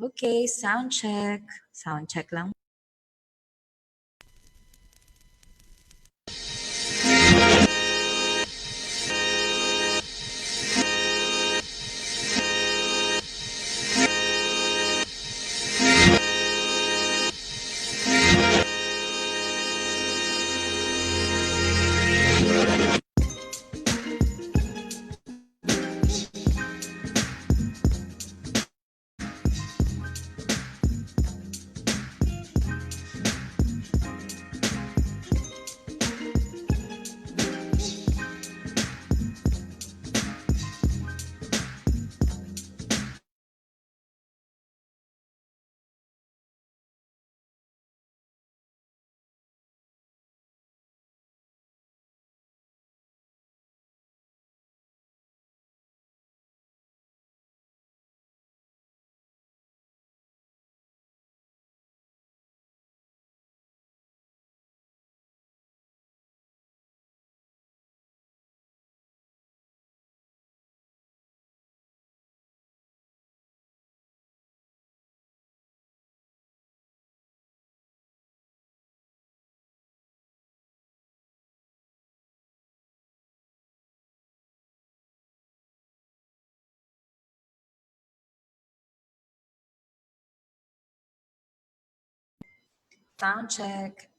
Okay, sound check. Sound check lang. Sound check.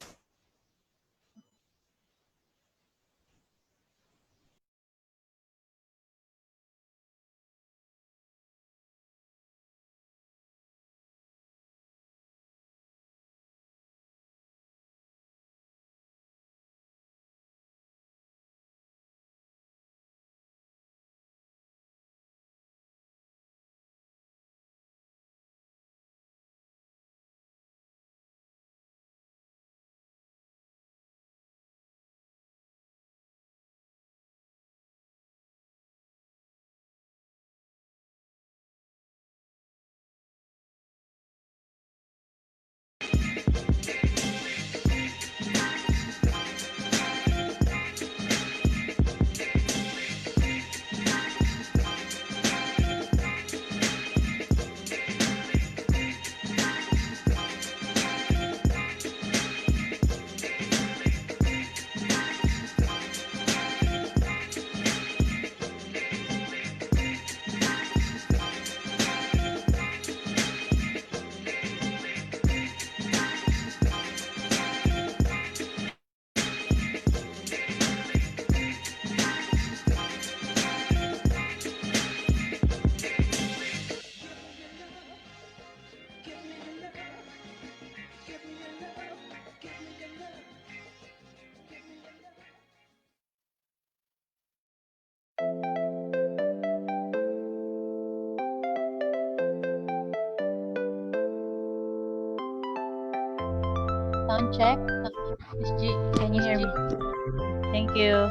Sound check. Miss G, can you hear me? Thank you.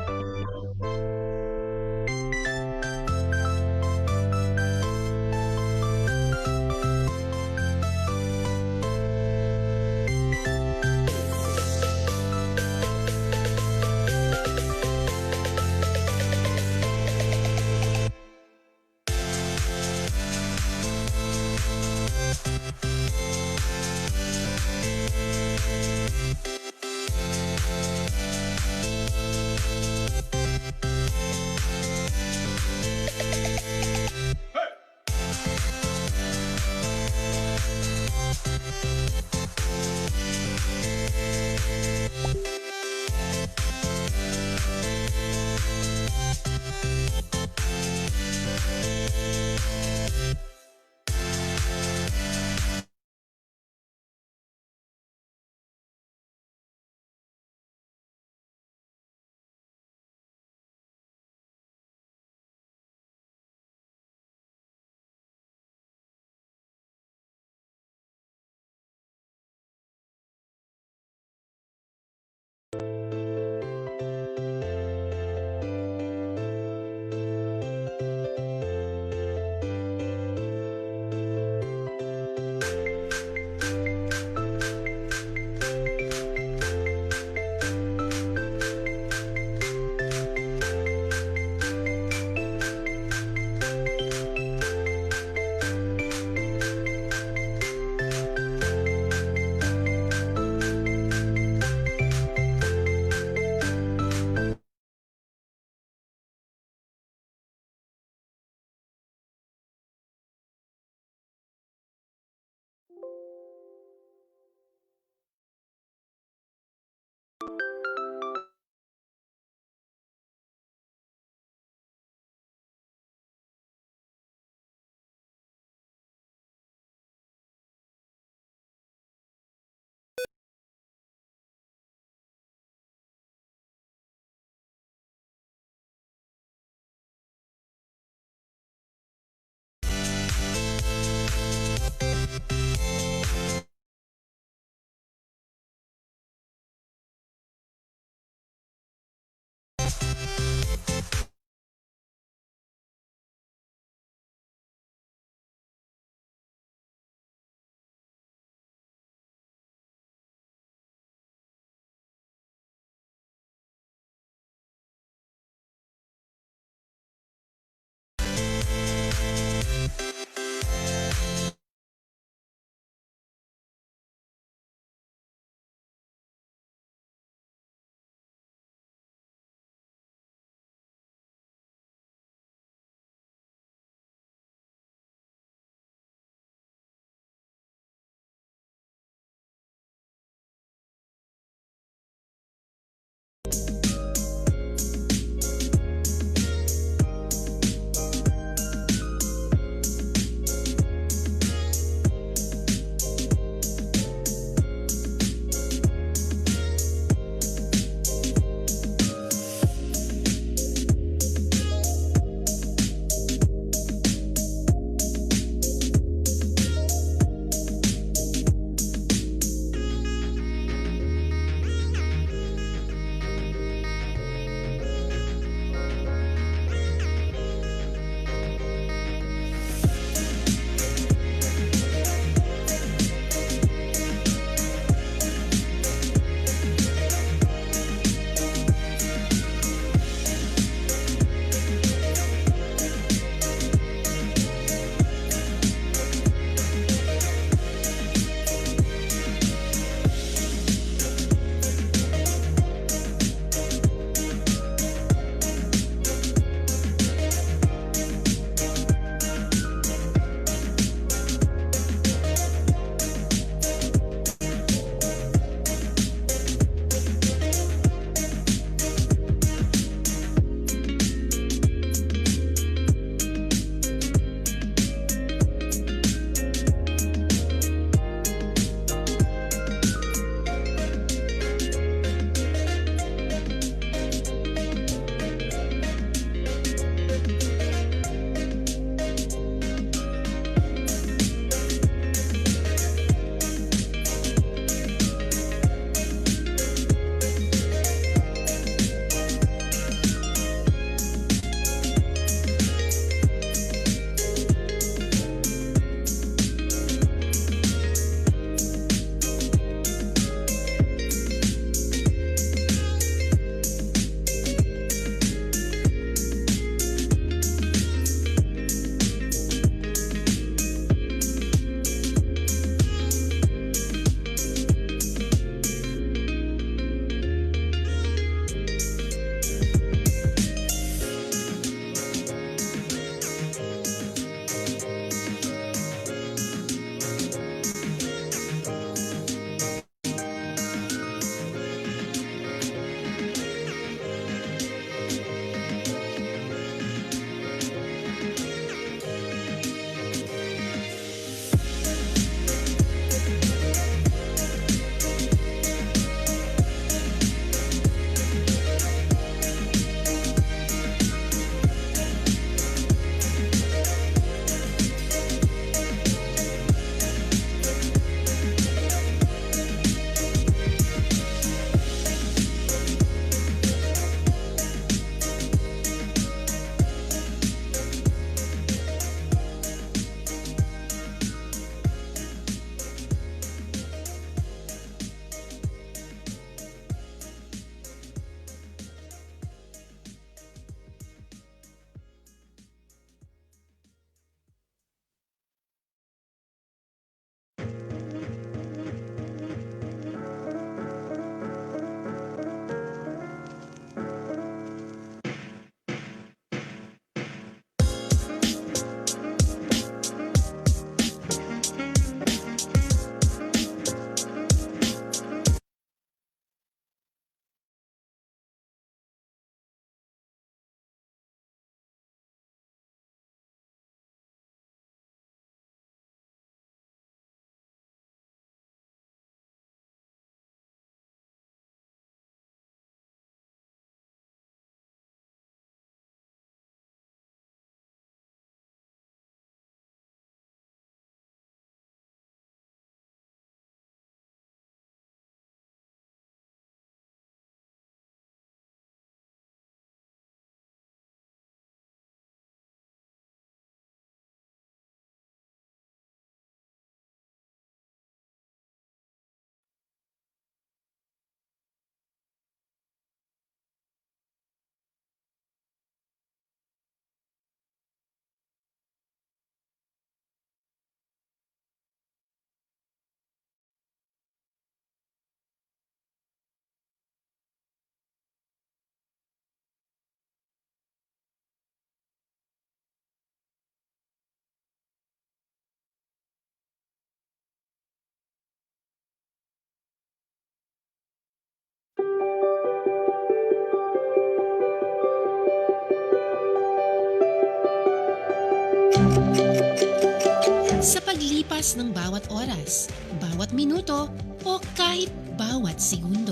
Sa paglipas ng bawat oras, bawat minuto o kahit bawat segundo,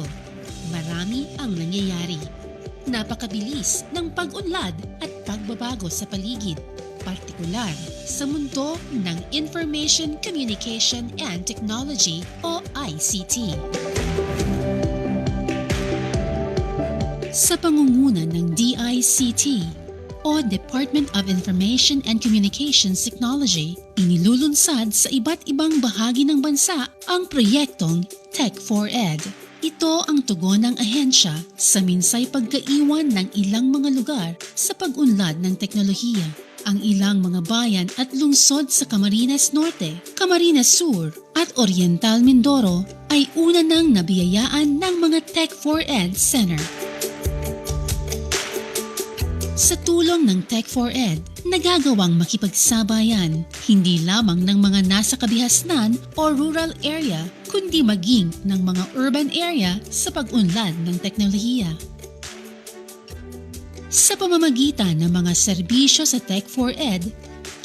marami ang nangyayari. Napakabilis ng pag-unlad at pagbabago sa paligid, partikular sa mundo ng Information, Communication and Technology o ICT. Sa pangunguna ng DICT o Department of Information and Communications Technology, inilulunsad sa iba't ibang bahagi ng bansa ang proyektong Tech4ED. Ito ang tugon ng ahensya sa minsay pagkaiwan ng ilang mga lugar sa pag-unlad ng teknolohiya. Ang ilang mga bayan at lungsod sa Camarines Norte, Camarines Sur at Oriental Mindoro ay una nang nabiyayaan ng mga Tech4ED Center. Sa tulong ng Tech4ED, nagagawang makipagsabayan hindi lamang ng mga nasa kabihasnan o rural area, kundi maging ng mga urban area sa pag-unlad ng teknolohiya. Sa pamamagitan ng mga serbisyo sa Tech4ED,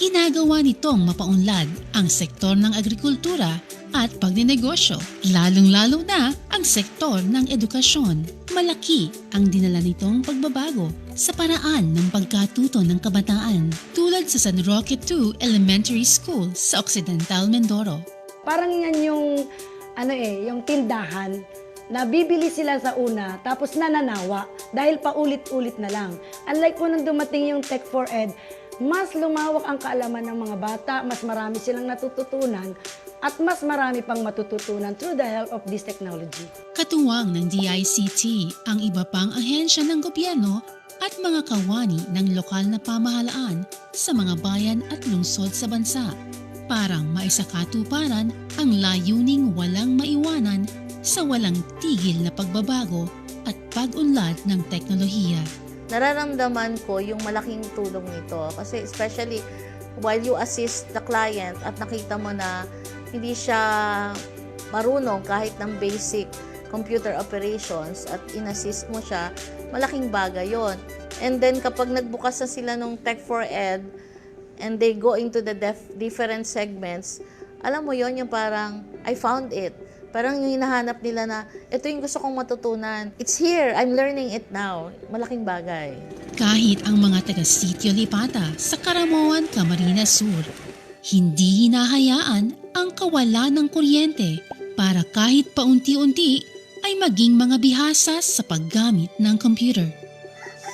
ginagawa nitong mapaunlad ang sektor ng agrikultura at pagninegosyo, lalong-lalo na ang sektor ng edukasyon. Malaki ang dinala nitong pagbabago sa paraan ng pagkatuto ng kabataan tulad sa San Roque II Elementary School sa Occidental Mindoro. Parang yan yung tindahan na bibili sila sa una tapos nananawa dahil paulit-ulit na lang. Unlike po nung dumating yung Tech4ED, mas lumawak ang kaalaman ng mga bata, mas marami silang natututunan at mas marami pang matututunan through the help of this technology. Katuwang ng DICT ang iba pang ahensya ng gobyerno at mga kawani ng lokal na pamahalaan sa mga bayan at lungsod sa bansa. Parang maisakatuparan ang layuning walang maiwanan sa walang tigil na pagbabago at pag-unlad ng teknolohiya. Nararamdaman ko yung malaking tulong nito kasi especially while you assist the client at nakita mo na hindi siya marunong kahit ng basic computer operations at inassist mo siya, malaking bagay yon. And then kapag nagbukas na sila ng Tech4ED and they go into the different segments, alam mo yon yung parang, I found it. Parang yung hinahanap nila na, ito yung gusto kong matutunan. It's here, I'm learning it now. Malaking bagay. Kahit ang mga taga-sitio Lipata sa Caramoan, Camarines Sur, hindi hinahayaan ang kawalan ng kuryente para kahit paunti-unti ay maging mga bihasa sa paggamit ng computer.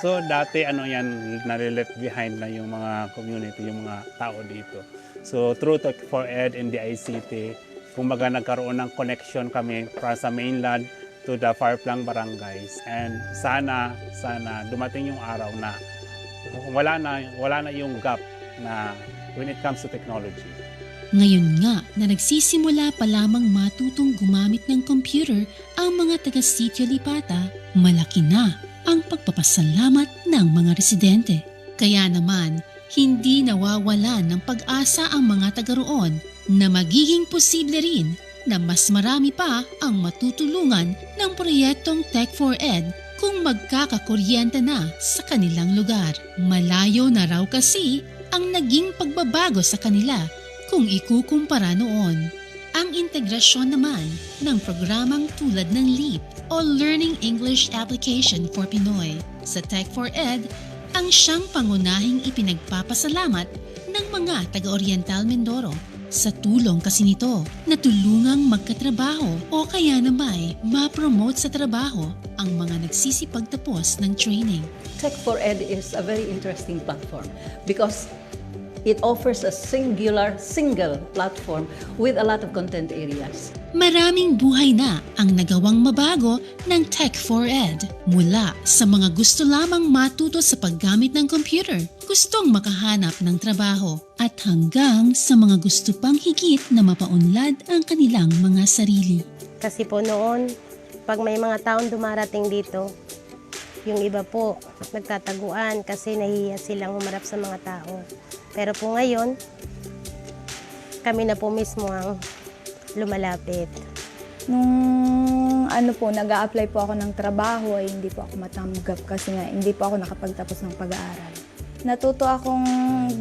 So dati nare-left behind na yung mga community, yung mga tao dito. So through Tech4ED and the ICT, kumbaga nagkaroon ng connection kami para sa mainland to the far-flung barangays. And sana dumating yung araw na wala na yung gap na when it comes to technology. Ngayon nga na nagsisimula pa lamang matutong gumamit ng computer ang mga taga-sitio Lipata, malaki na ang pagpapasalamat ng mga residente. Kaya naman, hindi nawawalan ng pag-asa ang mga taga-roon na magiging posible rin na mas marami pa ang matutulungan ng proyektong Tech4ED kung magkakakuryente na sa kanilang lugar. Malayo na raw kasi ang naging pagbabago sa kanila kung ikukumpara noon. Ang integrasyon naman ng programang tulad ng LEAP o Learning English Application for Pinoy sa Tech4ED ang siyang pangunahing ipinagpapasalamat ng mga taga-Oriental Mindoro. Sa tulong kasi nito, natulungang magkatrabaho o kaya naman ma-promote sa trabaho ang mga nagsisipagtapos ng training. Tech4ED is a very interesting platform because it offers a single platform with a lot of content areas. Maraming buhay na ang nagawang mabago ng Tech4ED mula sa mga gusto lamang matuto sa paggamit ng computer, gustong makahanap ng trabaho, at hanggang sa mga gusto pang higit na mapaunlad ang kanilang mga sarili. Kasi po noon, pag may mga taong dumarating dito, yung iba po nagtataguan kasi nahihiya silang humarap sa mga tao. Pero po ngayon, kami na po mismo ang lumalapit. Nung nag-a-apply po ako ng trabaho ay hindi po ako matanggap kasi nga hindi po ako nakapagtapos ng pag-aaral. natuto akong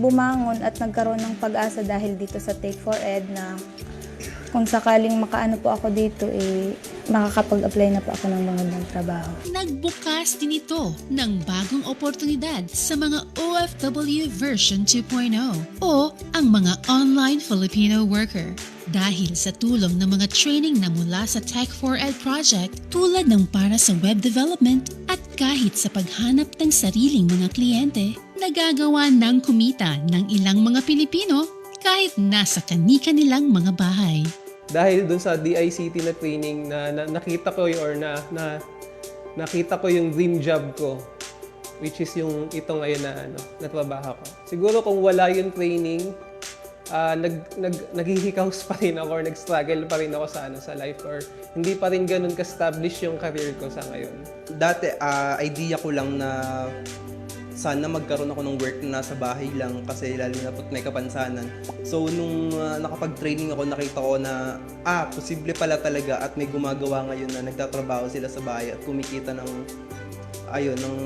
bumangon at nagkaroon ng pag-asa dahil dito sa Tech4ED na kung sakaling makaano po ako dito, makakapag-apply na po ako ng magandang trabaho. Nagbukas din ito ng bagong oportunidad sa mga OFW version 2.0 o ang mga online Filipino worker. Dahil sa tulong ng mga training na mula sa Tech4ED project tulad ng para sa web development at kahit sa paghanap ng sariling mga kliyente, nagagawa ng kumita ng ilang mga Pilipino kahit nasa kani-kanilang mga bahay. Dahil dun sa DICT na training na nakita ko nakita ko yung dream job ko, which is yung ito ngayon na trabaho ko. Siguro kung wala yung training, naghihikaws pa rin ako or nag-struggle pa rin ako sa life or hindi pa rin ganun ka-establish yung career ko sa ngayon. Dati, idea ko lang na sana magkaroon ako ng work na nasa bahay lang kasi lalo na po't may kapansanan. So, nung nakapag-training ako, nakita ko na, posible pala talaga at may gumagawa ngayon na nagtatrabaho sila sa bahay at kumikita ng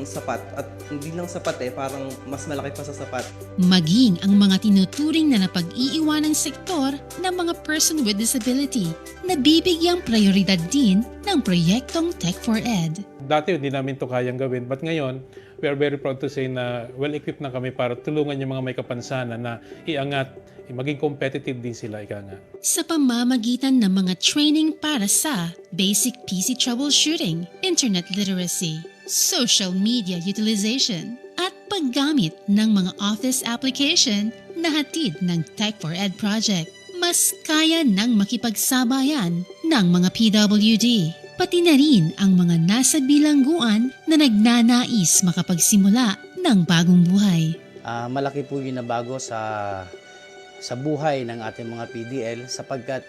sapat. At hindi lang sapat parang mas malaki pa sa sapat. Maging ang mga tinuturing na napag-iiwanang sektor ng mga person with disability na bibigyang prioridad din ng proyektong Tech4ED. Dati hindi namin ito kayang gawin, but ngayon, we are very proud to say na well-equipped na kami para tulungan yung mga may kapansanan na iangat, maging competitive din sila, ika nga. Sa pamamagitan ng mga training para sa basic PC troubleshooting, internet literacy, social media utilization, at paggamit ng mga office application na hatid ng Tech4ED project, mas kaya ng makipagsabayan ng mga PWD. Pati na rin ang mga nasa bilangguan na nagnanais makapagsimula ng bagong buhay. Malaki po yung nabago sa buhay ng ating mga PDL sapagkat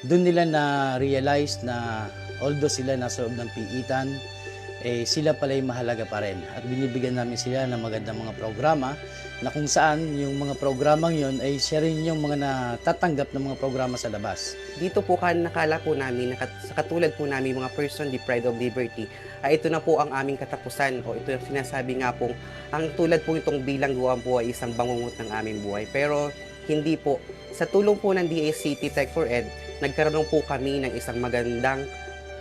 doon nila na-realize na although sila nasa loob ng piitan, sila pala yung mahalaga pa rin. At binibigyan namin sila ng magandang mga programa na kung saan yung mga programang yon ay siya rin yung mga natatanggap ng mga programa sa labas. Dito po nakala po namin, sa katulad po namin mga person deprived of liberty, ito na po ang aming katapusan o ito yung sinasabi nga po, ang tulad po itong bilangguan po ay isang bangungot ng aming buhay. Pero hindi po. Sa tulong po ng DICT Tech4ED, nagkaroon po kami ng isang magandang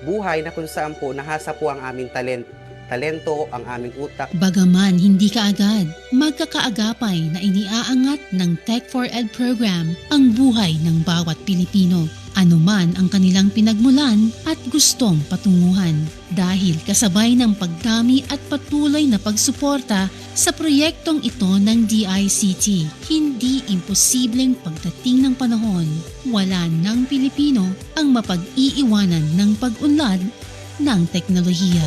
buhay na kung saan po nahasa po ang aming talento, ang aming utak. Bagaman hindi kaagad, magkakaagapay na iniaangat ng Tech4ED program ang buhay ng bawat Pilipino, anuman ang kanilang pinagmulan at gustong patunguhan. Dahil kasabay ng pagdami at patuloy na pagsuporta sa proyektong ito ng DICT, hindi imposibleng pagdating ng panahon, wala ng Pilipino ang mapag-iiwanan ng pag-unlad ng teknolohiya.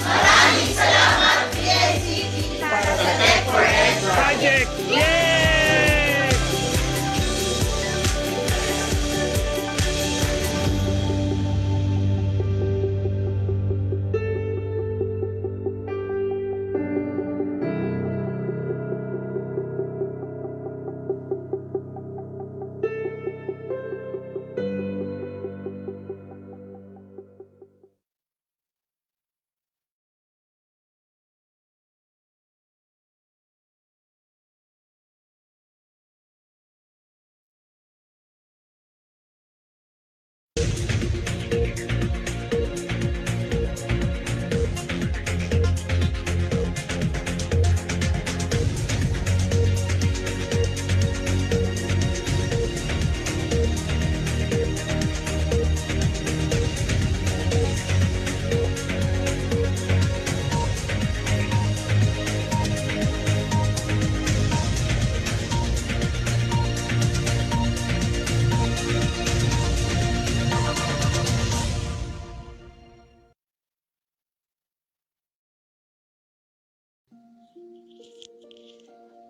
Maraming salamat, DICT, para sa Tech4ED Project! Yay!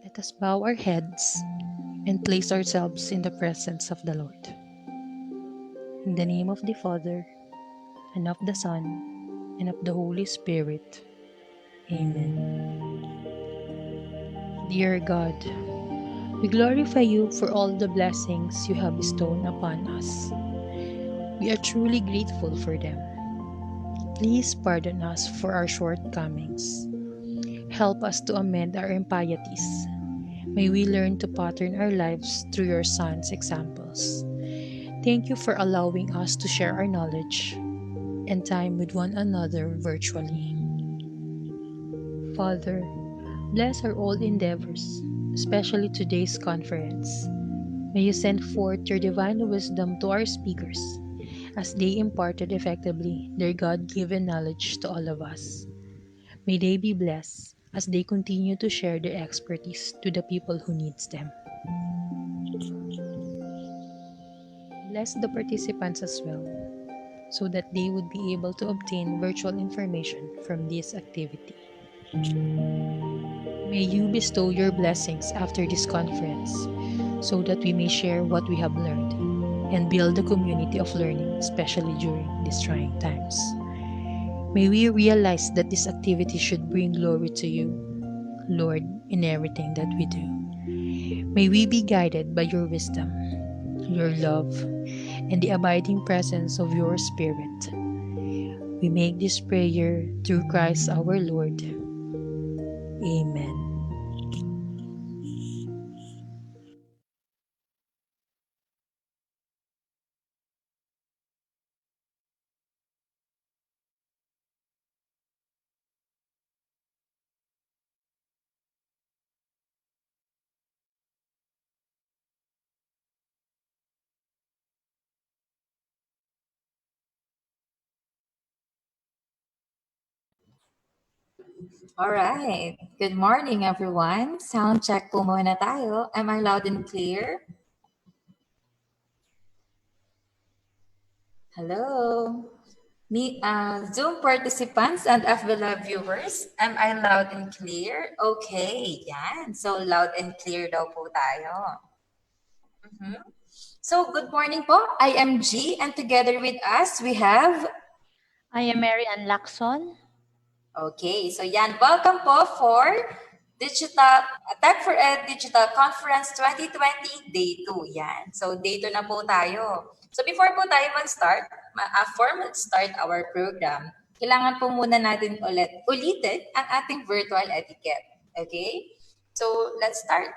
Let us bow our heads and place ourselves in the presence of the Lord. In the name of the Father, and of the Son, and of the Holy Spirit. Amen. Dear God, we glorify you for all the blessings you have bestowed upon us. We are truly grateful for them. Please pardon us for our shortcomings. Help us to amend our impieties. May we learn to pattern our lives through your Son's examples. Thank you for allowing us to share our knowledge and time with one another virtually. Father, bless our old endeavors, especially today's conference. May you send forth your divine wisdom to our speakers as they imparted effectively their God-given knowledge to all of us. May they be blessed as they continue to share their expertise to the people who needs them. Bless the participants as well, so that they would be able to obtain virtual information from this activity. May you bestow your blessings after this conference, so that we may share what we have learned and build a community of learning, especially during these trying times. May we realize that this activity should bring glory to you, Lord, in everything that we do. May we be guided by your wisdom, your love, and the abiding presence of your Spirit. We make this prayer through Christ our Lord. Amen. All right. Good morning, everyone. Sound check po muna tayo. Am I loud and clear? Hello. Zoom participants and FB Live viewers, am I loud and clear? Okay, yan. So, loud and clear daw po tayo. So, good morning po. I am G, and together with us, we have... I am Mary Ann Lacson. Okay, so yan. Welcome po for Tech4ED Digital Conference 2020 Day 2. Yan. So, Day 2 na po tayo. So, before po tayo mag-start, start our program, kailangan po muna natin ulitin ang ating virtual etiquette. Okay? So, let's start.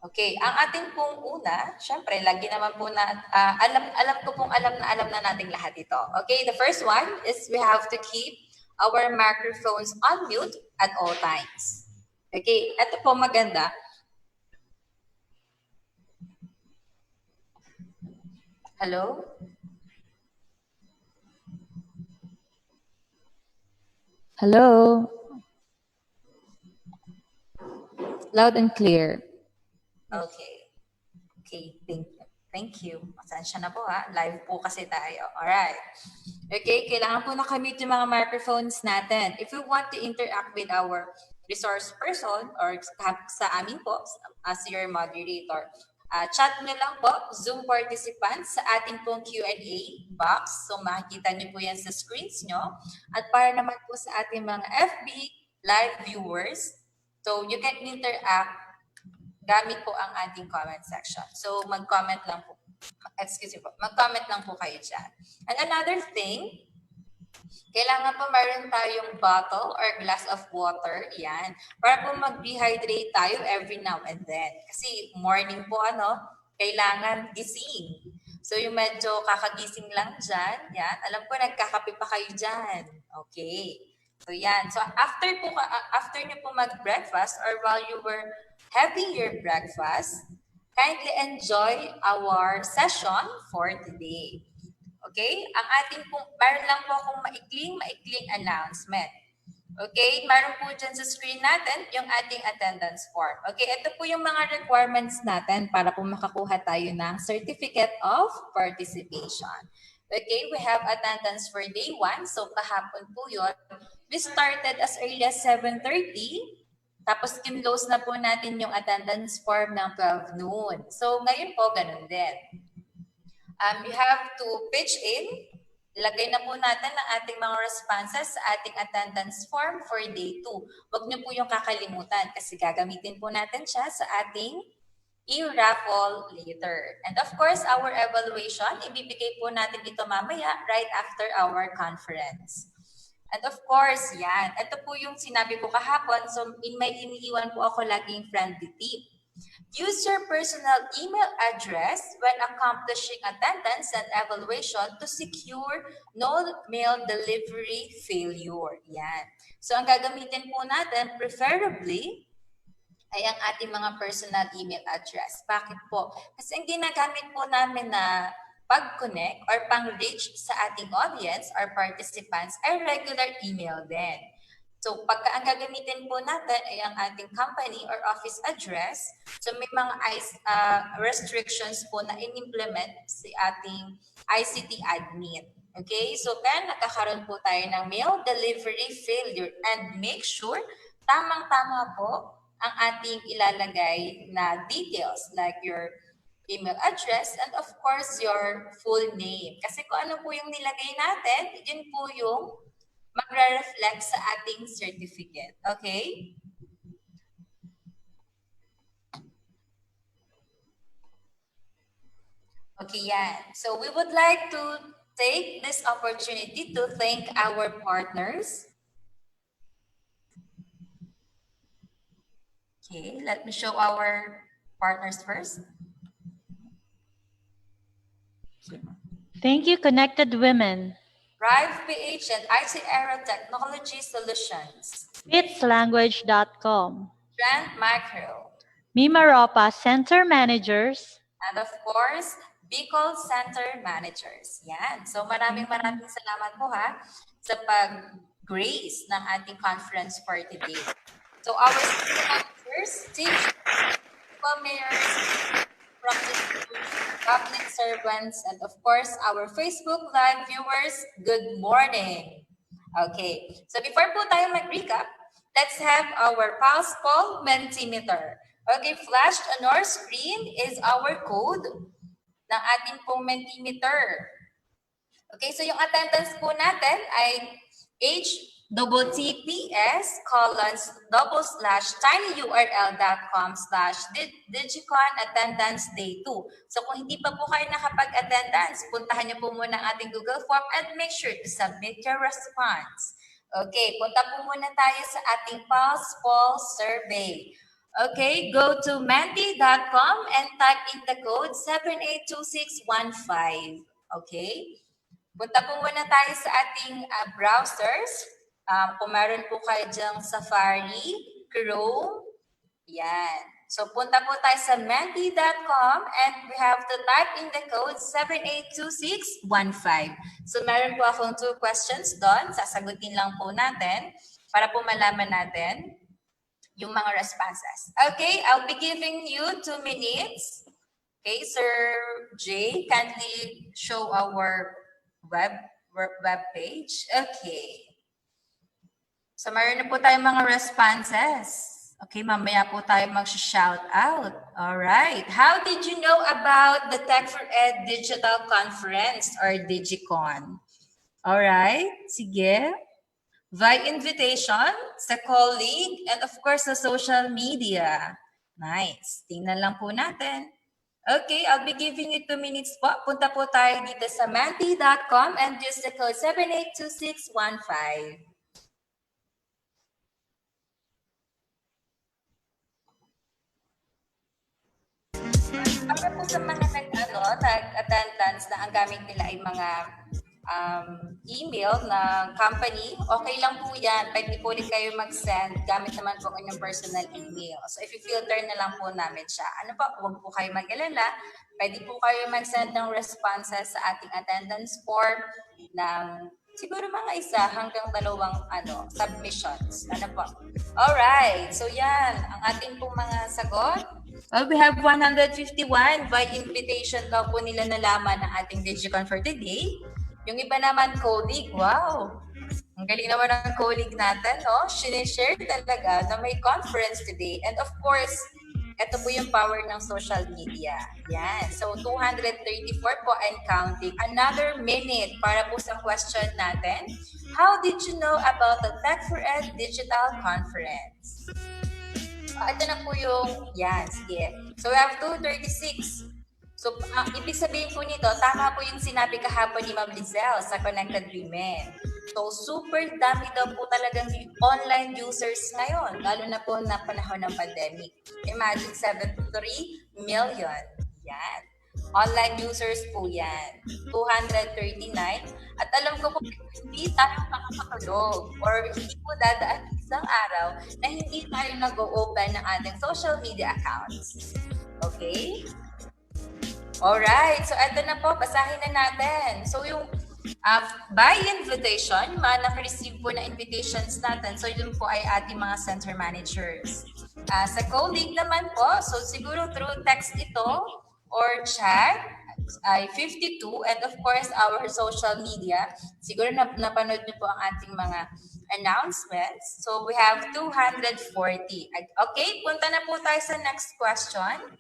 Okay, ang ating pong una, syempre, lagi naman po na, alam na nating lahat ito. Okay, the first one is we have to keep our microphones on mute at all times. Okay, ito po maganda. Hello? Hello? Loud and clear. Okay. Okay, thank you. Pasensya na po ha. Live po kasi tayo. Alright. Okay, kailangan po nakamute yung mga microphones natin. If you want to interact with our resource person or sa amin po as your moderator, chat nyo lang po, Zoom participants sa ating pong Q&A box. So makikita nyo po yan sa screens nyo. At para naman po sa ating mga FB live viewers, so you can interact gamit po ang ating comment section. So, mag-comment lang po. Mag-comment lang po kayo dyan. And another thing, kailangan po mayroon tayong bottle or glass of water. Yan. Para po mag-dehydrate tayo every now and then. Kasi morning po, kailangan gising. So, yung medyo kakagising lang dyan, yan. Alam ko, nagkakape pa kayo dyan. Okay. So, yan. So, after nyo po mag-breakfast or while you were having your breakfast, kindly enjoy our session for today. Okay? Ang ating pong, mayroon lang po akong maikling announcement. Okay? Mayroon po dyan sa screen natin yung ating attendance form. Okay? Ito po yung mga requirements natin para po makakuha tayo ng Certificate of Participation. Okay? We have attendance for day 1. So, kahapon po yun. We started as early as 7:30. Tapos, kinlose na po natin yung attendance form ng 12 noon. So, ngayon po, ganun din. You have to pitch in. Ilagay na po natin ang ating mga responses sa ating attendance form for day 2. Huwag niyo po yung kakalimutan kasi gagamitin po natin siya sa ating i-raffle later. And of course, our evaluation, ibibigay po natin ito mamaya right after our conference. And of course, yan. Ito po yung sinabi ko kahapon. So, may iniiwan po ako laging friendly tip. Use your personal email address when accomplishing attendance and evaluation to secure no mail delivery failure. Yan. So, ang gagamitin po natin, preferably, ay ang ating mga personal email address. Bakit po? Kasi ang ginagamit po namin na pag-connect or pang-reach sa ating audience or participants ay regular email din. So pagka ang gagamitin po natin ay ang ating company or office address, so may mga restrictions po na in-implement si ating ICT admin. Okay? So kaya nakakaroon po tayo ng mail delivery failure, and make sure tamang-tama po ang ating ilalagay na details like your email address and of course your full name. Kasi kung ano po yung nilagay natin, yun po yung magre-reflect sa ating certificate. Okay? Okay, yan. So we would like to take this opportunity to thank our partners. Okay, let me show our partners first. Thank you, Connected Women. Thrive PH and IT Era Technology Solutions. Fitslanguage.com. Trend Macro. Mimaropa Center Managers. And of course, Bicol Center Managers. Yan. So maraming salamat po ha sa pag-grace ng ating conference for today. So our sponsors, teachers, mayors, from the public servants, and of course, our Facebook Live viewers, good morning. Okay, so before po tayo mag-recap, let's have our pulse poll Mentimeter. Okay, flashed on our screen is our code ng ating pong Mentimeter. Okay, so yung attendance po natin ay https://tinyurl.com/DigiCon attendance day 2. So kung hindi pa po kayo nakapag-attendance, puntahan niyo po muna ang ating Google Form and make sure to submit your response. Okay, punta po muna tayo sa ating pulse poll survey. Okay, go to menti.com and type in the code 782615. Okay? Punta po muna tayo sa ating browsers. Kung meron po kayo dyang Safari, Chrome, yan. So punta po tayo sa menti.com and we have to type in the code 782615. So meron po akong 2 questions doon. Sasagutin lang po natin para po malaman natin yung mga responses. Okay, I'll be giving you 2 minutes. Okay, Sir Jay, kindly show our web page. Okay. So mayroon na po tayong mga responses. Okay, mamaya po tayo mag-shout out. All right. How did you know about the Tech4ED Digital Conference or DigiCon? All right. Sige. Via invitation, sa colleague, and of course sa social media. Nice. Tingnan lang po natin. Okay, I'll be giving you 2 minutes po. Punta po tayo dito sa menti.com and use the code 782615. Para po sa mga nag-attendance na ang gamit nila ay mga email ng company, okay lang po yan. Pwede po rin kayo mag-send gamit naman po ang inyong personal email. So if i-filter na lang po namin siya. Ano pa, huwag po kayo mag-alala. Pwede po kayo mag-send ng responses sa ating attendance form ng siguro mga 1 hanggang 2 submissions. Ano po? Alright, so yan, ang ating pong mga sagot. Well, we have 151 by invitation daw po nila nalaman ng ating DigiCon for today. Yung iba naman, colleague, wow! Ang galing naman ng colleague natin, no? Sinishare talaga na may conference today. And of course, ito po yung power ng social media. Yan. So, 234 po and counting. Another minute para po sa question natin. How did you know about the Tech4ED Digital Conference? Ito na po yung, yan, sige. So, we have 236. So, ibig sabihin po nito, tama po yung sinabi kahapon ni Ma'am Lizelle sa Connected Women. So, super dami daw po talagang online users ngayon, lalo na po na panahon ng pandemic. Imagine 73 million. Yan. Online users po yan. 239. At alam ko po, hindi tayo makakatulog or hindi po dadaan isang araw na hindi tayo nag-open ng ating social media accounts. Okay? Alright, so eto na po, basahin na natin. So yung by invitation, mga naka-receive po na invitations natin. So yun po ay ating mga center managers. Sa colleague naman po, so siguro through text ito or chat, ay 52, and of course our social media. Siguro napanood niyo po ang ating mga announcements. So we have 240. Okay, punta na po tayo sa next question.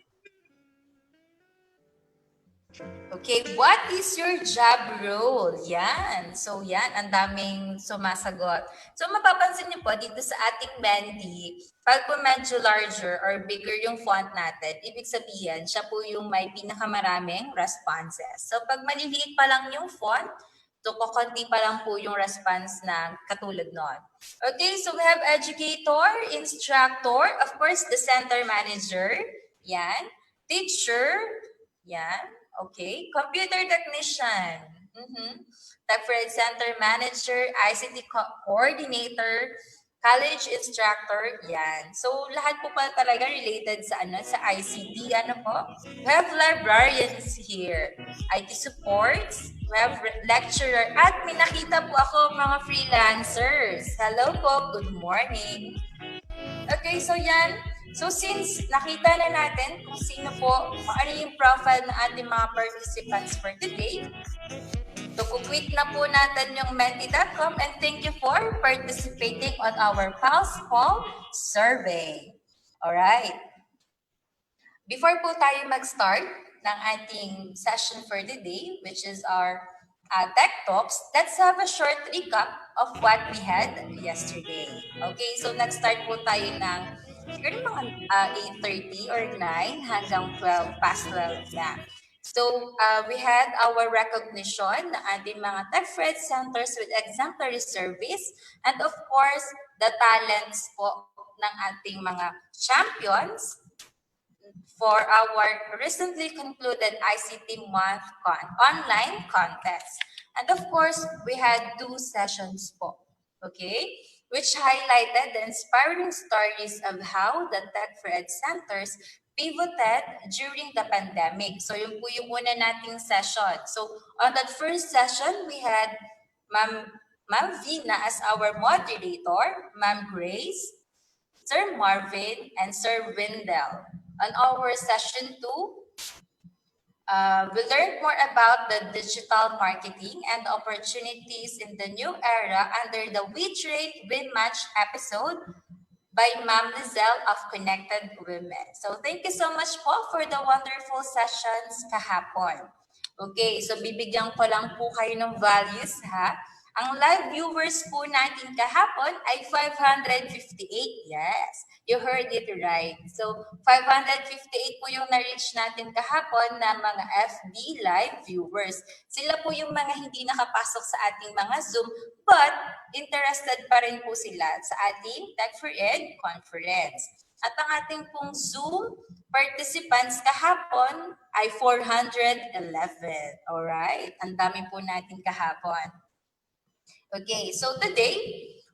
Okay, what is your job role? Yan. So yan, ang daming sumasagot. So mapapansin niyo po dito sa ating Mendy, pag po medyo larger or bigger yung font natin, ibig sabihin, siya po yung may pinakamaraming responses. So pag maliliit pa lang yung font, so kukunti pa lang po yung response na katulad nun. Okay, so we have educator, instructor, of course, the center manager, yan, teacher, yan. Okay, computer technician, Tech4ED Center Manager, ICT Coordinator, college instructor, yan. So, lahat po pala talaga related sa sa ICT, po. We have librarians here, IT supports, we have lecturer, at may nakita po ako mga freelancers. Hello po, good morning. Okay, so yan. So since nakita na natin kung sino po, ano yung profile ng ating mga participants for today, so kukwit na po natin yung menti.com, and thank you for participating on our Pulse Poll survey. Alright. Before po tayo mag-start ng ating session for the day, which is our Tech Talks, let's have a short recap of what we had yesterday. Okay, so nag-start po tayo ng siguro mga 8:30 or 9 hanggang 12, past 12 na. So, we had our recognition ng ating mga Tech4ED centers with exemplary service, and of course, the talents po ng ating mga champions for our recently concluded ICT Month online contest. And of course, we had 2 sessions po, okay, which highlighted the inspiring stories of how the Tech4ED centers pivoted during the pandemic. So yun po yung una nating session. So on that first session, we had Ma'am Vina as our moderator, Ma'am Grace, Sir Marvin, and Sir Windell. On our session 2, we learned more about the digital marketing and opportunities in the new era under the We Trade, We Match episode by Ma'am Lizelle of Connected Women. So thank you so much po for the wonderful sessions kahapon. Okay, so bibigyan ko lang po kayo ng values ha. Ang live viewers po natin kahapon ay 558. Yes, you heard it right. So 558 po yung na-reach natin kahapon na mga FB live viewers. Sila po yung mga hindi nakapasok sa ating mga Zoom, but interested pa rin po sila sa ating Tech4ED conference. At ang ating pong Zoom participants kahapon ay 411. Alright, ang dami po natin kahapon. Okay, so today,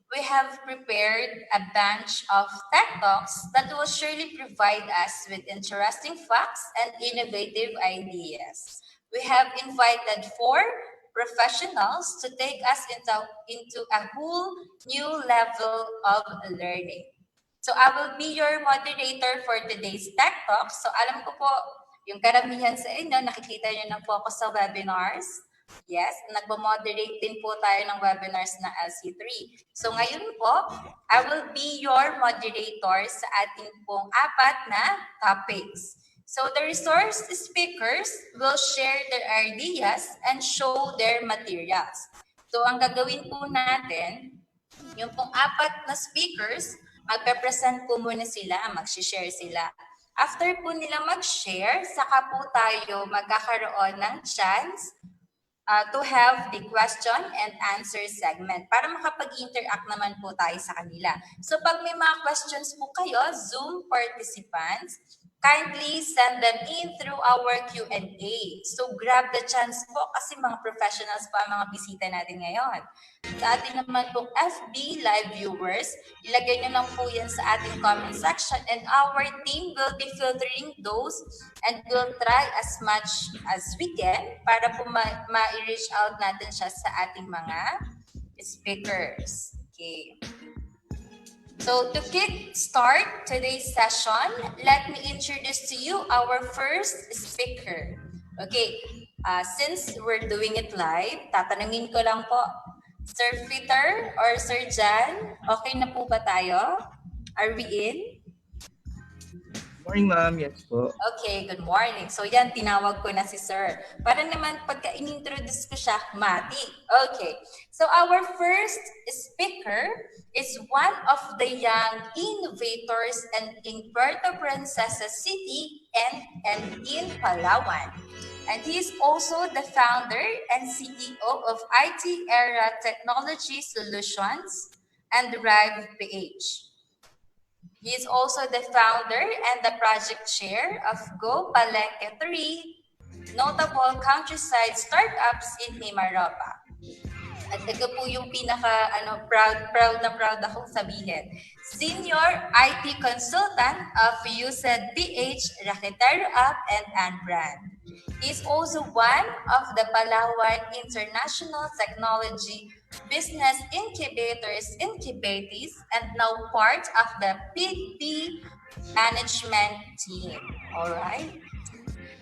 we have prepared a bunch of tech talks that will surely provide us with interesting facts and innovative ideas. We have invited 4 professionals to take us into a whole new level of learning. So I will be your moderator for today's tech talk. So alam ko po, yung karamihan sa inyo, nakikita nyo na po ako sa webinars. Yes, nagmo-moderate din po tayo ng webinars na LC3. So ngayon po, I will be your moderator sa ating pong 4 na topics. So the resource speakers will share their ideas and show their materials. So ang gagawin po natin, yung pong 4 na speakers, magpe-present po muna sila, mag-share sila. After po nila mag-share, saka po tayo magkakaroon ng chance to have a question and answer segment para makapag-interact naman po tayo sa kanila. So pag may mga questions po kayo, Zoom participants, kindly send them in through our Q&A. So grab the chance po kasi mga professionals po ang mga bisita natin ngayon. Sa ating naman pong FB live viewers, ilagay nyo lang po yan sa ating comment section and our team will be filtering those and we'll try as much as we can para po ma-reach out natin siya sa ating mga speakers. Okay. So to kick start today's session, let me introduce to you our first speaker. Okay, since we're doing it live, tatanungin ko lang po, Sir Fheter or Sir Jan, okay na po ba tayo? Are we in? Morning, ma'am. Yes po. Okay, good morning. So yan, tinawag ko na si Sir. Para naman pagka in-introduce ko siya, mati. Okay, so our first speaker is one of the young innovators in Puerto Princesa City and in Palawan. And he is also the founder and CEO of IT Era Technology Solutions and Drive PH. He is also the founder and the project chair of Go Palenque 3, notable countryside startups in Mimaropa. At ito po yung proud akong sabihin. Senior IT consultant of USED PH, Raketero App and Brand. He is also one of the Palawan International Technology Business Incubators Incubatees and now part of the PP management team. All right.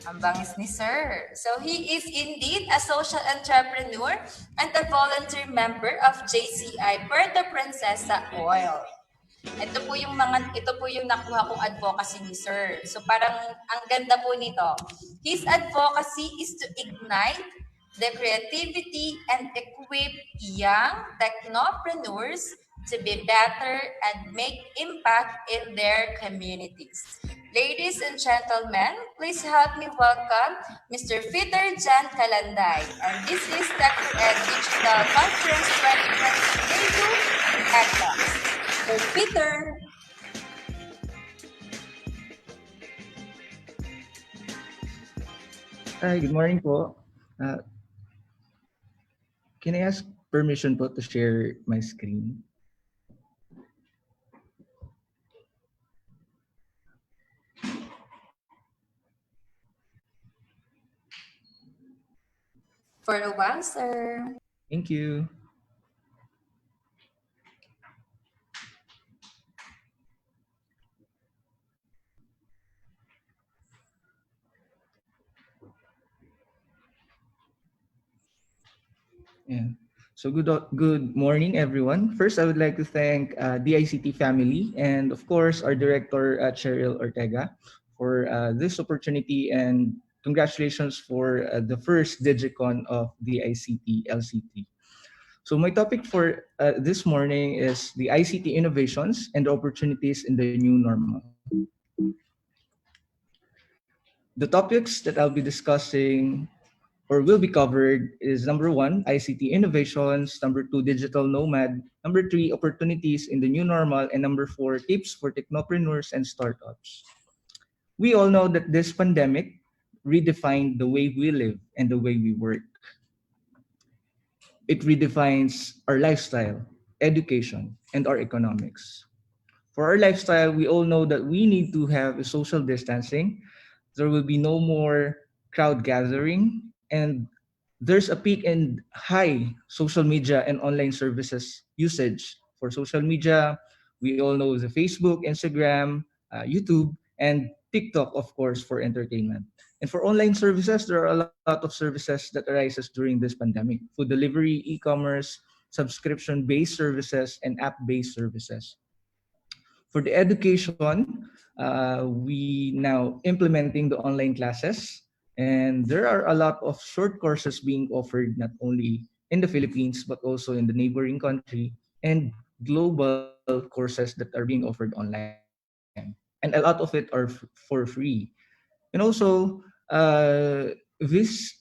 Ang bangis ni Sir. So he is indeed a social entrepreneur and a volunteer member of JCI Puerto Princesa Oil. Ito po yung nakuha kong advocacy ni Sir. So parang ang ganda po nito. His advocacy is to ignite the creativity and equip young technopreneurs to be better and make impact in their communities. Ladies and gentlemen, please help me welcome Mr. Fheter Jan Calanday. And this is Tech4ED Digital Conference 2020 TechTalks. So Fheter. Hi, good morning po. Can I ask permission po to share my screen? For a while, sir. Thank you. Yeah. So good morning, everyone. First, I would like to thank DICT family and, of course, our director, Cheryl Ortega, for this opportunity, and congratulations for the first DigiCon of DICT LCT. So my topic for this morning is the ICT innovations and opportunities in the new normal. The topics that I'll be discussing or will be covered is number 1, ICT innovations, number 2, digital nomad, number 3, opportunities in the new normal, and number 4, tips for technopreneurs and startups. We all know that this pandemic redefined the way we live and the way we work. It redefines our lifestyle, education, and our economics. For our lifestyle, we all know that we need to have a social distancing. There will be no more crowd gathering, and there's a peak in high social media and online services usage. For social media, we all know the Facebook, Instagram, YouTube, and TikTok, of course, for entertainment. And for online services, there are a lot of services that arises during this pandemic: food delivery, e-commerce, subscription-based services, and app-based services. For the education, we now implementing the online classes, and there are a lot of short courses being offered not only in the Philippines but also in the neighboring country, and global courses that are being offered online. And a lot of it are for free. And also, this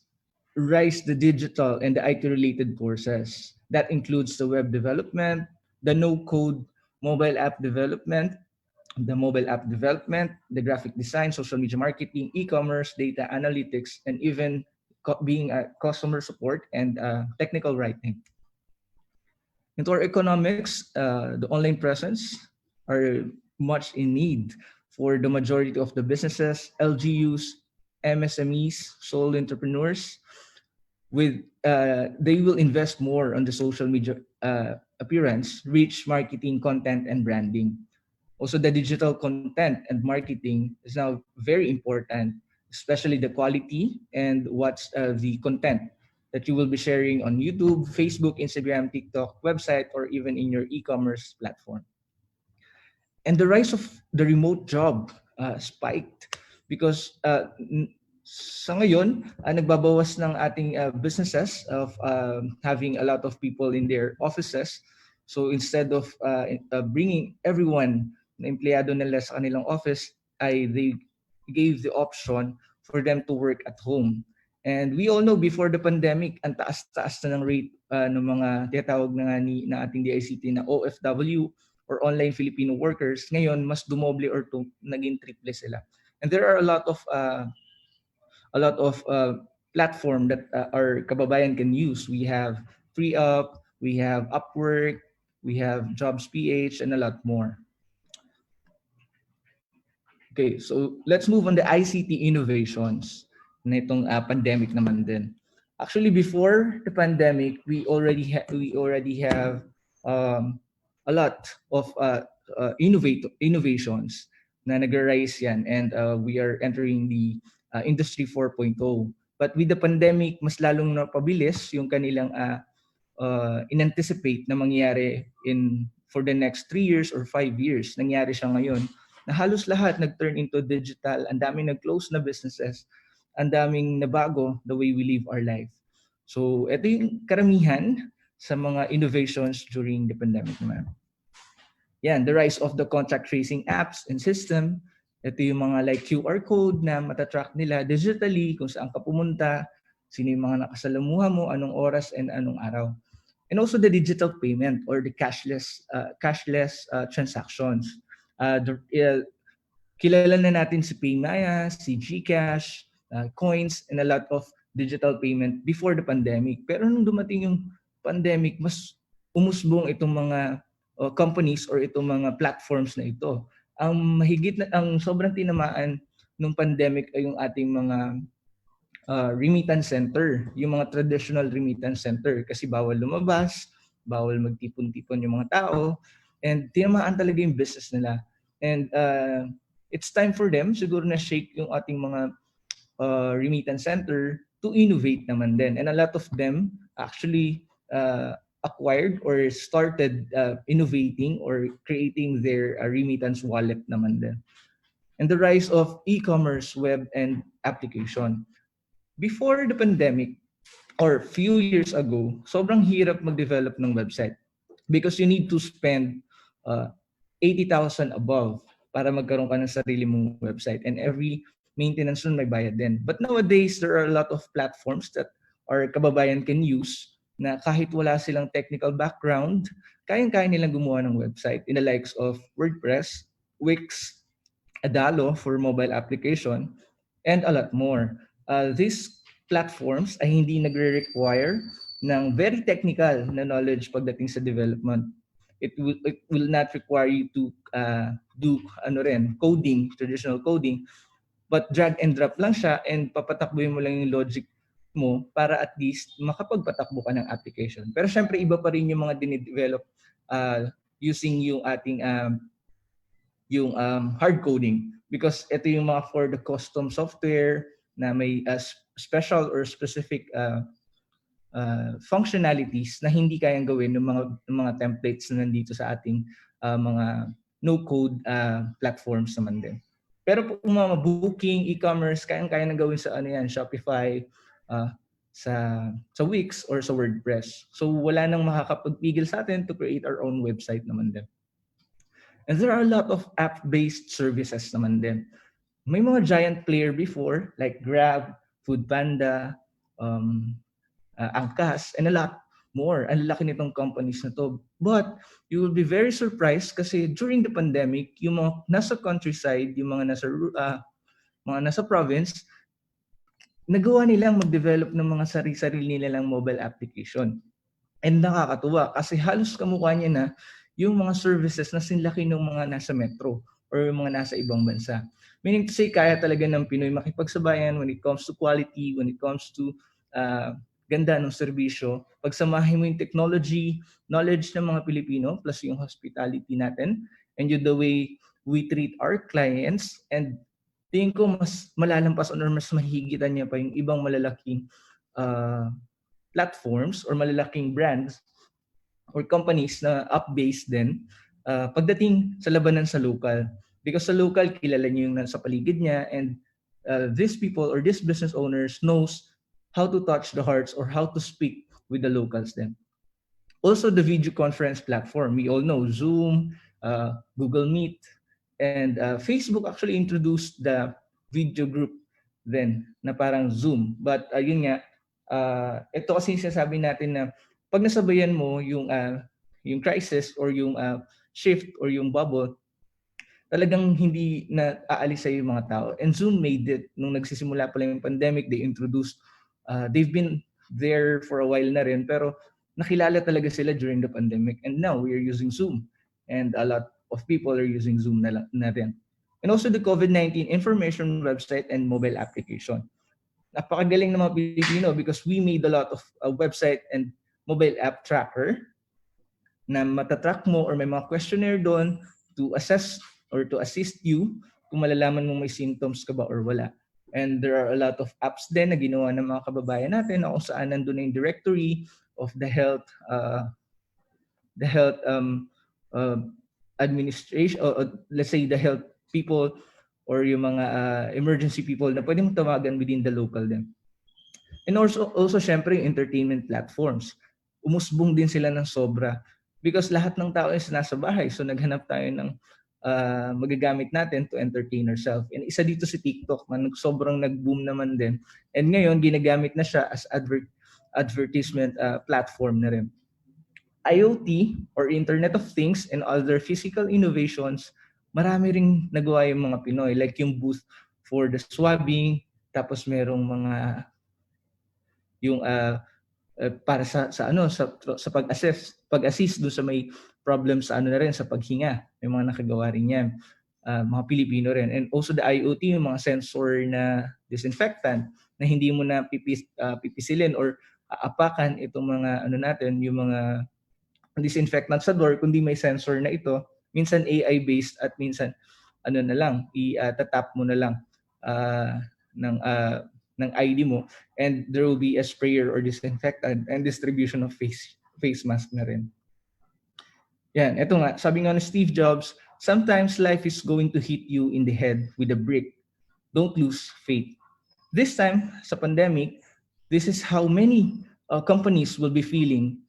rise the digital and the IT-related courses. That includes the web development, the no-code mobile app development, the graphic design, social media marketing, e-commerce, data analytics, and even being a customer support and technical writing. Into our economics, the online presence are much in need for the majority of the businesses, LGUs, MSMEs, sole entrepreneurs. They will invest more on the social media appearance, reach, marketing, content, and branding. Also, the digital content and marketing is now very important, especially the quality and what's the content that you will be sharing on YouTube, Facebook, Instagram, TikTok, website, or even in your e-commerce platform. And the rise of the remote job spiked because sa ngayon, nagbabawas ng ating businesses of having a lot of people in their offices. So instead of bringing everyone na empleyado nila sa kanilang office, they gave the option for them to work at home. And we all know before the pandemic, ang taas-taas na ng rate ng mga tinatawag na nga na ating DICT na OFW or online Filipino workers. Ngayon, mas dumoble or naging triple sila. And there are a lot of platform that our kababayan can use. We have FreeUp, we have Upwork, we have Jobs PH, and a lot more. Okay, so let's move on the ICT innovations na itong pandemic naman din. Actually, before the pandemic, we already have a lot of innovations na nag-rise yan, and we are entering the Industry 4.0. But with the pandemic, mas lalong napabilis yung kanilang in-anticipate na mangyari for the next 3 years or 5 years. Nangyari siya ngayon na halos lahat nag-turn into digital, ang daming nag-close na businesses, ang daming nabago the way we live our life. So ito yung karamihan sa mga innovations during the pandemic naman. Yan, the rise of the contact tracing apps and system. Ito yung mga like QR code na matatrack nila digitally kung saan ka pumunta, sino yung mga nakasalamuha mo, anong oras and anong araw. And also the digital payment or the cashless transactions. Kilala na natin si Paymaya, si GCash, coins, and a lot of digital payment before the pandemic. Pero nung dumating yung pandemic, mas umusbong itong mga companies or itong mga platforms na ito. Ang sobrang tinamaan nung pandemic ay yung ating mga remittance center, yung mga traditional remittance center kasi bawal lumabas, bawal magtipon-tipon yung mga tao, and tinamaan talaga yung business nila. And it's time for them siguro na shake yung ating mga remittance center to innovate naman din. And a lot of them actually acquired or started innovating or creating their remittance wallet naman din. And the rise of e-commerce, web, and application. Before the pandemic, or few years ago, sobrang hirap mag-develop ng website because you need to spend 80,000 above para magkaroon ka ng sarili mong website. And every maintenance nun may bayad din. But nowadays, there are a lot of platforms that our kababayan can use na kahit wala silang technical background, kayang-kaya nilang gumawa ng website in the likes of WordPress, Wix, Adalo for mobile application, and a lot more. These platforms ay hindi nagre-require ng very technical na knowledge pagdating sa development. It will not require you to do coding, traditional coding, but drag and drop lang siya and papatakbuhin mo lang yung logic mo para at least makapagpatakbo ka ng application. Pero syempre iba pa rin yung mga dinidevelop using yung ating hard coding because ito yung mga for the custom software na may special or specific functionalities na hindi kayang gawin ng mga templates na nandito sa ating mga no-code platforms naman din. Pero kung mga booking, e-commerce, kayang-kaya na gawin sa Shopify, sa Wix or sa WordPress. So wala nang makakapagpigil sa atin to create our own website naman din. And there are a lot of app-based services naman din. May mga giant player before like Grab, Foodpanda, angkas, and a lot more. Ang laki nitong companies na to. But you will be very surprised kasi during the pandemic, yung mga nasa countryside, yung mga nasa province, nagawa nilang mag-develop ng mga sarili-sarili nilang mobile application. And nakakatuwa kasi halos kamukha niya na yung mga services na sinlaki ng mga nasa metro or yung mga nasa ibang bansa. Meaning to say, kaya talaga ng Pinoy makipagsabayan when it comes to quality, when it comes to ganda ng serbisyo. Pagsamahin mo yung technology, knowledge ng mga Pilipino, plus yung hospitality natin, and the way we treat our clients, and tingin ko mas malalampas or mas mahigitan niya pa yung ibang malalaking platforms or malalaking brands or companies na up-based din pagdating sa labanan sa local. Because sa local, kilala niyo yung nasa paligid niya, and these people or these business owners knows how to touch the hearts or how to speak with the locals then. Also, the video conference platform. We all know Zoom, Google Meet, and Facebook actually introduced the video group then na parang Zoom. But yun nga, ito kasi sinasabi natin na pag nasabayan mo yung crisis or yung shift or yung bubble, talagang hindi na aalis sa'yo yung mga tao. And Zoom made it. Nung nagsisimula pala yung pandemic, they introduced, they've been there for a while na rin, pero nakilala talaga sila during the pandemic. And now, we're using Zoom. And a lot of people are using Zoom na rin. And also the COVID-19 information website and mobile application. Napakagaling ng mga Pilipino because we made a lot of website and mobile app tracker na matatrack mo or may mga questionnaire doon to assess or to assist you kung malalaman mo may symptoms ka ba or wala. And there are a lot of apps din na ginawa ng mga kababayan natin na kung saan nandun yung directory of the health administration, or let's say the health people or yung mga emergency people na pwede mong tawagan within the local din. And also syempre yung entertainment platforms. Umusbong din sila ng sobra because lahat ng tao is nasa bahay. So naghanap tayo ng magagamit natin to entertain ourselves. And isa dito si TikTok na sobrang nag-boom naman din. And ngayon ginagamit na siya as advertisement platform na rin. IoT or Internet of Things and other physical innovations, marami ring nagawa yung mga Pinoy. Like yung booth for the swabbing, tapos merong mga yung para sa pag-assist doon sa may problem sa na rin sa paghinga. May mga nakagawa rin yan. Mga Pilipino rin. And also the IoT, yung mga sensor na disinfectant na hindi mo na pipisilin or aapakan itong mga natin, yung mga disinfectant sa door, kundi may sensor na ito, minsan AI-based at minsan na lang, itatap mo na lang ng ID mo, and there will be a sprayer or disinfectant and distribution of face mask na rin. Yan, eto nga, sabi nga ni Steve Jobs, sometimes life is going to hit you in the head with a brick. Don't lose faith. This time, sa pandemic, this is how many companies will be feeling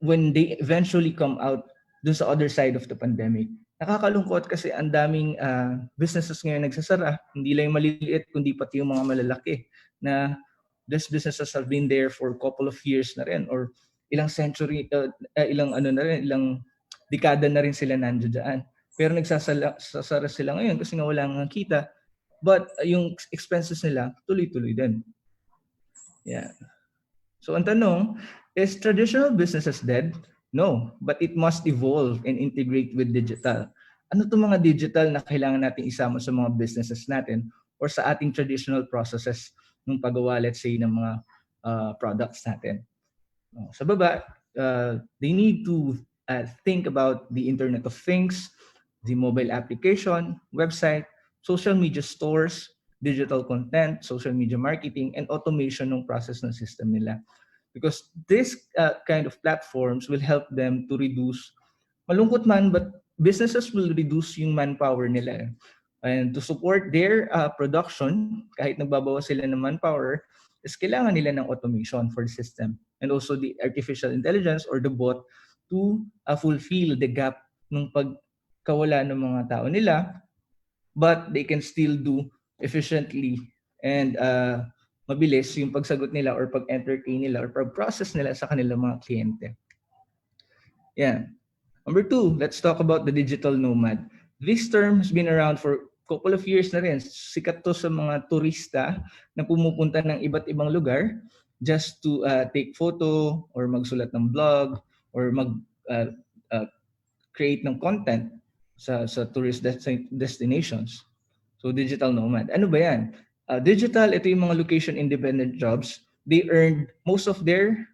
when they eventually come out dun sa other side of the pandemic. Nakakalungkot kasi ang daming businesses ngayon nagsasara, hindi lang yung maliliit kundi pati yung mga malalaki na these businesses have been there for a couple of years na rin or ilang century, ilang dekada na rin sila nandiyan. Pero nagsasara sila ngayon kasi nga wala nga kita. But yung expenses nila tuloy-tuloy din. Yeah. So ang tanong, is traditional businesses dead? No, but it must evolve and integrate with digital. Ano itong mga digital na kailangan natin isama sa mga businesses natin or sa ating traditional processes ng paggawa, let's say, ng mga products natin? Sa baba, they need to think about the Internet of Things, the mobile application, website, social media stores, digital content, social media marketing, and automation ng process ng system nila. Because this kind of platforms will help them to reduce, malungkot man, but businesses will reduce yung manpower nila. And to support their production, kahit nagbabawas sila ng manpower, is kailangan nila ng automation for the system. And also the artificial intelligence or the bot to fulfill the gap ng pagkawala ng mga tao nila, but they can still do efficiently and mabilis yung pagsagot nila or pag-entertain nila or pag-process nila sa kanilang mga kliyente. Yan. Number 2, let's talk about the digital nomad. This term has been around for a couple of years na rin. Sikat to sa mga turista na pumupunta ng iba't ibang lugar just to take photo or magsulat ng blog or create ng content sa tourist destinations. So digital nomad. Ano ba yan? Digital, ito yung mga location independent jobs. They earned most of their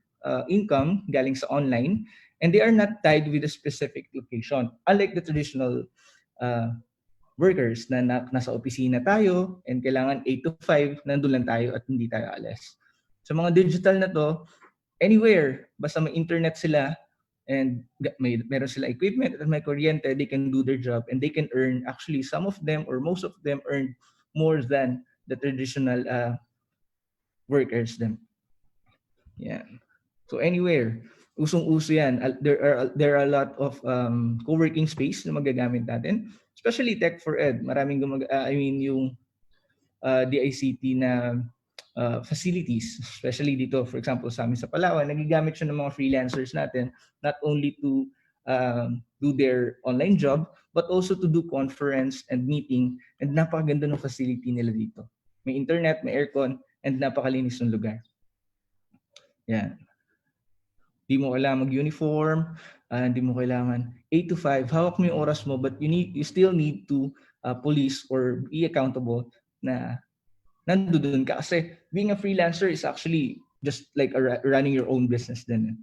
income galing sa online, and they are not tied with a specific location. Unlike the traditional workers na nasa opisina tayo and kailangan 8 to 5, nandun lang tayo at hindi tayo alis. Sa mga digital na to, anywhere, basta may internet sila and meron sila equipment at may kuryente, they can do their job and they can earn, actually some of them or most of them earn more than the traditional workers them. Yeah. So anywhere, usong-uso yan. There are a lot of co-working space na magagamit natin, especially Tech4ED. Maraming yung DICT na facilities, especially dito, for example, sa amin sa Palawan, nagigamit siya ng mga freelancers natin, not only to do their online job, but also to do conference and meeting, and napakaganda ng facility nila dito. May internet, may aircon, and napakalinis ng lugar. Yan. Di mo kailangan mag-uniform, hindi mo kailangan 8 to 5, hawak mo yung oras mo, but you still need to police or be accountable na nandoon ka. Kasi being a freelancer is actually just like running your own business din.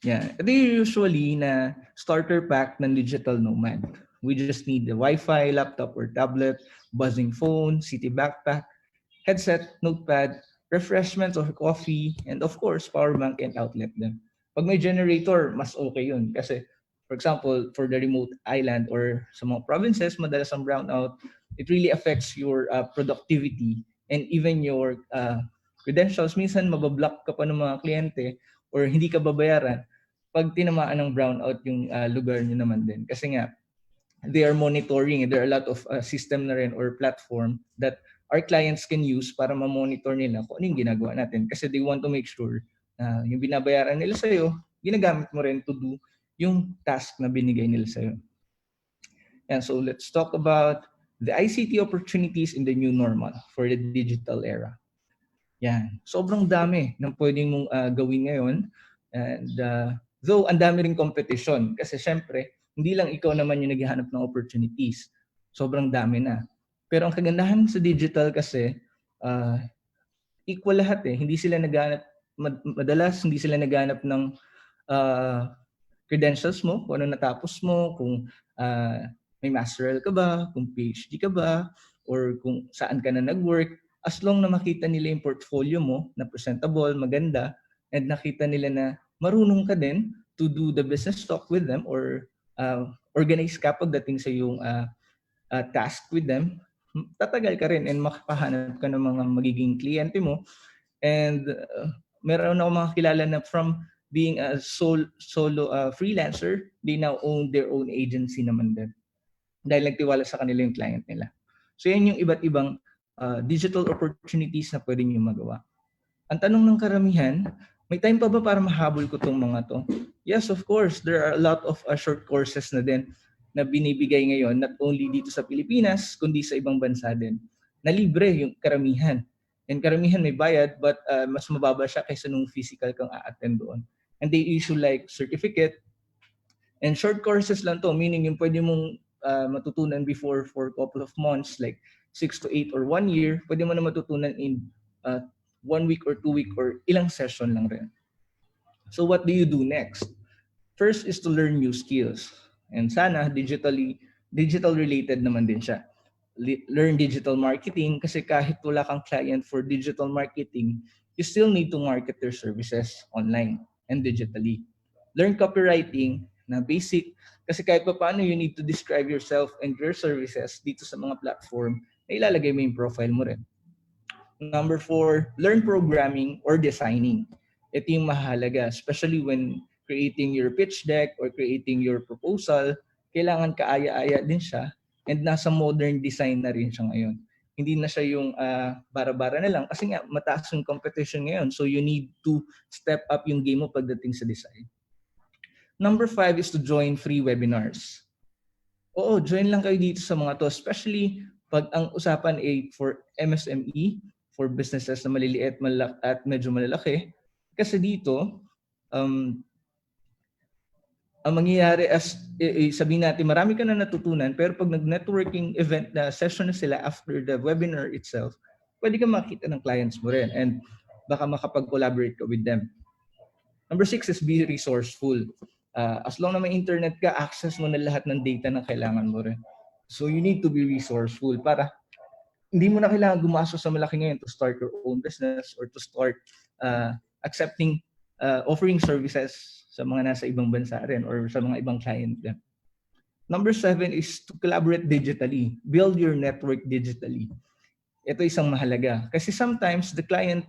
Yeah. Ito usually na starter pack ng digital nomad. We just need the Wi-Fi, laptop or tablet, buzzing phone, city backpack, headset, notepad, refreshments or coffee, and of course, power bank and outlet din. Pag may generator, mas okay yun. Kasi, for example, for the remote island or sa mga provinces, madalas ang brownout, it really affects your productivity and even your credentials. Minsan, mabablock ka pa ng mga kliyente or hindi ka babayaran pag tinamaan ng brownout yung lugar nyo naman din. Kasi nga, they are monitoring. There are a lot of system na rin or platform that our clients can use para ma-monitor nila kung ano yung ginagawa natin. Kasi they want to make sure na yung binabayaran nila sa'yo, ginagamit mo rin to do yung task na binigay nila sa'yo. And so let's talk about the ICT opportunities in the new normal for the digital era. Yan. Sobrang dami ng pwedeng mong gawin ngayon. And though ang dami ring competition. Kasi syempre, hindi lang ikaw naman yung naghahanap ng opportunities. Sobrang dami na. Pero ang kagandahan sa digital kasi, equal lahat eh. Hindi sila naghahanap, madalas hindi sila naghahanap ng credentials mo, kung ano natapos mo, kung may masteral ka ba, kung PhD ka ba, or kung saan ka na nag-work. As long na makita nila yung portfolio mo na presentable, maganda, and nakita nila na marunong ka din to do the business talk with them or organize ka pagdating sa yung task with them, tatagal ka rin and makapahanap ka ng mga magiging kliyente mo. And meron ako mga kilala na from being a solo freelancer, they now own their own agency naman din. Dahil nagtiwala sa kanila yung client nila. So yan yung iba't ibang digital opportunities na pwede nyo magawa. Ang tanong ng karamihan, may time pa ba para mahabol ko tong mga to? Yes, of course. There are a lot of short courses na din na binibigay ngayon, not only dito sa Pilipinas, kundi sa ibang bansa din. Na libre yung karamihan. And karamihan may bayad, but mas mababa siya kaysa nung physical kang a-attend doon. And they issue like certificate. And short courses lang to, meaning yung pwede mong matutunan before for a couple of months, like 6 to 8 or 1 year, pwede mo na matutunan in 1 week or 2 week or ilang session lang rin. So what do you do next? First is to learn new skills. And sana digital related naman din siya. Learn digital marketing kasi kahit wala kang client for digital marketing, you still need to market your services online and digitally. Learn copywriting na basic kasi kahit pa paano you need to describe yourself and your services dito sa mga platform na ilalagay mo yung profile mo rin. Number 4, learn programming or designing. Ito yung mahalaga, especially when creating your pitch deck or creating your proposal, kailangan kaaya-aya din siya and nasa modern design na rin siya ngayon. Hindi na siya yung bara-bara na lang kasi nga mataas yung competition ngayon. So you need to step up yung game mo pagdating sa design. Number 5 is to join free webinars. Oo, join lang kayo dito sa mga to, especially pag ang usapan ay for MSME, for businesses na maliliit at medyo malalaki. Kasi dito, ang mangyayari sabihin natin, marami ka na natutunan, pero pag nag-networking event na session na sila after the webinar itself, pwede ka makita ng clients mo rin and baka makapag-collaborate ka with them. Number 6 is be resourceful. As long na may internet ka, access mo na lahat ng data na kailangan mo rin. So you need to be resourceful para hindi mo na kailangan gumastos sa malaki ngayon to start your own business or to start offering services sa mga nasa ibang bansa rin or sa mga ibang client din. Number 7 is to collaborate digitally. Build your network digitally. Ito isang mahalaga. Kasi sometimes the client,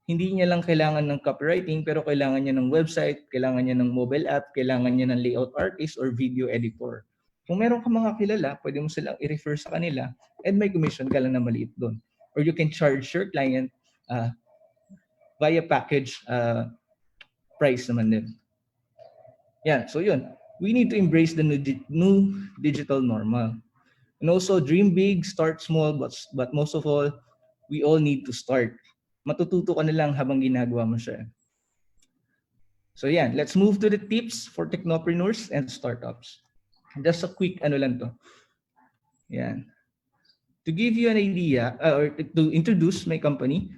hindi niya lang kailangan ng copywriting, pero kailangan niya ng website, kailangan niya ng mobile app, kailangan niya ng layout artist or video editor. Kung meron ka mga kilala, pwede mo silang i-refer sa kanila and may commission ka lang na maliit doon. Or you can charge your client via package price naman din. Yan, so yun. We need to embrace the new digital normal. And also dream big, start small, but most of all, we all need to start. Matututo ka na lang habang ginagawa mo siya. So yan, let's move to the tips for technopreneurs and startups. Just a quick ano lang to. Yan. To give you an idea, or to introduce my company,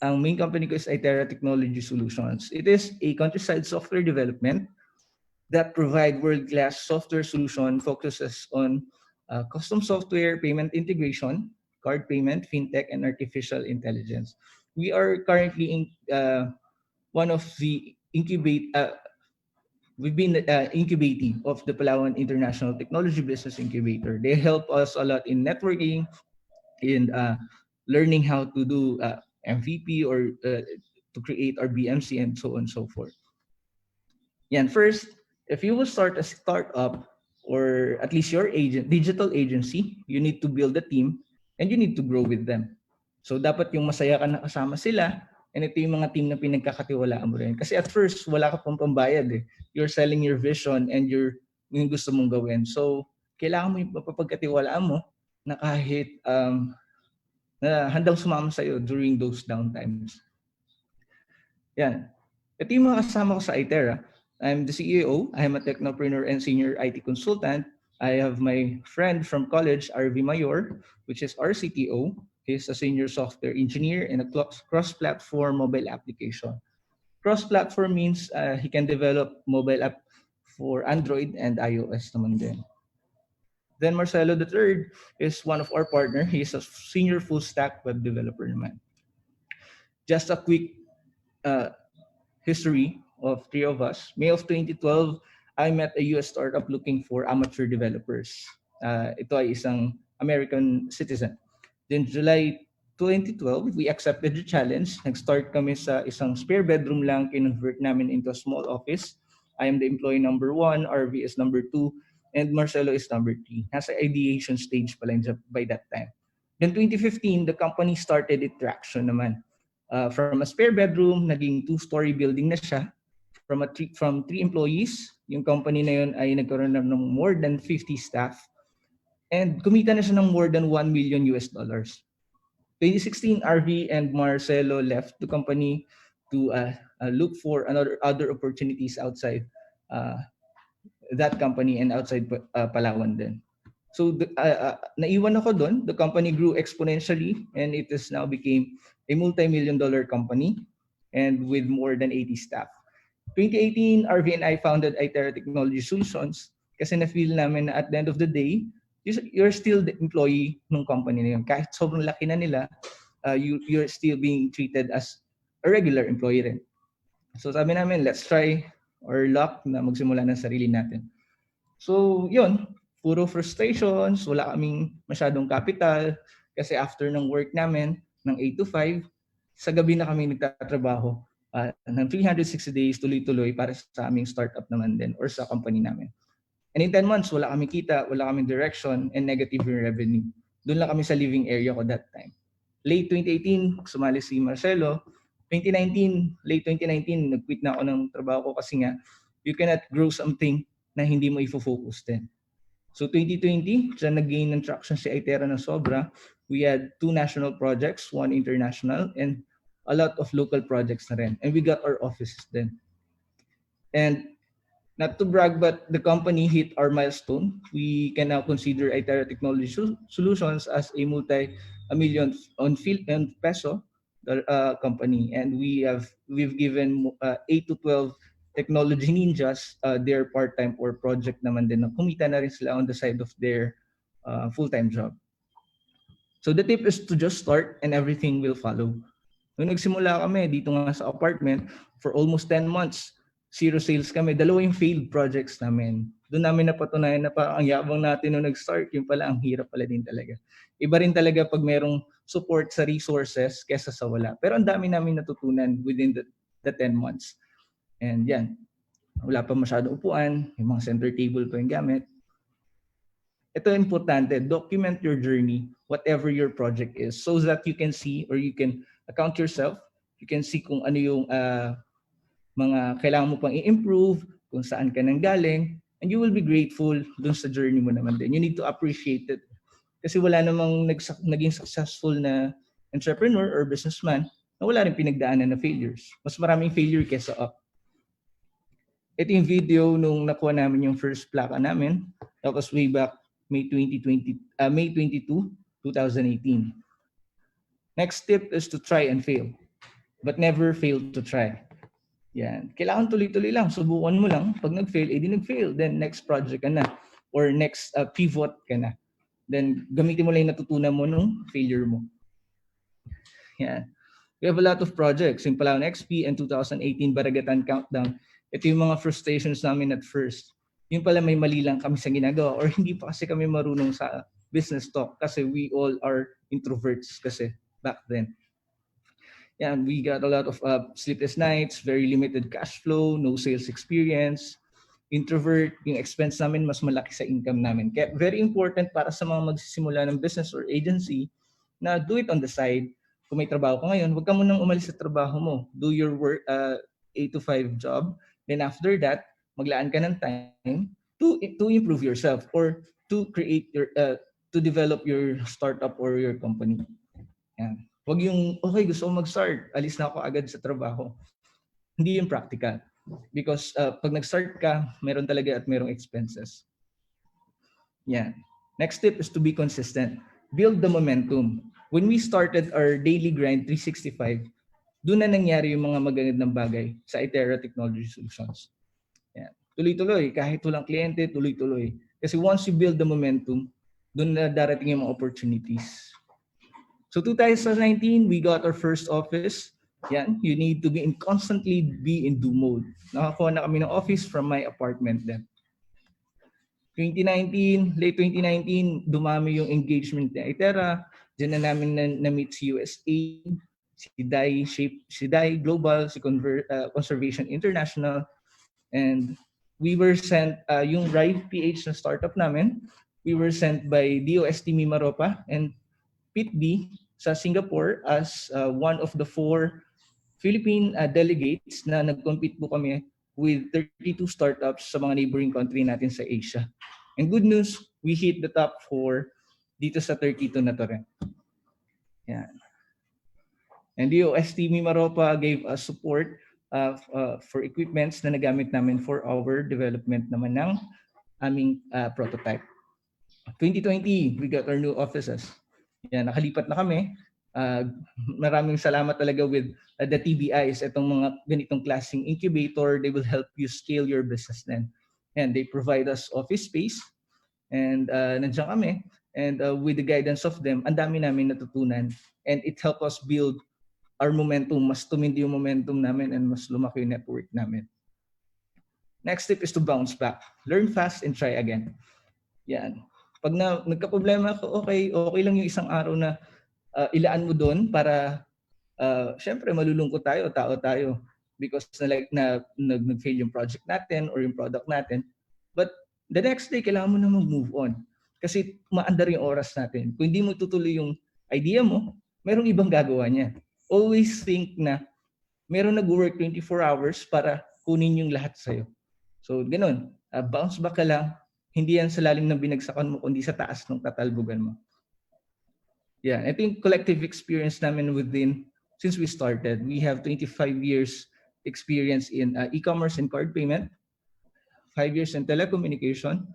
ang main company ko is Fheter Technology Solutions. It is a countryside software development that provide world-class software solution focuses on custom software, payment integration, card payment, fintech, and artificial intelligence. We are currently in one of the we've been incubating of the Palawan International Technology Business Incubator. They help us a lot in networking, in learning how to do MVP or to create our BMC and so on and so forth. Yan, first, if you will start a startup or at least your digital agency, you need to build a team and you need to grow with them. So dapat yung masaya ka na kasama sila, and ito yung mga team na pinagkakatiwalaan mo rin. Kasi at first, wala ka pang pambayad eh. You're selling your vision and yung gusto mong gawin. So kailangan mo yung mapapagkatiwalaan mo na kahit na handang sumama sa'yo during those downtimes. Yan. Ito yung mga kasama ko sa Fheter. I'm the CEO. I am a technopreneur and senior IT consultant. I have my friend from college, RV Mayor, which is our CTO. He's a senior software engineer in a cross-platform mobile application. Cross-platform means he can develop mobile app for Android and iOS naman din. Then Marcelo III is one of our partner. He is a senior full-stack web developer naman. Just a quick history of three of us. May of 2012, I met a US startup looking for amateur developers. Ito ay isang American citizen. Then July 2012, we accepted the challenge. Nag-start kami sa isang spare bedroom lang, kinonvert namin into a small office. I am the employee number 1, RV is number 2, and Marcelo is number 3. Nasa ideation stage pa lang by that time. Then 2015, the company started its traction naman. From a spare bedroom, naging 2-story building na siya. From 3 employees, yung company na yun ay nagkaroon ng more than 50 staff. And kumita na siya ng more than $1 million. 2016, RV and Marcelo left the company to look for other opportunities outside that company and outside Palawan din. So naiwan ako doon. The company grew exponentially and it has now became a multi-million-dollar company and with more than 80 staff. 2018, RV and I founded Fheter Technology Solutions kasi na-feel namin na at the end of the day, you're still the employee ng company na yun. Kahit sobrang laki na nila, you're still being treated as a regular employee rin. So sabi namin, let's try our luck na magsimula ng sarili natin. So yun, puro frustrations, wala kaming masyadong capital kasi after ng work namin, ng 8 to 5, sa gabi na kami nagtatrabaho ng 360 days tuloy-tuloy para sa aming startup naman din or sa company namin. And in 10 months, wala kami kita, wala kaming direction, and negative yung revenue. Doon lang kami sa living area ko that time. Late 2018, sumali si Marcelo. 2019, late 2019, nag-quit na ako ng trabaho ko kasi nga, you cannot grow something na hindi mo i-focus din. So 2020, dyan nag-gain ng traction si Itera na sobra. We had 2 national projects, 1 international, and a lot of local projects na rin. And we got our offices then. And not to brag, but the company hit our milestone. We can now consider Itera Technology Solutions as a multi-million on peso company, and we've given 8 to 12 technology ninjas their part-time or project naman din na kumita na rin sila on the side of their full-time job. So the tip is to just start and everything will follow. Nung nagsimula kami dito nga sa apartment, for almost 10 months, 0 sales kami. 2 yung failed projects namin. Doon namin napatunayan na parang ang yabang natin nung nag-start, yung pala ang hirap pala din talaga. Iba rin talaga pag merong support sa resources kesa sa wala. Pero ang dami namin natutunan within the 10 months. And yan, wala pa masyado upuan, yung mga center table pa yung gamit. Ito importante, document your journey, whatever your project is, so that you can see or you can account yourself, you can see kung ano yung mga kailangan mo pang i-improve, kung saan ka nang galing, and you will be grateful dun sa journey mo naman din. You need to appreciate it. Kasi wala namang naging successful na entrepreneur or businessman na wala rin pinagdaanan na failures. Mas maraming failure kesa up. Ito yung video nung nakuha namin yung first plaka namin. That was way back May 22, 2018. Next tip is to try and fail, but never fail to try. Yan. Kailangan tuloy-tuloy lang. Subukan mo lang. Pag nag-fail, edi nag-fail. Then next project ka na. Or next pivot ka na. Then gamitin mo lang yung natutunan mo nung failure mo. Yan. We have a lot of projects. Yung Palawan XP and 2018 Baragatan Countdown. Ito yung mga frustrations namin at first. Yung pala may mali lang kami sa ginagawa or hindi pa kasi kami marunong sa business talk kasi we all are introverts kasi back then. Yeah, we got a lot of sleepless nights, very limited cash flow, no sales experience, introvert, yung expense namin mas malaki sa income namin. Kaya very important para sa mga magsisimula ng business or agency na do it on the side. Kung may trabaho ka ngayon, huwag ka munang umalis sa trabaho mo. Do your work, 8 to 5 job. Then after that, maglaan ka ng time to improve yourself or to create your, to develop your startup or your company. Yan. Wag yung, okay, gusto ko mag-start, alis na ako agad sa trabaho. Hindi yung practical. Because pag nag-start ka, meron talaga at merong expenses. Yan. Next tip is to be consistent. Build the momentum. When we started our daily grind 365, doon na nangyari yung mga magagandang bagay sa Itera Technology Solutions. Yan. Tuloy-tuloy. Kahit walang kliyente, tuloy-tuloy. Kasi once you build the momentum, doon na darating yung mga opportunities. So 2019, we got our first office. Yan, you need to constantly be in do mode. Nakakuha na kami ng office from my apartment then. 2019, late 2019, dumami yung engagement ni Itera. Diyan na namin na-meet si USA, si DAI Global, si Conservation International. And we were sent, yung RIVE PH na startup namin, we were sent by DOST Mimaropa and PITB sa Singapore as one of the 4 Philippine delegates na nag-compete po kami with 32 startups sa mga neighboring country natin sa Asia. And good news, we hit the top 4 dito sa 32 na to rin. Yan. And DOST Mimaropa gave us support for equipments na nagamit namin for our development naman ng aming prototype. 2020, we got our new offices. Yan, nakalipat na kami. Maraming salamat talaga with the TBIs, itong mga ganitong klaseng incubator. They will help you scale your business then. And they provide us office space. And nandiyan kami. And with the guidance of them, ang dami namin natutunan. And it helped us build our momentum. Mas tumindi yung momentum namin and mas lumaki yung network namin. Next tip is to bounce back. Learn fast and try again. Yan. Pag nagka-problema ako, okay lang yung isang araw na ilaan mo doon para syempre malulungkot tayo, tao tayo because nag-fail yung project natin or yung product natin. But the next day, kailangan mo na mag-move on. Kasi maandar yung oras natin. Kung hindi mo tutuloy yung idea mo, merong ibang gagawa niya. Always think na meron nag-work 24 hours para kunin yung lahat sa'yo. So, ganun. Bounce back ka lang. Hindi yan sa lalim ng binagsakan mo, kundi sa taas ng tatalbugan mo. Yeah, ito yung collective experience namin within, since we started. We have 25 years experience in e-commerce and card payment, 5 years in telecommunication,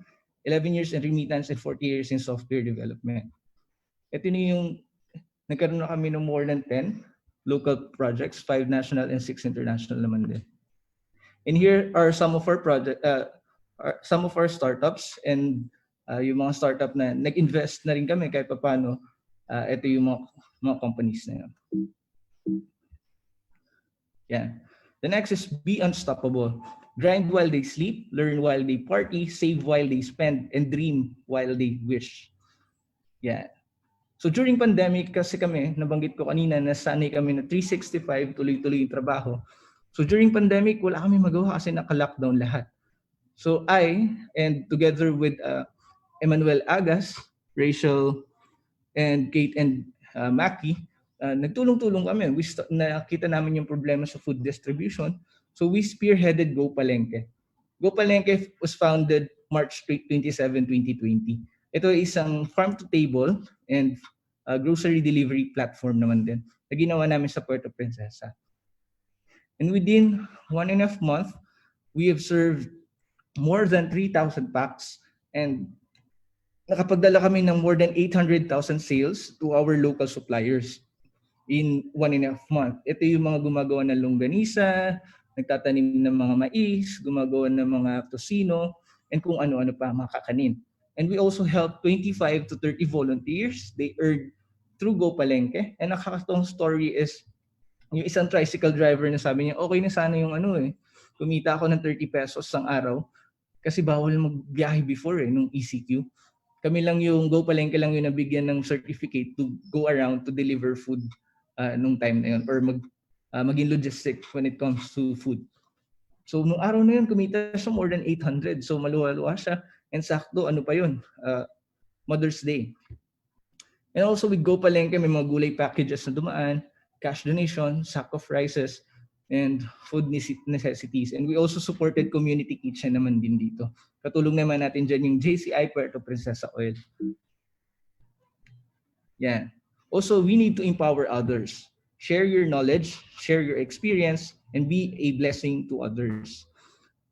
11 years in remittance, and 40 years in software development. Ito na yung nagkaroon na kami ng more than 10 local projects, 5 national and 6 international naman din. And here are some of our some of our startups, and yung mga startup na nag-invest na rin kami kahit paano. Ito yung mga companies na yun. Yeah. The next is be unstoppable. Grind while they sleep, learn while they party, save while they spend, and dream while they wish. Yeah. So during pandemic, kasi kami, nabanggit ko kanina, nasanay kami na 365, tuloy-tuloy yung trabaho. So during pandemic, wala kami magawa kasi naka-lockdown lahat. So I, and together with Emmanuel Agas, Rachel, and Kate and Maki, nagtulong-tulong kami. Nakita namin yung problema sa food distribution. So we spearheaded Go Palengke. Go Palengke was founded March 27, 2020. Ito ay isang farm-to-table and grocery delivery platform naman din na ginawa namin sa Puerto Princesa. And within 1.5 months, we have served more than 3,000 packs and nakapagdala kami ng more than 800,000 sales to our local suppliers in 1.5 months. Ito yung mga gumagawa ng longganisa, nagtatanim ng mga mais, gumagawa ng mga tosino, and kung ano-ano pa, mga kakanin. And we also help 25 to 30 volunteers. They earned through Go Palengke. And nakakatong story is, yung isang tricycle driver na sabi niya, okay na sana yung kumita ako ng 30 pesos ang araw kasi bawal magbiyahe before nung ECQ. Kami lang yung Go Palengke lang yung nabigyan ng certificate to go around to deliver food nung time na yun or maging logistic when it comes to food. So nung araw na yun, kumita siya more than 800. So maluwa-luwa siya. And sakto, ano pa yun? Mother's Day. And also with Go Palengke, may mga gulay packages na dumaan, cash donation, sack of rices, and food necessities. And we also supported community kitchen naman din dito. Katulong naman natin dyan yung JCI Puerto Princesa Oil. Yeah. Also, we need to empower others. Share your knowledge, share your experience, and be a blessing to others.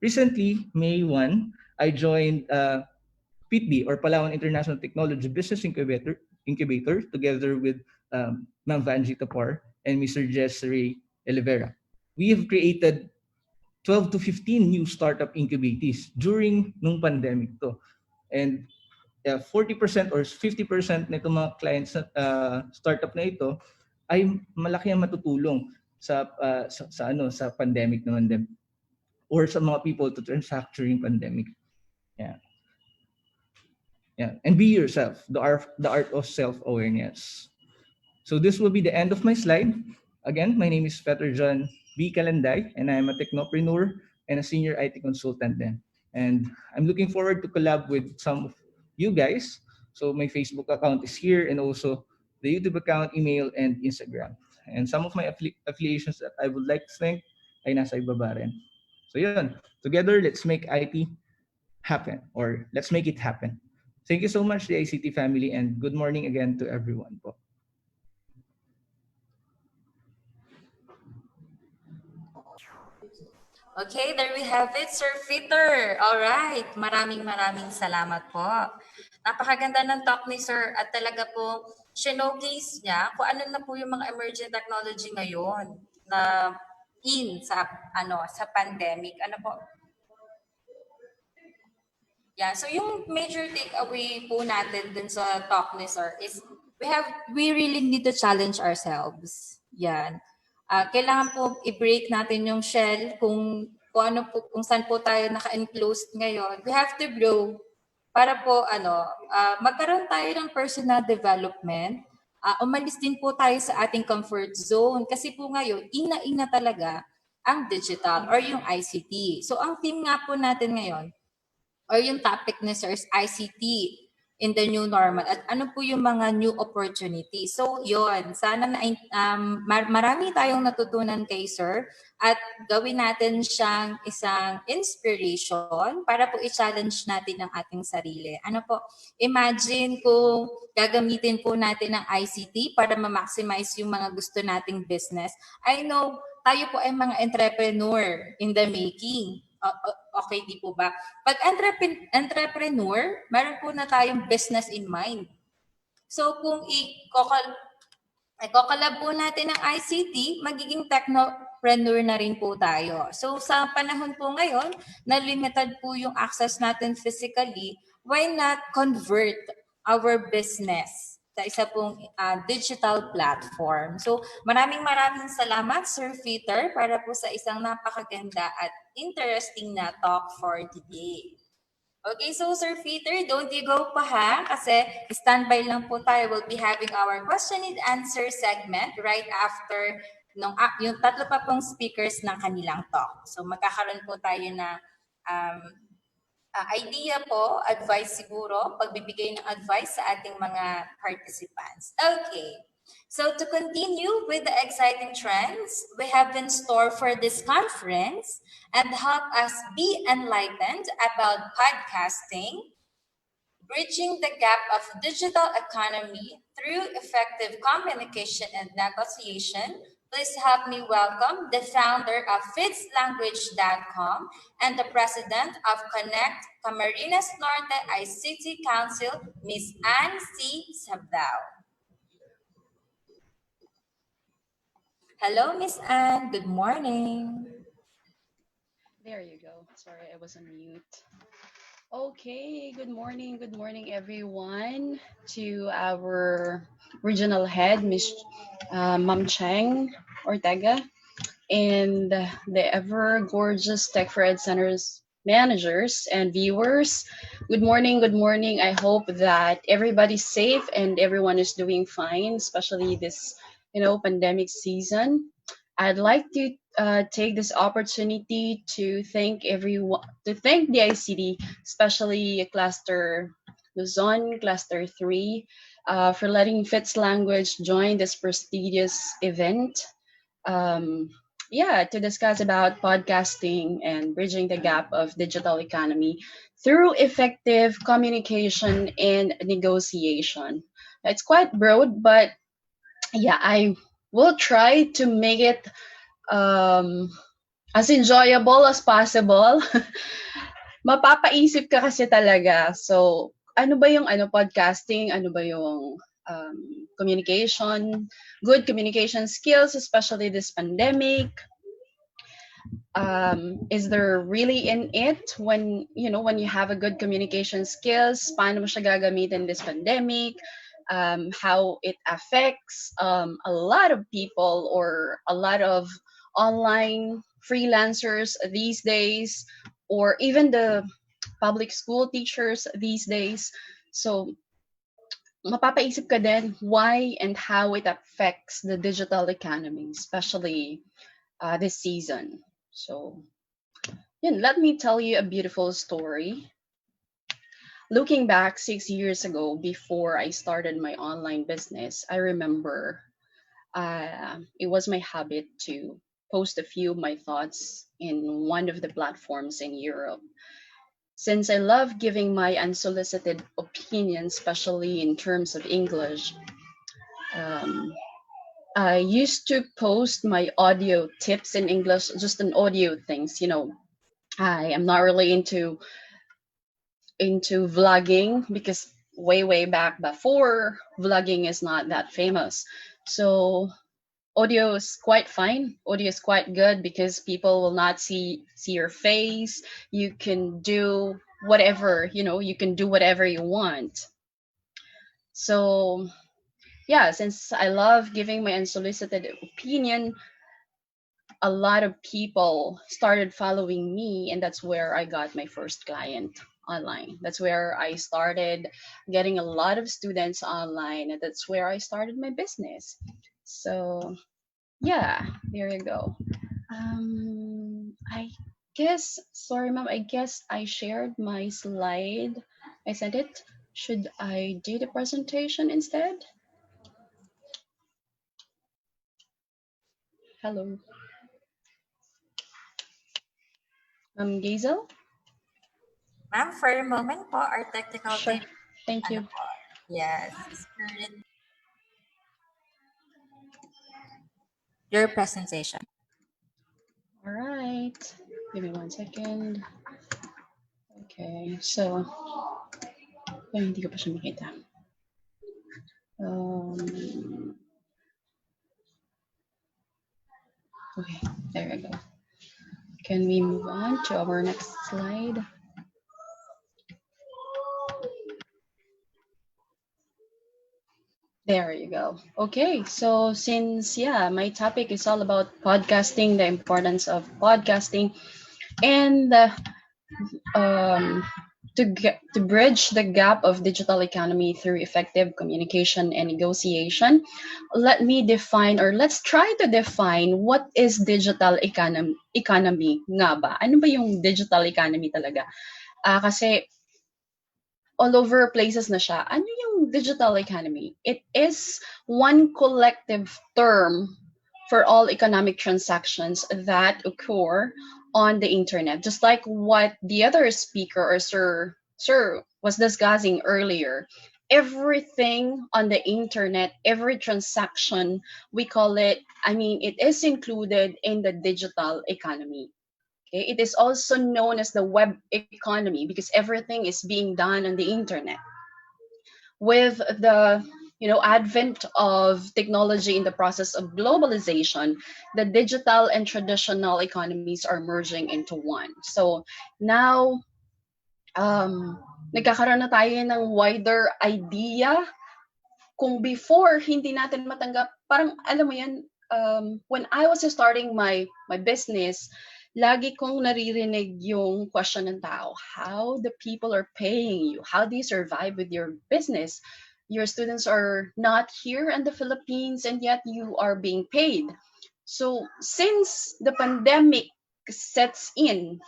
Recently, May 1, I joined PITB or Palawan International Technology Business Incubator together with Ma'am Vanji Tapar and Mr. Jessray Olivera. We have created 12 to 15 new startup incubators during nung pandemic to. And 40% or 50% nito mga clients na startup na ito ay malaki ang matutulong sa pandemic naman din or sa mga people to transact during pandemic. Yeah. Yeah, and be yourself, the art of self-awareness. So this will be the end of my slide. Again, my name is Fheter John B. Calanday, and I am a technopreneur and a senior IT consultant then. And I'm looking forward to collab with some of you guys. So my Facebook account is here and also the YouTube account, email, and Instagram. And some of my affiliations that I would like to thank ay nasa ibaba rin. So yun, together, let's make IT happen or let's make it happen. Thank you so much, the ICT family, and good morning again to everyone po. Okay, there we have it, Sir Fheter. All right, maraming salamat po. Napakaganda ng talk ni Sir at talaga po showcase niya kung ano na po yung mga emerging technology ngayon na sa pandemic. Ano po? Yeah, so yung major takeaway po natin dun sa talk ni Sir is we really need to challenge ourselves. Yan. Kailangan po i-break natin yung shell kung saan po tayo naka-enclosed ngayon. We have to grow para po magkaroon tayo ng personal development. Umalis din po tayo sa ating comfort zone kasi po ngayon ina talaga ang digital or yung ICT. So ang theme nga po natin ngayon or yung topic ni Sir is ICT. in the new normal at ano po yung mga new opportunities. So yun, sana na, marami tayong natutunan kay Sir at gawin natin siyang isang inspiration para po i-challenge natin ang ating sarili. Ano po, imagine kung gagamitin po natin ang ICT para ma-maximize yung mga gusto nating business. I know tayo po ay mga entrepreneur in the making. Okay, di po ba? Pag entrepreneur, meron po na tayong business in mind. So kung i-collab po natin ang ICT, magiging technopreneur na rin po tayo. So sa panahon po ngayon, na limited po yung access natin physically, why not convert our business sa isa pong digital platform. So maraming salamat Sir Fheter para po sa isang napakaganda at interesting na talk for today. Okay, so Sir Fheter, don't you go pa ha? Kasi standby lang po tayo. We'll be having our question and answer segment right after yung tatlo pa pong speakers ng kanilang talk. So magkakaroon po tayo na idea po, advice siguro, pagbibigay ng advice sa ating mga participants. Okay, so to continue with the exciting trends we have in store for this conference and help us be enlightened about podcasting, bridging the gap of digital economy through effective communication and negotiation, please help me welcome the founder of fitslanguage.com and the president of Connect Camarines Norte ICT Council, Ms. Anne C. Sabdao. Hello, Ms. Anne. Good morning. There you go. Sorry, I was on mute. Okay, good morning everyone, to our regional head, Miss Ma'am Chang Ortega, and the ever gorgeous Tech4ED Center's managers and viewers. Good morning. I hope that everybody's safe and everyone is doing fine, especially this, pandemic season. I'd like to take this opportunity to thank everyone, to thank the ICD, especially Cluster Luzon, Cluster 3, for letting Fitz Language join this prestigious event. To discuss about podcasting and bridging the gap of digital economy through effective communication and negotiation. It's quite broad, but I will try to make it as enjoyable as possible. Mapapaisip ka kasi talaga. So, ano ba yung podcasting? Ano ba yung communication? Good communication skills, especially this pandemic. Is there really in it when you have a good communication skills? Paano mo siya gagamitin this pandemic? How it affects a lot of people or a lot of online freelancers these days, or even the public school teachers these days. So, mapapaisip ka din why and how it affects the digital economy, especially this season. So, let me tell you a beautiful story. Looking back 6 years ago, before I started my online business, I remember it was my habit to post a few of my thoughts in one of the platforms in Europe. Since I love giving my unsolicited opinion, especially in terms of English, I used to post my audio tips in English, just an audio things. I am not really into vlogging because way back before, vlogging is not that famous. So audio is quite fine. Audio is quite good because people will not see your face. You can do whatever, you can do whatever you want. So since I love giving my unsolicited opinion, a lot of people started following me, and that's where I got my first client online. That's where I started getting a lot of students online, and that's where I started my business. So there you go. I guess, sorry ma'am, I guess I shared my slide. I sent it. Should I do the presentation instead? Hello. Gazel? Ma'am, for a moment po, our technical Sure. team. Thank you. Yes. Your presentation. All right. Give me 1 second. Okay, so hindi ko pa siya makita. Okay, there we go. Can we move on to our next slide? There you go. Okay, so since, my topic is all about podcasting, the importance of podcasting, and to bridge the gap of digital economy through effective communication and negotiation, let's try to define what is digital economy nga ba? Ano ba yung digital economy talaga? Kasi all over places na siya. Ano yung digital economy? It is one collective term for all economic transactions that occur on the internet. Just like what the other speaker or sir was discussing earlier. Everything on the internet, every transaction, it is included in the digital economy. Okay? It is also known as the web economy because everything is being done on the internet. With the advent of technology in the process of globalization, the digital and traditional economies are merging into one. So now, nagkakaroon na tayo ng wider idea. Kung before hindi natin matanggap, parang alam mo yan, when I was starting my business, lagi kong naririnig yung question ng tao, how the people are paying you? How do you survive with your business? Your students are not here in the Philippines and yet you are being paid. So since the pandemic sets in,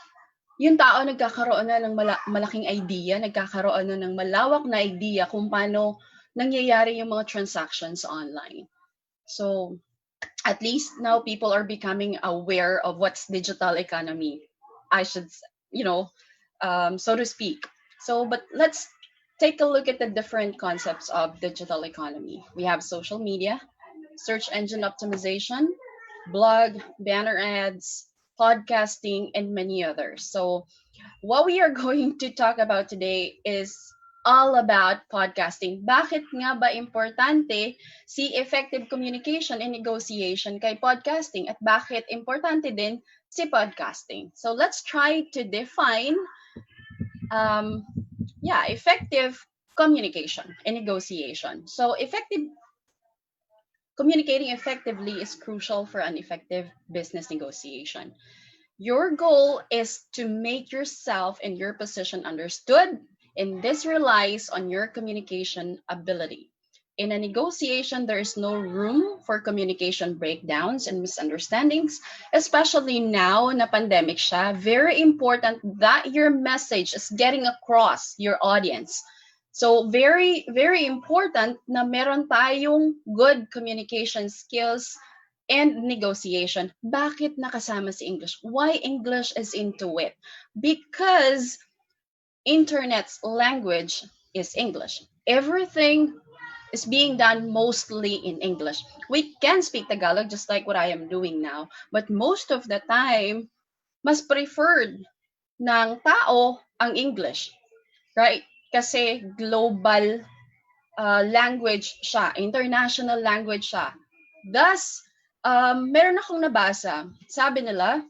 yung tao nagkakaroon na ng malaking idea, nagkakaroon na ng malawak na idea kung paano nangyayari yung mga transactions online. So at least now people are becoming aware of what's digital economy, I should, so to speak. So, but let's take a look at the different concepts of digital economy. We have social media, search engine optimization, blog, banner ads, podcasting, and many others. So what we are going to talk about today is all about podcasting. Bakit nga ba importante si effective communication and negotiation kay podcasting at bakit importante din si podcasting? So let's try to define effective communication and negotiation. So communicating effectively is crucial for an effective business negotiation. Your goal is to make yourself and your position understood, and this relies on your communication ability. In a negotiation, there is no room for communication breakdowns and misunderstandings, especially now na pandemic siya. Very important that your message is getting across your audience. So very, very important na meron tayong good communication skills and negotiation. Bakit nakasama si English? Why English is into it? Because internet's language is English. Everything is being done mostly in English. We can speak Tagalog just like what I am doing now, but most of the time, mas preferred ng tao ang English, right? Kasi global language siya, international language siya. Thus, meron akong nabasa, sabi nila,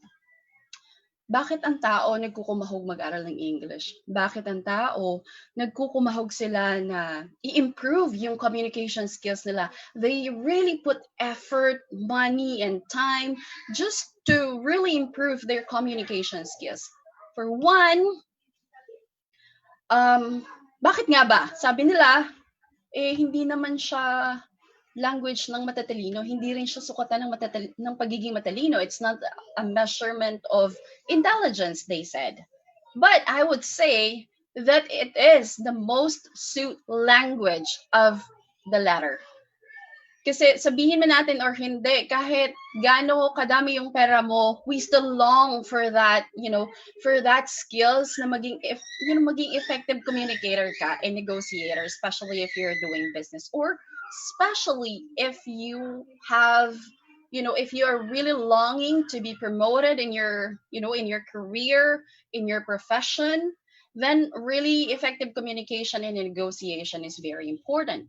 bakit ang tao nagkukumahog mag-aral ng English? Bakit ang tao nagkukumahog sila na i-improve yung communication skills nila? They really put effort, money, and time just to really improve their communication skills. For one, bakit nga ba? Sabi nila, hindi naman siya language ng matatalino, hindi rin siya sukatan ng pagiging matalino. It's not a measurement of intelligence, they said. But I would say that it is the most suit language of the latter. Kasi sabihin man natin or hindi, kahit gaano kadami yung pera mo, we still long for that, for that skills na maging effective communicator ka and negotiator, especially if you're doing business, or especially if you have, if you are really longing to be promoted in your, in your career, in your profession, then really effective communication and negotiation is very important.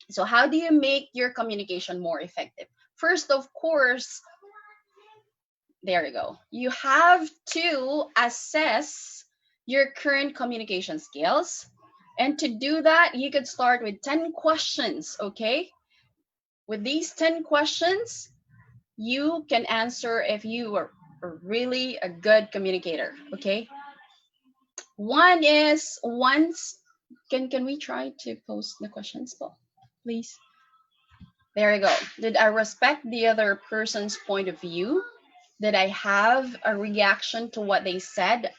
So how do you make your communication more effective? First, of course, there you go. You have to assess your current communication skills. And to do that, you could start with 10 questions, okay? With these 10 questions, you can answer if you are really a good communicator, okay? One is, can we try to post the questions, please? There you go. Did I respect the other person's point of view? Did I have a reaction to what they said?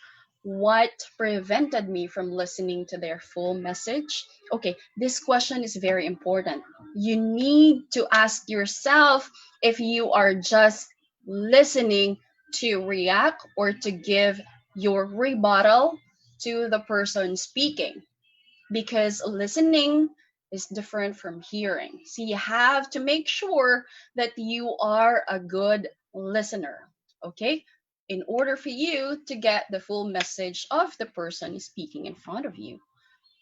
What prevented me from listening to their full message? Okay, this question is very important. You need to ask yourself if you are just listening to react or to give your rebuttal to the person speaking, because listening is different from hearing. So you have to make sure that you are a good listener, okay? In order for you to get the full message of the person speaking in front of you.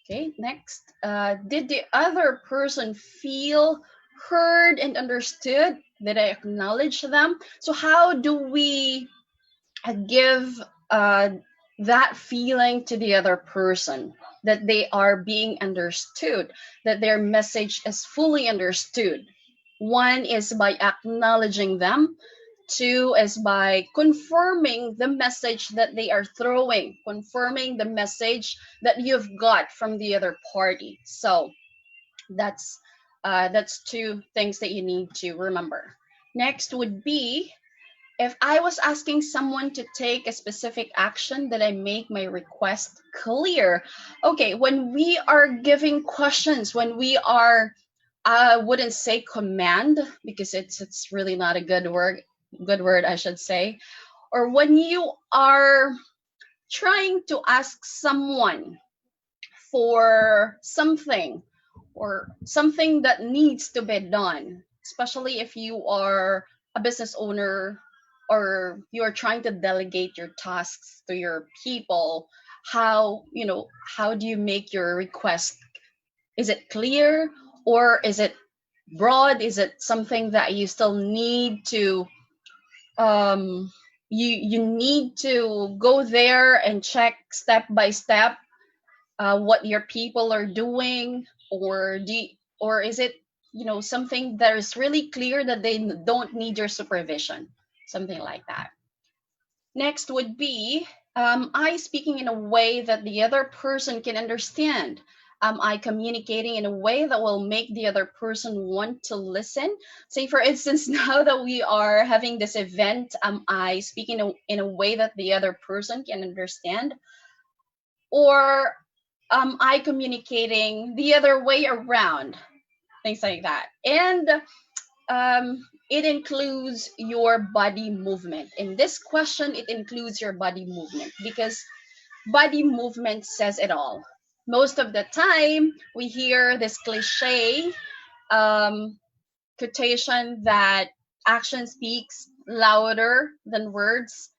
Okay, next. Did the other person feel heard and understood? Did I acknowledge them? So how do we give that feeling to the other person, that they are being understood, that their message is fully understood? One is by acknowledging them. Two is by confirming the message that they are throwing, confirming the message that you've got from the other party. So that's two things that you need to remember. Next would be, if I was asking someone to take a specific action, that I make my request clear. Okay, when we are giving questions, when we are, I wouldn't say command, because it's really not a good word, I should say. Or when you are trying to ask someone for something, or something that needs to be done, especially if you are a business owner, or you're trying to delegate your tasks to your people, how do you make your request? Is it clear, or is it broad? Is it something that you still need to you need to go there and check step by step what your people are doing, or is it something that is really clear that they don't need your supervision, something like that. Next would be, am I speaking in a way that the other person can understand? Am I communicating in a way that will make the other person want to listen? Say, for instance, now that we are having this event, am I speaking in a way that the other person can understand? Or am I communicating the other way around? Things like that. And it includes your body movement. In this question, it includes your body movement, because body movement says it all. Most of the time, we hear this cliche quotation that action speaks louder than words.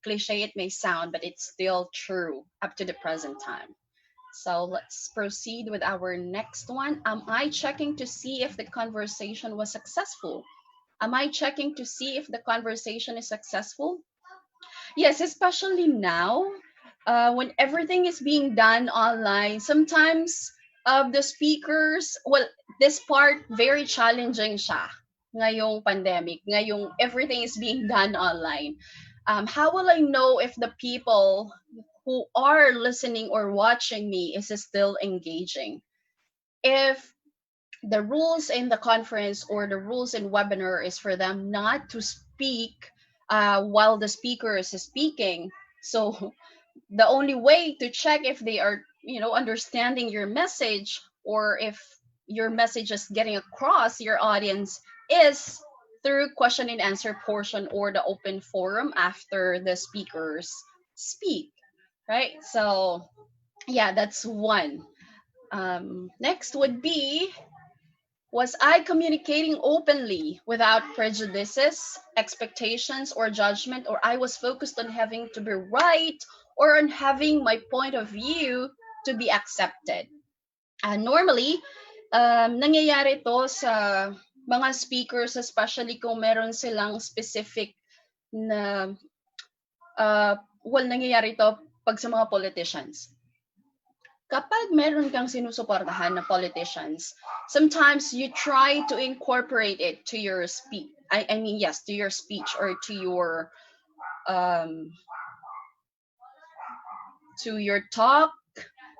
Cliche it may sound, but it's still true up to the present time. So let's proceed with our next one. Am I checking to see if the conversation was successful? Am I checking to see if the conversation is successful? Yes, especially now, when everything is being done online, sometimes the speakers, well, this part, very challenging siya ngayong pandemic, ngayong everything is being done online. How will I know if the people who are listening or watching me is still engaging? If the rules in the conference or the rules in webinar is for them not to speak while the speaker is speaking, so the only way to check if they are, understanding your message, or if your message is getting across your audience, is through question and answer portion or the open forum after the speakers speak, right? So yeah, that's one. Next would be, was I communicating openly without prejudices, expectations, or judgment, or I was focused on having to be right or on having my point of view to be accepted? Normally, nangyayari to sa mga speakers, especially kung meron silang specific na, nangyayari to pag sa mga politicians. Kapag meron kang sinusuportahan na politicians, sometimes you try to incorporate it to your speech. I mean, yes, to your speech or to your talk.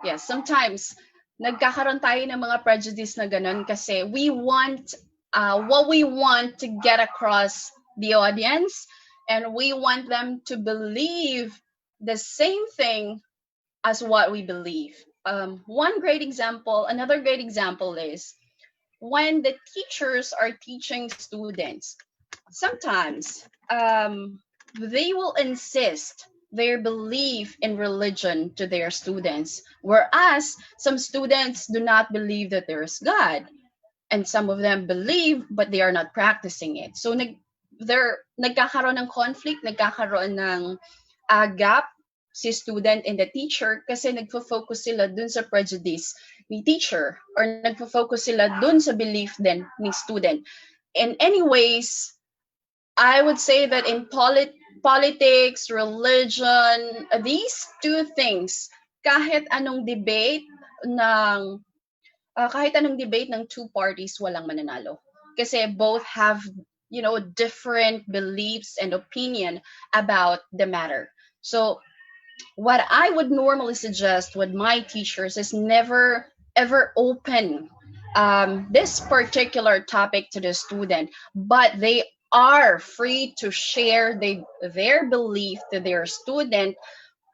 Yes, sometimes nagkakaroon tayo ng mga prejudice na ganun kasi we want what we want to get across the audience, and we want them to believe the same thing as what we believe. Another great example is when the teachers are teaching students. Sometimes they will insist their belief in religion to their students, whereas some students do not believe that there is God, and some of them believe but they are not practicing it. So nagkakaroon ng conflict, nagkakaroon ng gap si student and the teacher kasi nagfo-focus sila dun sa prejudice ni teacher or nagfo-focus sila dun sa belief din ni student. In anyways, I would say that in politics, religion, these two things, kahit anong debate ng two parties, walang mananalo. Kasi both have, different beliefs and opinion about the matter. So what I would normally suggest with my teachers is never ever open this particular topic to the student, but they are free to share their belief to their student,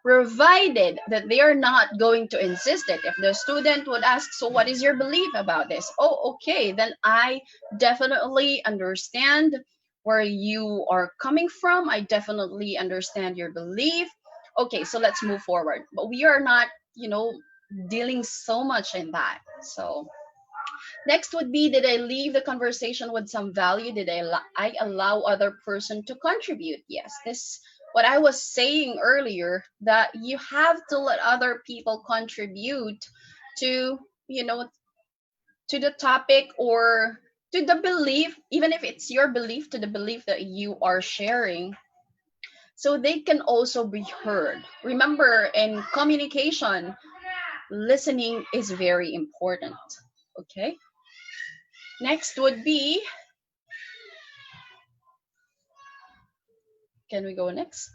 provided that they are not going to insist it. If the student would ask, so what is your belief about this? Oh, okay, then I definitely understand where you are coming from. I definitely understand your belief. Okay, so let's move forward. But we are not, dealing so much in that. So next would be, did I leave the conversation with some value? Did I allow other person to contribute? Yes, this what I was saying earlier, that you have to let other people contribute to, to the topic or to the belief, even if it's your belief, to the belief that you are sharing, so they can also be heard. Remember, in communication, listening is very important. Okay. Next would be, can we go next?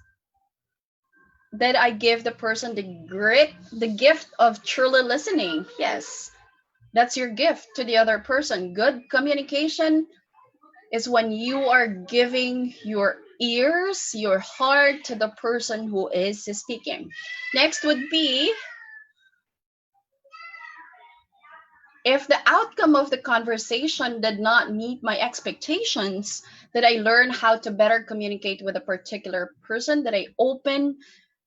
Did I give the person the gift of truly listening? Yes, that's your gift to the other person. Good communication is when you are giving your ears, your heart to the person who is speaking. Next would be, if the outcome of the conversation did not meet my expectations, did I learn how to better communicate with a particular person? Did I open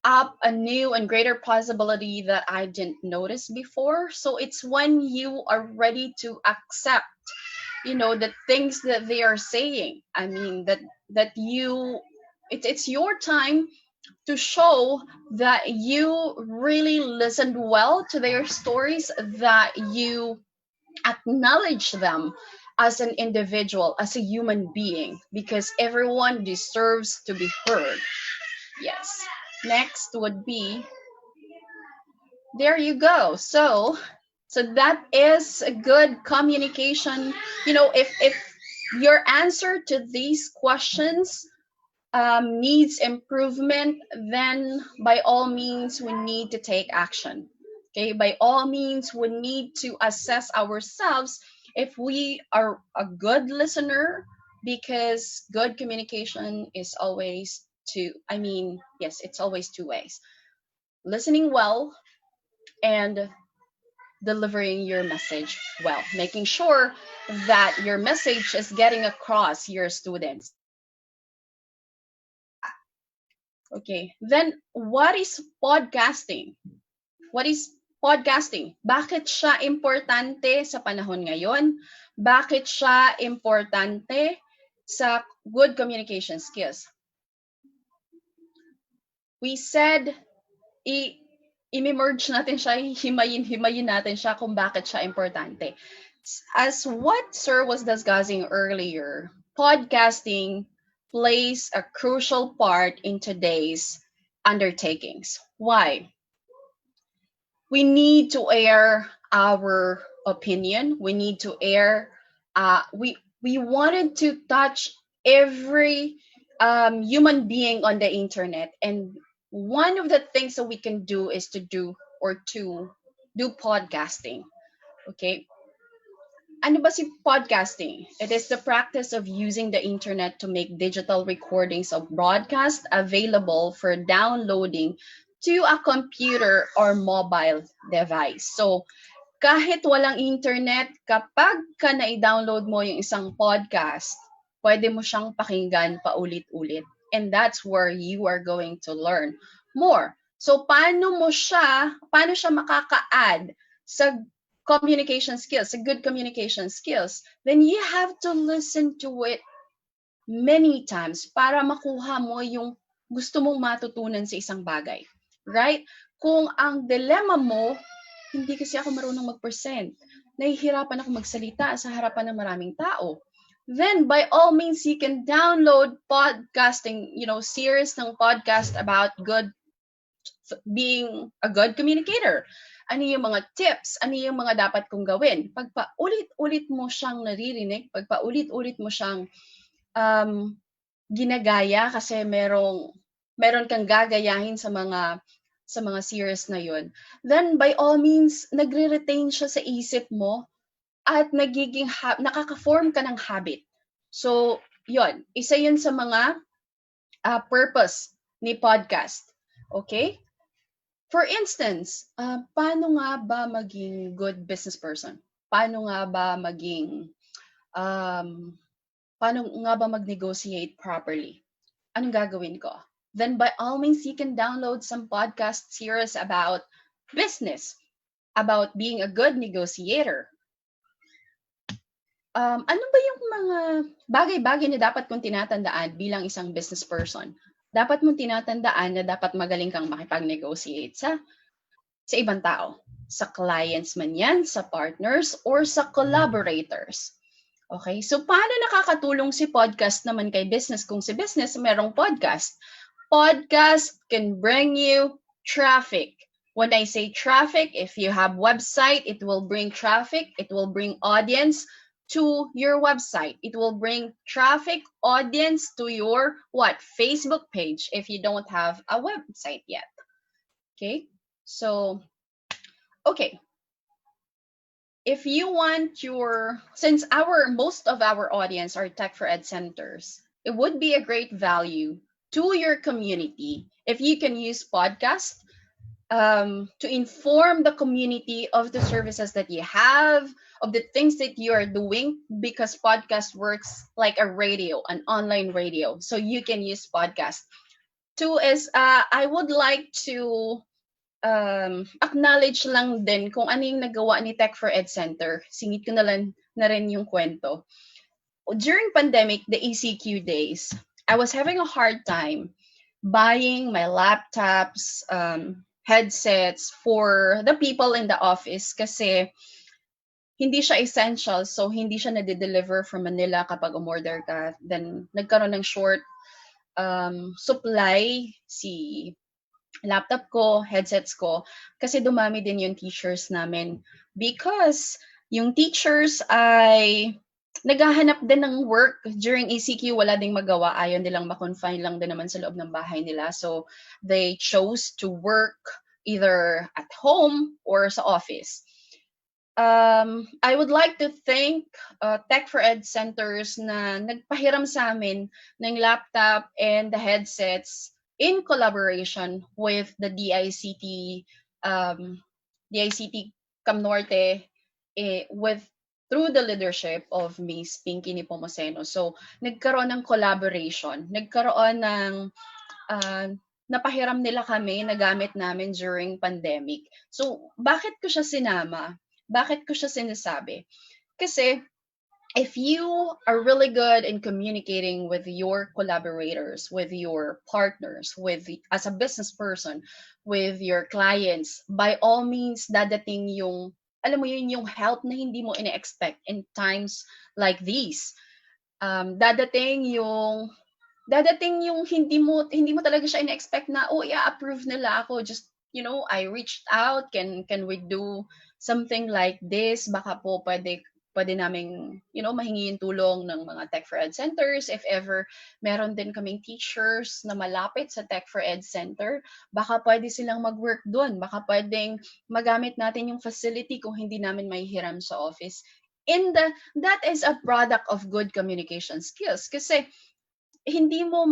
up a new and greater possibility that I didn't notice before? So it's when you are ready to accept, the things that they are saying. I mean, it's your time to show that you really listened well to their stories, that you acknowledge them as an individual, as a human being, because everyone deserves to be heard. Yes. Next would be, there you go. So that is a good communication. If your answer to these questions needs improvement, then by all means we need to take action. Okay, by all means we need to assess ourselves if we are a good listener, because good communication is always it's always two ways. listening well, and delivering your message well, making sure that your message is getting across your students. Okay, then what is podcasting? What is podcasting? Bakit siya importante sa panahon ngayon? Bakit siya importante sa good communication skills? We said, i-merge natin siya, himayin natin siya kung bakit siya importante. As what Sir was discussing earlier, podcasting plays a crucial part in today's undertakings. Why? We need to air our opinion. We need to air. We wanted to touch every human being on the internet, and one of the things that we can do is to do podcasting. Okay. Ano ba si podcasting? It is the practice of using the internet to make digital recordings of broadcast available for downloading to a computer or mobile device. So, kahit walang internet, kapag ka na-download mo yung isang podcast, pwede mo siyang pakinggan paulit-ulit. And that's where you are going to learn more. So, paano siya makaka-add sa communication skills, sa good communication skills? Then you have to listen to it many times para makuha mo yung gusto mong matutunan sa isang bagay. Right? Kung ang dilemma mo, hindi kasi ako marunong mag-present, nahihirapan ako magsalita sa harapan ng maraming tao, then by all means, you can download podcasting, series ng podcast about being a good communicator. Ano yung mga tips? Ano yung mga dapat kong gawin? Pag paulit-ulit mo siyang naririnig, pag paulit-ulit mo siyang ginagaya kasi meron kang gagayahin sa mga series na yun, then by all means, nagre-retain siya sa isip mo at nakaka-form ka ng habit. So, yun. Isa yun sa mga purpose ni podcast. Okay? For instance, paano nga ba maging good business person? Paano nga ba mag-negotiate properly? Anong gagawin ko? Then by all means, you can download some podcast series about business, about being a good negotiator. Ano ba yung mga bagay-bagay na dapat kong tinatandaan bilang isang business person? Dapat mong tinatandaan na dapat magaling kang makipag-negotiate sa ibang tao. Sa clients man yan, sa partners, or sa collaborators. Okay? So, paano nakakatulong si podcast naman kay business kung si business merong podcast? Podcast can bring you traffic. When I say traffic, if you have website, it will bring traffic. It will bring audience to your website. It will bring traffic, audience to your Facebook page if you don't have a website yet. Okay? So, okay. If you want since most of our audience are Tech4ED centers, it would be a great value to your community if you can use podcast to inform the community of the services that you have, of the things that you are doing, because podcast works like a radio, an online radio. So you can use podcast. Two is, I would like to acknowledge lang din kung ano yung nagawa ni Tech4ED Center. Singit ko na rin yung kwento. During pandemic, the ECQ days, I was having a hard time buying my laptops, headsets for the people in the office kasi hindi siya essential, so hindi siya na-deliver from Manila kapag umorder ka. Then, nagkaroon ng short supply si laptop ko, headsets ko, kasi dumami din yung teachers namin. Because yung teachers ay naghahanap din ng work during ECQ, wala ding magawa, ayaw nilang ma-confine lang din naman sa loob ng bahay nila. So, they chose to work either at home or sa office. I would like to thank Tech4ED centers na nagpahiram sa amin ng laptop and the headsets in collaboration with the DICT Camnorte, with through the leadership of Miss Pinky Nepomuceno. So, nagkaroon ng collaboration, nagkaroon ng uh, napahiram nila kami na gamit namin during pandemic. So, bakit ko siya sinama? Bakit ko siya sinasabi? Kasi, if you are really good in communicating with your collaborators, with your partners, as a business person, with your clients, by all means, dadating yung, alam mo yun, yung help na hindi mo ina-expect in times like these. Dadating yung hindi mo talaga siya ina-expect na, oh, i-approve nila ako. Just, I reached out, can we do something like this? Baka po pwede naming, mahingi yung tulong ng mga Tech4ED centers. If ever meron din kaming teachers na malapit sa Tech4ED center, baka pwede silang mag-work doon. Baka pwedeng magamit natin yung facility kung hindi namin mahihiram sa office. That is a product of good communication skills. Kasi hindi mo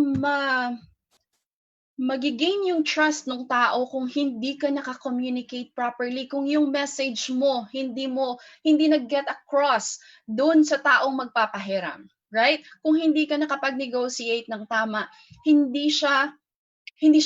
magigain yung trust ng tao kung hindi ka naka-communicate properly, kung yung message mo hindi nag-get across doon sa taong magpapahiram, right? Kung hindi ka nakapag-negotiate ng tama, hindi siya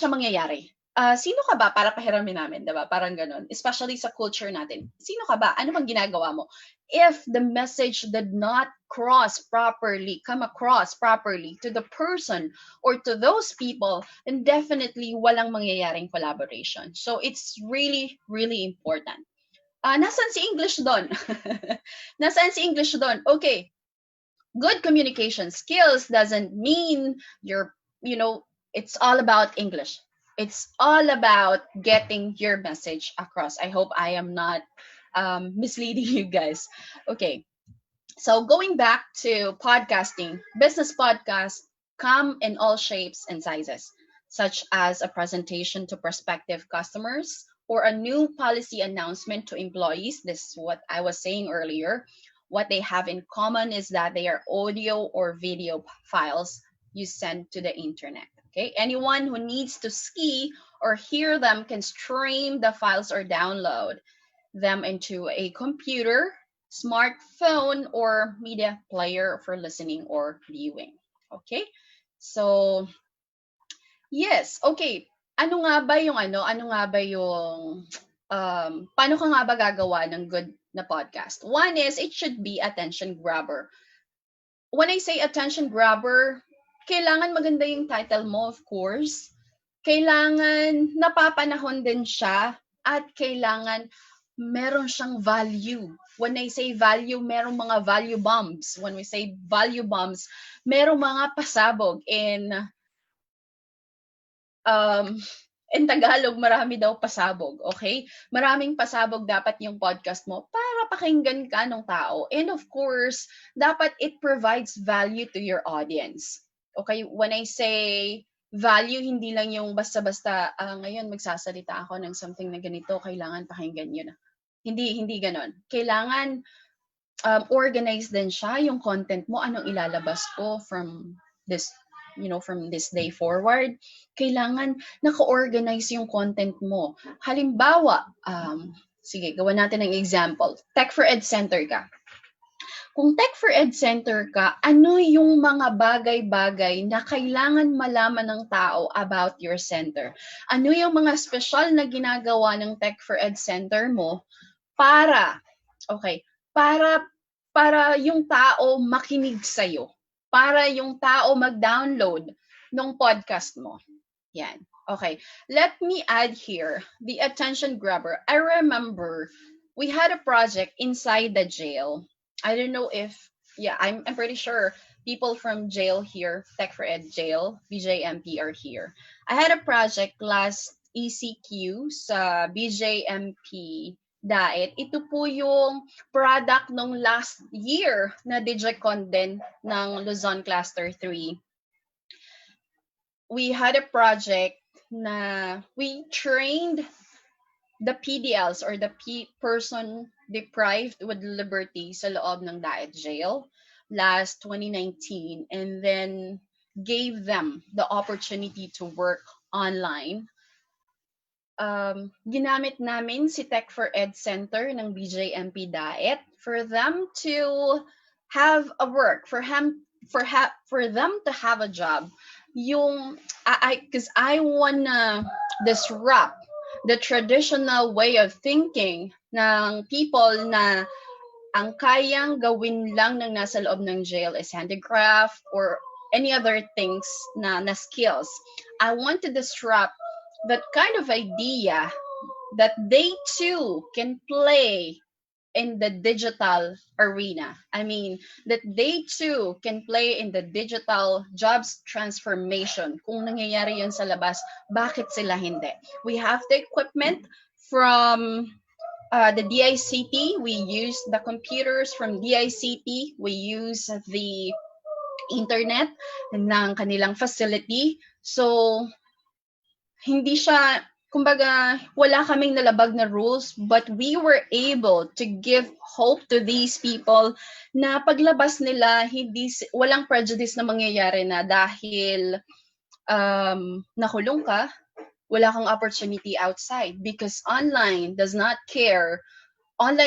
mangyayari. Sino ka ba para pahiramin namin, diba? Parang ganun. Especially sa culture natin. Sino ka ba? Ano bang ginagawa mo? If the message did not come across properly to the person or to those people, then definitely walang mangyayaring collaboration. So it's really, really important. Nasaan si English doon? Nasaan si English doon? Okay. Good communication skills doesn't mean it's all about English. It's all about getting your message across. I hope I am not misleading you guys. Okay. So going back to podcasting, business podcasts come in all shapes and sizes, such as a presentation to prospective customers or a new policy announcement to employees. This is what I was saying earlier. What they have in common is that they are audio or video files you send to the internet. Okay, anyone who needs to see or hear them can stream the files or download them into a computer, smartphone, or media player for listening or viewing. Okay? So, yes. Okay. Ano nga ba yung paano ka nga ba gagawa ng good na podcast? One is, it should be attention grabber. When I say attention grabber, kailangan maganda yung title mo, of course. Kailangan napapanahon din siya at kailangan meron siyang value. When I say value, merong mga value bombs. When we say value bombs, merong mga pasabog. In Tagalog, marami daw pasabog, okay? Maraming pasabog dapat yung podcast mo para pakinggan ka ng tao. And of course, dapat it provides value to your audience. Okay, when I say value, hindi lang yung basta-basta, ngayon magsasalita ako ng something na ganito, kailangan pakinggan nyo na. Hindi ganon. Kailangan organized din siya, yung content mo, anong ilalabas ko from this day forward. Kailangan naka-organize yung content mo. Halimbawa, sige, gawa natin ng example. Tech4ED Center ka. Kung Tech4ED Center ka, ano yung mga bagay-bagay na kailangan malaman ng tao about your center? Ano yung mga special na ginagawa ng Tech4ED Center mo para yung tao makinig sa'yo? Para yung tao mag-download ng podcast mo? Yan. Okay. Let me add here the attention grabber. I remember we had a project inside the jail. I don't know if, I'm pretty sure people from jail here, Tech4ED jail, BJMP are here. I had a project last ECQ sa BJMP Diet. Ito po yung product nung last year na DigiCon din ng Luzon Cluster 3. We had a project na we trained the PDLs or the person deprived with liberty sa loob ng Diet Jail last 2019, and then gave them the opportunity to work online, ginamit namin si Tech4ED Center ng BJMP Diet for them to have a work, for them to have a job. Because I wanna disrupt the traditional way of thinking ng people na ang kayang gawin lang ng nasa loob ng jail is handicraft or any other things na skills. I want to disrupt that kind of idea that they too can play in the digital arena. I mean, that they too can play in the digital jobs transformation. Kung nangyayari yun sa labas, bakit sila hindi? We have the equipment from the DICT. We use the computers from DICT. We use the internet ng kanilang facility. So, hindi siya, kumbaga, wala kaming nalabag na rules, but we were able to give hope to these people na paglabas nila, walang prejudice na mangyayari na dahil nakulong ka, wala kang opportunity outside because online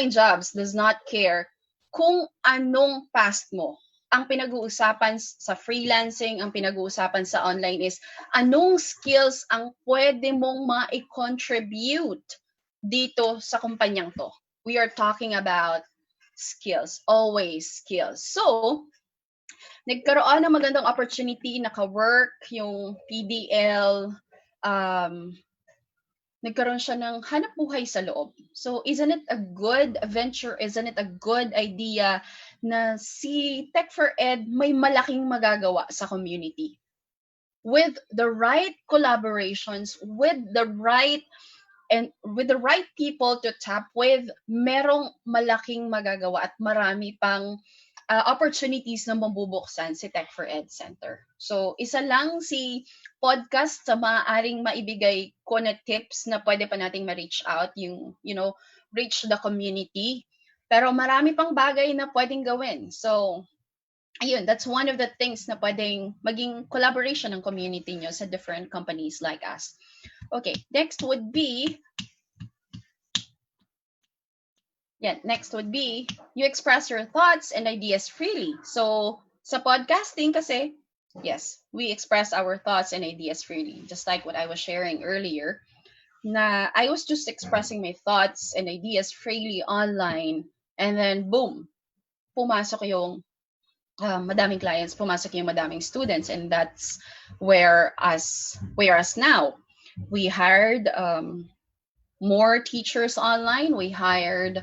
jobs does not care kung anong past mo. Ang pinag-uusapan sa freelancing, ang pinag-uusapan sa online is anong skills ang pwede mong ma-contribute dito sa kumpanyang to. We are talking about skills, always skills. So, nagkaroon ng magandang opportunity, naka-work yung PDL, nagkaroon siya ng hanap buhay sa loob. So, isn't it a good venture? Isn't it a good idea na si Tech4ED may malaking magagawa sa community? With the right collaborations, with the right people to tap with, merong malaking magagawa at marami pang opportunities na mabubuksan si Tech4ED Center. So, isa lang si podcast sa maaaring maibigay ko na tips na pwede pa nating ma-reach out, yung, reach the community. Pero marami pang bagay na pwedeng gawin. So, ayun, that's one of the things na pwedeng maging collaboration ng community nyo sa different companies like us. Okay, next would be you express your thoughts and ideas freely. So, sa podcasting kasi, yes, we express our thoughts and ideas freely. Just like what I was sharing earlier, na I was just expressing my thoughts and ideas freely online. And then, boom, pumasok yung madaming clients, pumasok yung madaming students. And that's where us now. We hired more teachers online. We hired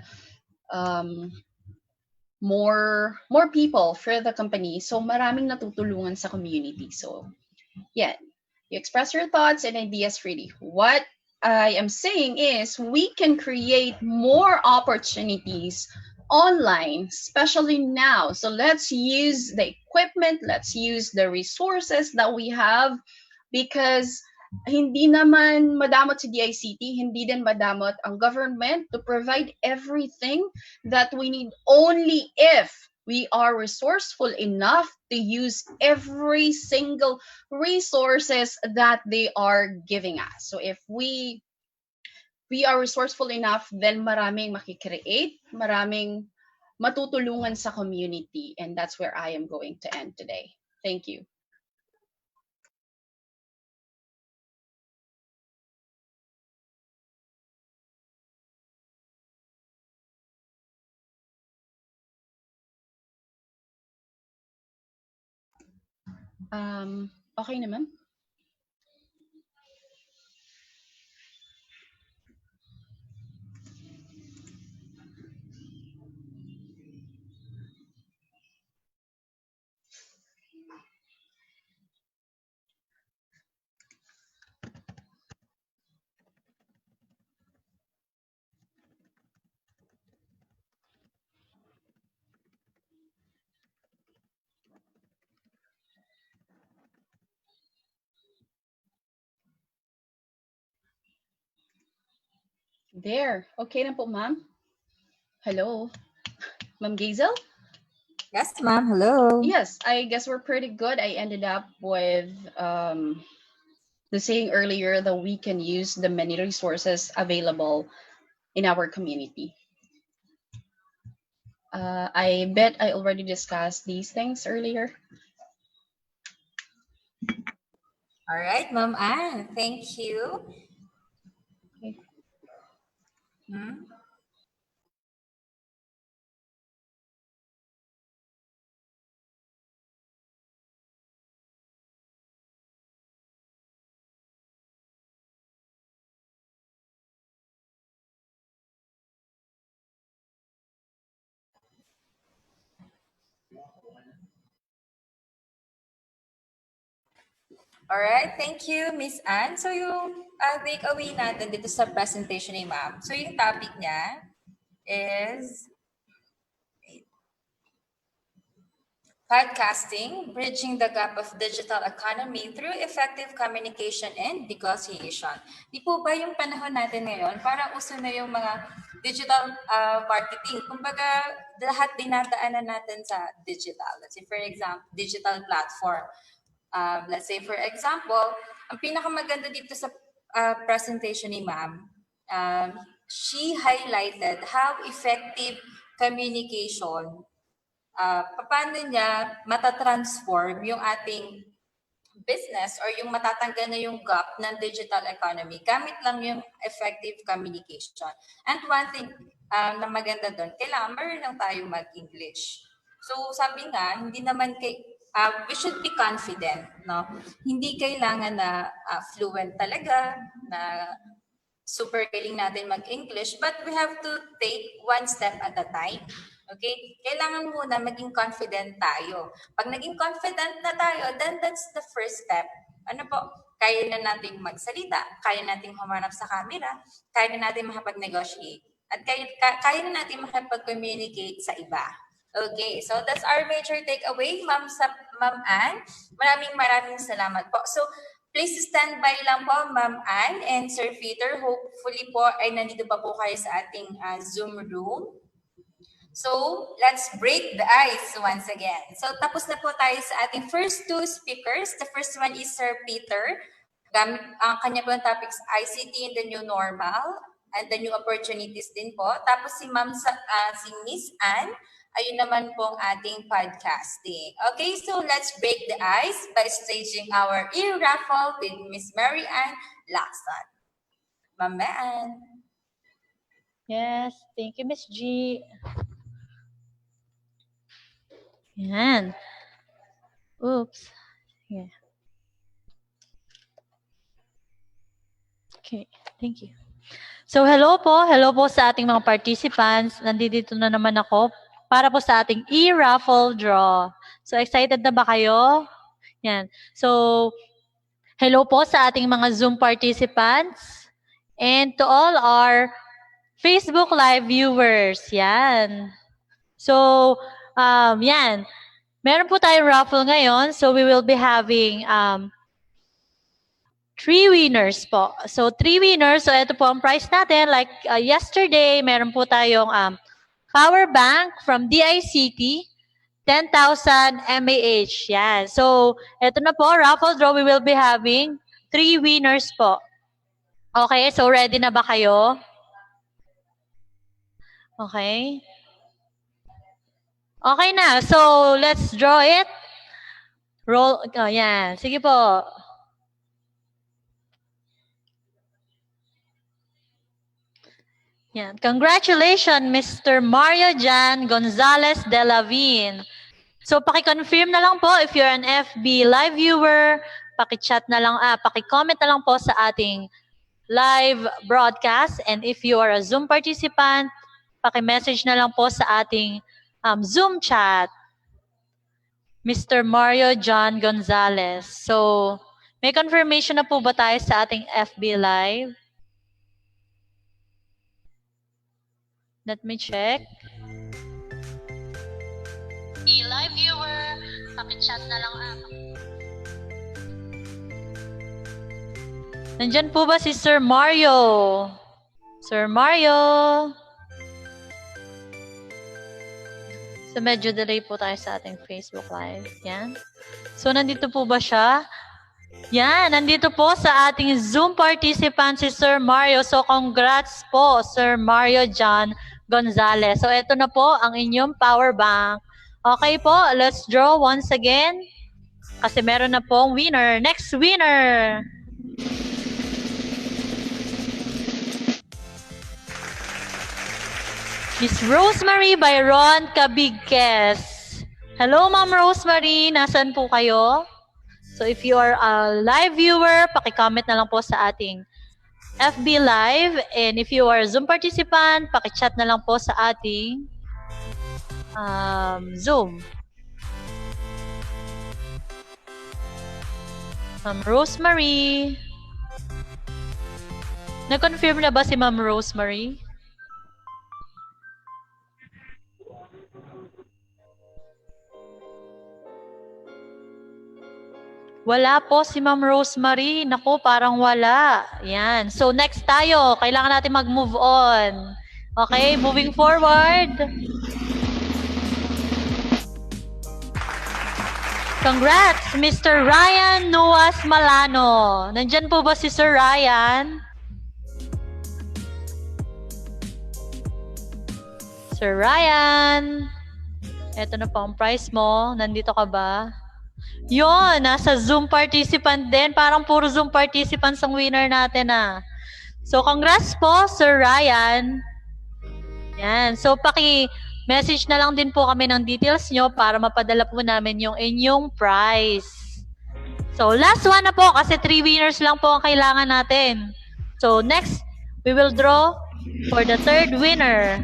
more people for the company. So maraming natutulungan sa community. So yeah, you express your thoughts and ideas freely. What I am saying is we can create more opportunities online, especially now. So let's use the equipment, let's use the resources that we have, because hindi naman madamot si DICT, hindi din madamot ang government to provide everything that we need, only if we are resourceful enough to use every single resources that they are giving us. So if we are resourceful enough, then maraming makikreate, maraming matutulungan sa community. And that's where I am going to end today. Thank you. Okay na, ma'am? There. Okay na po, ma'am? Hello? Ma'am Gazel? Yes, ma'am. Hello. Yes, I guess we're pretty good. I ended up with the saying earlier that we can use the many resources available in our community. I bet I already discussed these things earlier. All right, Ma'am Ann, thank you. Hmm? All right, thank you, Miss Anne. So yung takeaway natin dito sa presentation ni Ma'am. So yung topic niya is podcasting, bridging the gap of digital economy through effective communication and negotiation. Di po ba yung panahon natin ngayon, parang uso na yung mga digital marketing. Kumbaga, lahat dinadaanan natin sa digital. Let's say, for example, digital platform. Let's say, for example, ang pinakamaganda dito sa presentation ni Ma'am, she highlighted how effective communication paano niya matatransform yung ating business or yung matatanggal na yung gap ng digital economy gamit lang yung effective communication. And one thing na maganda doon, kailangan marunong tayo mag-English. So sabi nga, hindi naman we should be confident, no? Hindi kailangan na fluent talaga, na super galing natin mag-English, but we have to take one step at a time. Okay? Kailangan muna maging confident tayo. Pag naging confident na tayo, then that's the first step. Ano po? Kaya na natin magsalita, kaya natin humarap sa camera, kaya na natin makapag-negotiate, at kaya na natin makapag-communicate sa iba. Okay, so that's our major takeaway, Ma'am Ann. Maraming salamat po. So, please stand by lang po, Ma'am Ann and Sir Fheter. Hopefully po ay nandito pa po kayo sa ating Zoom room. So, let's break the ice once again. So, tapos na po tayo sa ating first two speakers. The first one is Sir Fheter. Ang kanya po ang topics ICT in the new normal and the new opportunities din po. Tapos si Miss Ann, ayun naman pong ating podcasting. Okay, so let's break the ice by staging our ear raffle with Miss Mary Ann Lacson. Ma'am Ann. Yes, thank you, Miss G. Yan. Oops. Yeah. Okay, thank you. So hello po sa ating mga participants. Nandito na naman ako para po sa ating e-raffle draw. So excited na ba kayo? Yan. So hello po sa ating mga Zoom participants and to all our Facebook Live viewers. Yan. So yan. Meron po tayong raffle ngayon. So we will be having 3 winners po. So 3 winners. So ito po ang prize natin. Like yesterday, meron po tayong power bank from DICT, 10,000 mAh. Yan. So ito na po, raffle draw. We will be having 3 winners po. Okay, so ready na ba kayo? Okay. Okay na. So let's draw it. Roll. Oh, yan. Sige po. Yan. Congratulations, Mr. Mario Jan Gonzalez de la Vin. So, paki-confirm na lang po if you're an FB live viewer, paki-chat na lang, paki-comment na lang po sa ating live broadcast. And if you are a Zoom participant, paki-message na lang po sa ating Zoom chat. Mr. Mario John Gonzalez. So, may confirmation na po ba tayo sa ating FB live? Let me check. Live viewer, paki-chat na lang. Nandyan po ba si Sir Mario? Sir Mario? So, medyo delay po tayo sa ating Facebook Live. Yan. So, nandito po ba siya? Yan, nandito po sa ating Zoom participant si Sir Mario. So, congrats po, Sir Mario John Gonzalez. So, ito na po ang inyong power bank. Okay po, let's draw once again. Kasi meron na pong winner. Next winner! Miss Rosemary Byron Cabigues. Hello, Ma'am Rosemary. Nasaan po kayo? So if you are a live viewer, paki-comment na lang po sa ating FB Live. And if you are a Zoom participant, paki-chat na lang po sa ating Zoom. Ma'am Rosemary. Nag-confirm na ba si Ma'am Rosemary? Wala po si Ma'am Rosemary. Naku, parang wala. Yan. So, next tayo. Kailangan natin mag-move on. Okay, moving forward. Congrats, Mr. Ryan Nuas Malano. Nandyan po ba si Sir Ryan? Sir Ryan. Ito na po ang prize mo. Nandito ka ba? Yun, nasa Zoom participant din. Parang puro Zoom participants ang winner natin ah. So, congrats po, Sir Ryan. Yan. So, paki-message na lang din po kami ng details nyo para mapadala po namin yung inyong prize. So, last one na po kasi 3 winners lang po ang kailangan natin. So, next, we will draw for the third winner.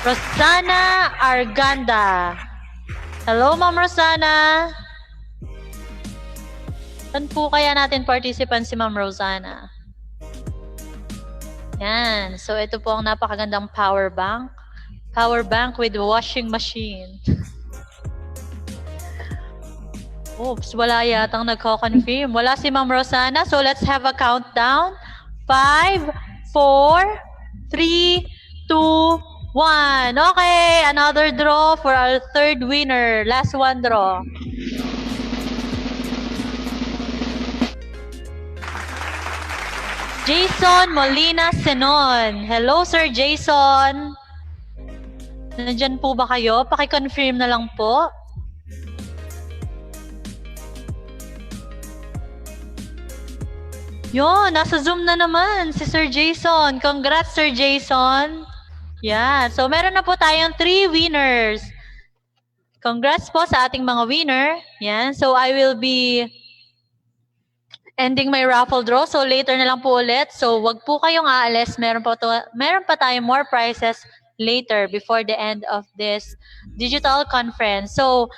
Rosana Arganda. Hello, Ma'am Rosana. Saan po kaya natin participant si Ma'am Rosana? Yan. So, ito po ang napakagandang power bank. Power bank with washing machine. Oops, wala yatang nagko-confirm. Wala si Ma'am Rosana. So, let's have a countdown. 5, 4, 3, 2, 1. Okay, another draw for our third winner. Last one draw. Jason Molina Senon. Hello, Sir Jason. Nandyan po ba kayo? Paki-confirm na lang po. Yun, nasa Zoom na naman si Sir Jason. Congrats, Sir Jason. Yeah, so meron na po tayong 3 winners. Congrats po sa ating mga winner. Yan, so I will be ending my raffle draw. So later na lang po ulit. So wag po kayong aalis. Meron pa tayong more prizes later before the end of this digital conference. So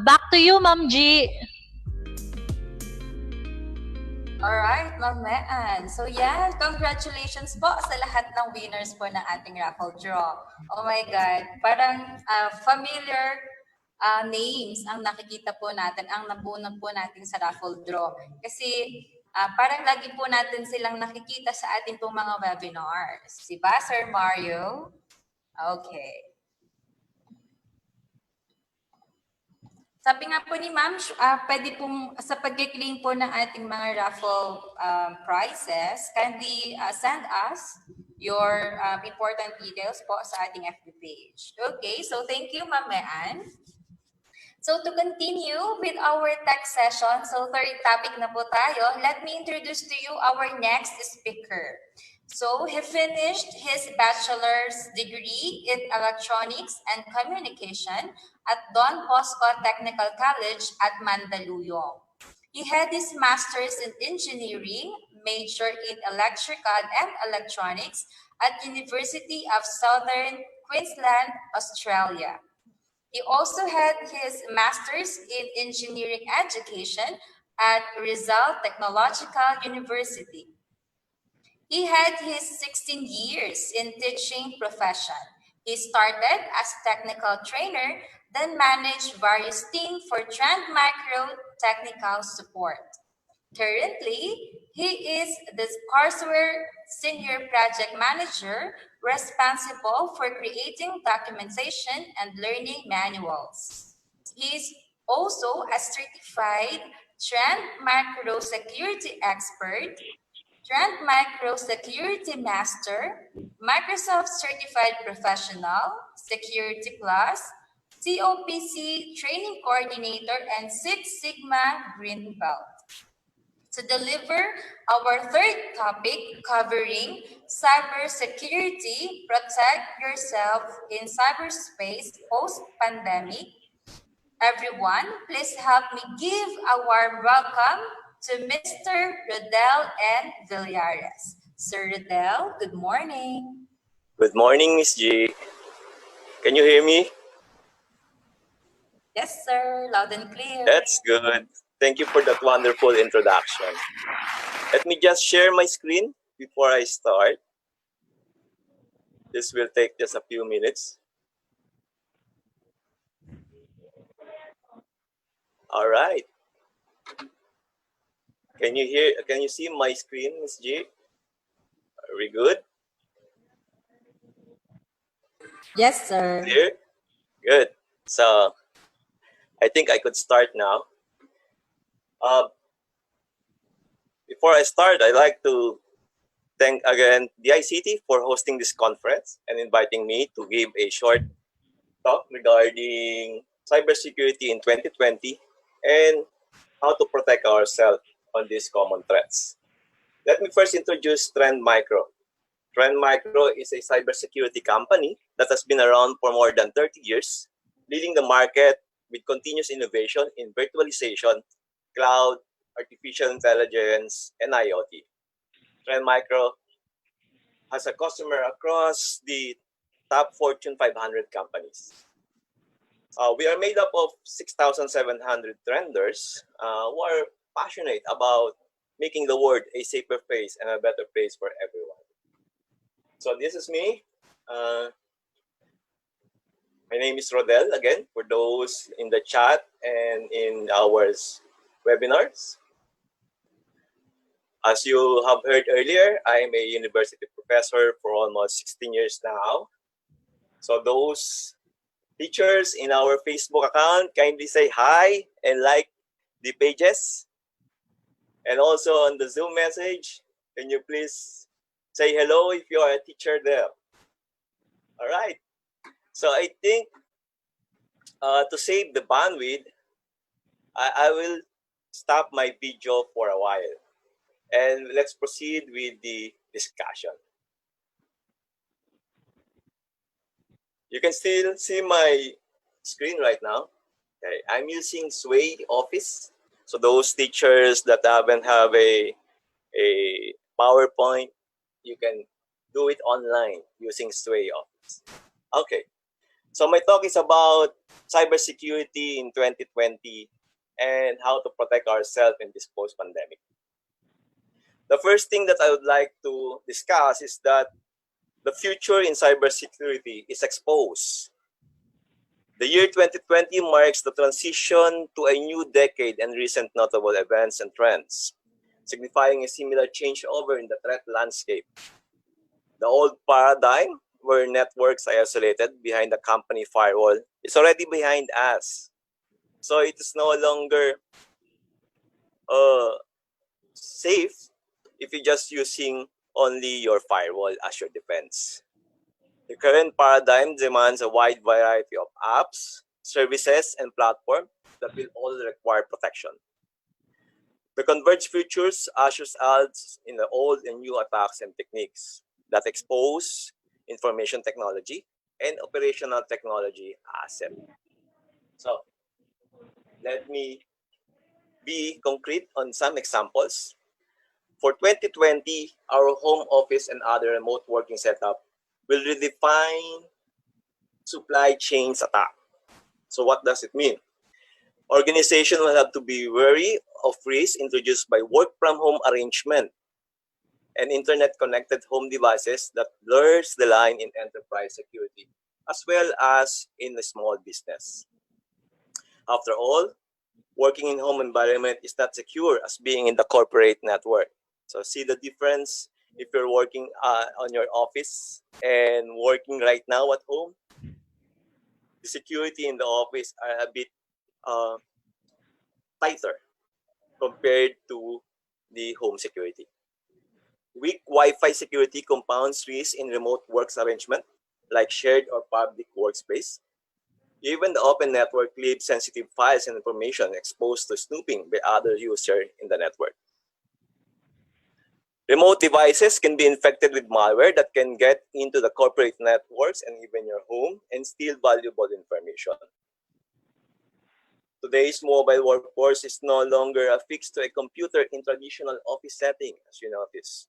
back to you, Ma'am G. Alright, Ma'am Mean. So yan, congratulations po sa lahat ng winners po ng ating raffle draw. Oh my God, parang familiar names ang nakikita po natin, ang nabunod po natin sa raffle draw. Kasi parang lagi po natin silang nakikita sa ating pong mga webinars. Diba, Sir Mario? Okay. Sabi nga po ni Ma'am, pwede pong sa pag-claim po ng ating mga raffle prizes, kindly send us your important details po sa ating FB page. Okay, so thank you, Ma'am Mean. So to continue with our tech session, so third topic na po tayo, let me introduce to you our next speaker. So he finished his bachelor's degree in electronics and communication at Don Bosco Technical College at Mandaluyong. He had his master's in engineering, major in electrical and electronics at University of Southern Queensland, Australia. He also had his master's in engineering education at Rizal Technological University. He had his 16 years in teaching profession. He started as technical trainer, then managed various teams for Trend Micro technical support. Currently, he is the courseware senior project manager responsible for creating documentation and learning manuals. He's also a certified Trend Micro Security Expert, Trend Micro Security Master, Microsoft Certified Professional, Security Plus, COPC Training Coordinator, and Six Sigma Green Belt. To deliver our third topic covering cybersecurity, protect yourself in cyberspace post-pandemic. Everyone, please help me give a warm welcome to Mr. Rodel and Villarez. Sir Rodel, good morning. Good morning, Miss G. Can you hear me? Yes, sir. Loud and clear. That's good. Thank you for that wonderful introduction. Let me just share my screen before I start. This will take just a few minutes. All right. Can you see my screen, Miss G? Very good. Yes, sir. Clear? Good. So, I think I could start now. Before I start, I'd like to thank again DICT for hosting this conference and inviting me to give a short talk regarding cybersecurity in 2020 and how to protect ourselves on these common threats. Let me first introduce Trend Micro. Trend Micro is a cybersecurity company that has been around for more than 30 years, leading the market with continuous innovation in virtualization, cloud, artificial intelligence, and IoT. Trend Micro has a customer across the top Fortune 500 companies. We are made up of 6,700 trenders who are passionate about making the world a safer place and a better place for everyone. So this is me. My name is Rodel, again, for those in the chat and in our webinars. As you have heard earlier, I am a university professor for almost 16 years now. So those teachers in our Facebook account, kindly say hi and like the pages. And also on the Zoom message, can you please say hello if you are a teacher there? All right. So I think to save the bandwidth, I will stop my video for a while. And let's proceed with the discussion. You can still see my screen right now. Okay, I'm using Sway Office. So those teachers that haven't have a PowerPoint, you can do it online using Sway Office. Okay, so my talk is about cybersecurity in 2020 and how to protect ourselves in this post-pandemic. The first thing that I would like to discuss is that the future in cybersecurity is exposed. The year 2020 marks the transition to a new decade and recent notable events and trends, signifying a similar changeover in the threat landscape. The old paradigm, where networks are isolated behind a company firewall, is already behind us. So it is no longer safe if you're just using only your firewall as your defense. The current paradigm demands a wide variety of apps, services, and platforms that will all require protection. The converged futures ushers us in the old and new attacks and techniques that expose information technology and operational technology assets. So, let me be concrete on some examples. For 2020, our home office and other remote working setup will redefine supply chains attack. So what does it mean? Organization will have to be wary of risks introduced by work from home arrangement and internet connected home devices that blurs the line in enterprise security, as well as in the small business. After all, working in home environment is not secure as being in the corporate network. So see the difference if you're working on your office and working right now at home. The security in the office are a bit tighter compared to the home security. Weak Wi-Fi security compounds risk in remote works arrangement, like shared or public workspace. Even the open network leaves sensitive files and information exposed to snooping by other users in the network. Remote devices can be infected with malware that can get into the corporate networks and even your home and steal valuable information. Today's mobile workforce is no longer affixed to a computer in traditional office setting, as you notice.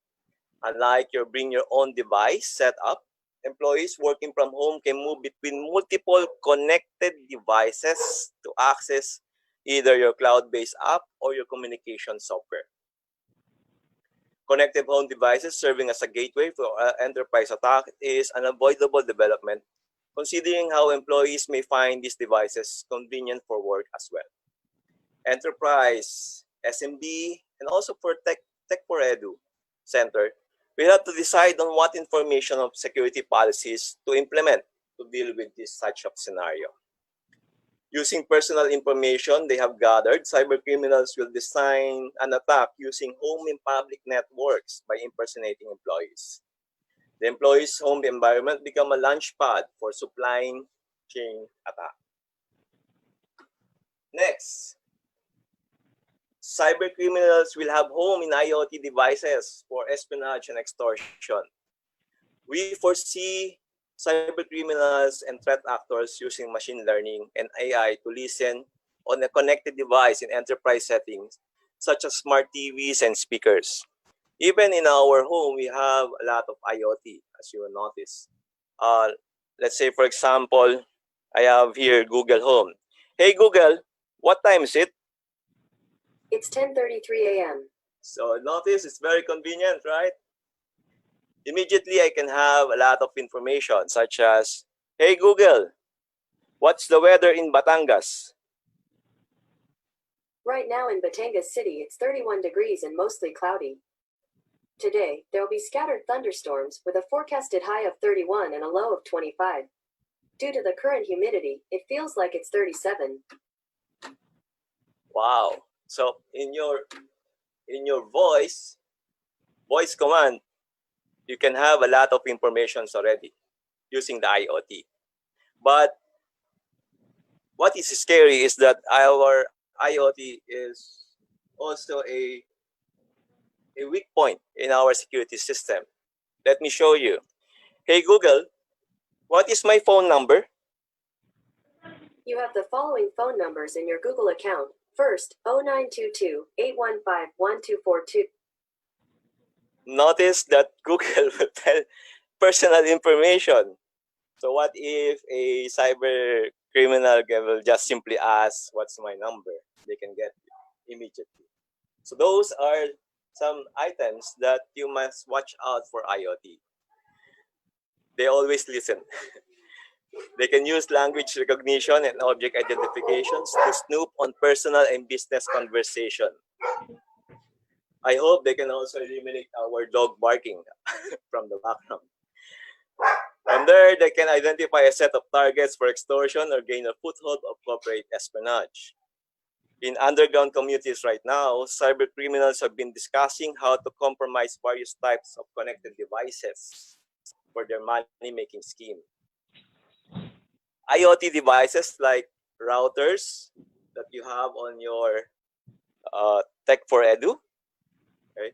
Unlike your bring your own device setup, employees working from home can move between multiple connected devices to access either your cloud-based app or your communication software. Connected home devices serving as a gateway for enterprise attack is an unavoidable development, considering how employees may find these devices convenient for work as well. Enterprise, SMB, and also for Tech4ED Center, we have to decide on what information of security policies to implement to deal with this such of scenario. Using personal information they have gathered, cybercriminals will design an attack using home and public networks by impersonating employees. The employee's home environment become a launchpad for supply chain attack. Next, cybercriminals will have home in IoT devices for espionage and extortion. We foresee cybercriminals and threat actors using machine learning and AI to listen on a connected device in enterprise settings, such as smart TVs and speakers. Even in our home, we have a lot of IoT, as you will notice. Let's say, for example, I have here Google Home. Hey, Google, what time is it? It's 10:33 a.m. So notice it's very convenient, right? Immediately, I can have a lot of information, such as, hey, Google, what's the weather in Batangas? Right now in Batangas City, it's 31 degrees and mostly cloudy. Today, there will be scattered thunderstorms with a forecasted high of 31 and a low of 25. Due to the current humidity, it feels like it's 37. Wow. So in your voice command, you can have a lot of information already using the IoT. But what is scary is that our IoT is also a weak point in our security system. Let me show you. Hey, Google, what is my phone number? You have the following phone numbers in your Google account. First, 0922-815-1242. Notice that Google will tell personal information. So what if a cyber criminal will just simply ask, what's my number? They can get it immediately. So those are some items that you must watch out for IoT. They always listen. They can use language recognition and object identifications to snoop on personal and business conversation. I hope they can also eliminate our dog barking from the background. From there, they can identify a set of targets for extortion or gain a foothold of corporate espionage. In underground communities right now, cyber criminals have been discussing how to compromise various types of connected devices for their money-making scheme. IoT devices like routers that you have on your Tech4ED, okay,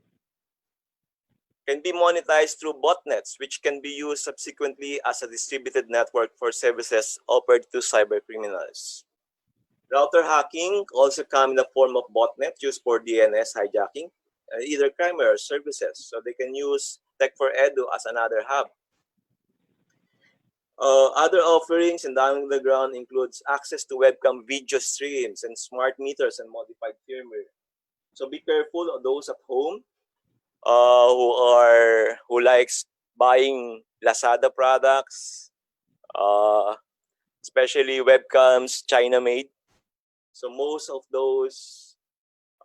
can be monetized through botnets, which can be used subsequently as a distributed network for services offered to cyber criminals. Router hacking also come in the form of botnet used for DNS hijacking, either crime or services. So they can use Tech4ED as another hub. Other offerings in the underground includes access to webcam video streams and smart meters and modified firmware. So be careful of those at home who likes buying Lazada products, especially webcams China made. So most of those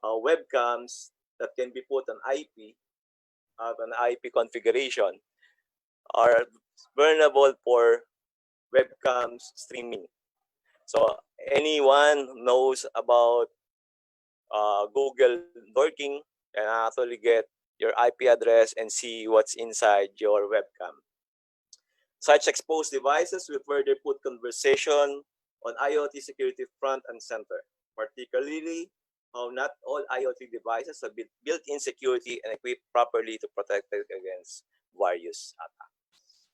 webcams that can be put on IP, have an IP configuration, are vulnerable for webcams streaming. So anyone who knows about Google working can actually get your IP address and see what's inside your webcam. Such exposed devices will further put conversation on IoT security front and center, particularly how not all IoT devices have built-in security and equipped properly to protect it against various attacks.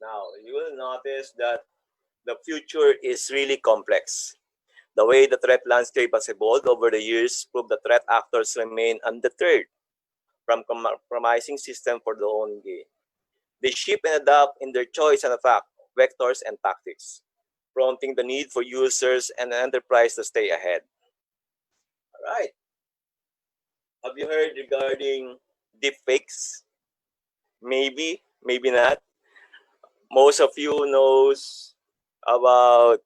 Now, you will notice that the future is really complex. The way the threat landscape has evolved over the years prove that threat actors remain undeterred from compromising system for their own gain. They shift and adapt in their choice and attack vectors and tactics, prompting the need for users and an enterprise to stay ahead. All right. Have you heard regarding deepfakes? Maybe, maybe not. Most of you knows about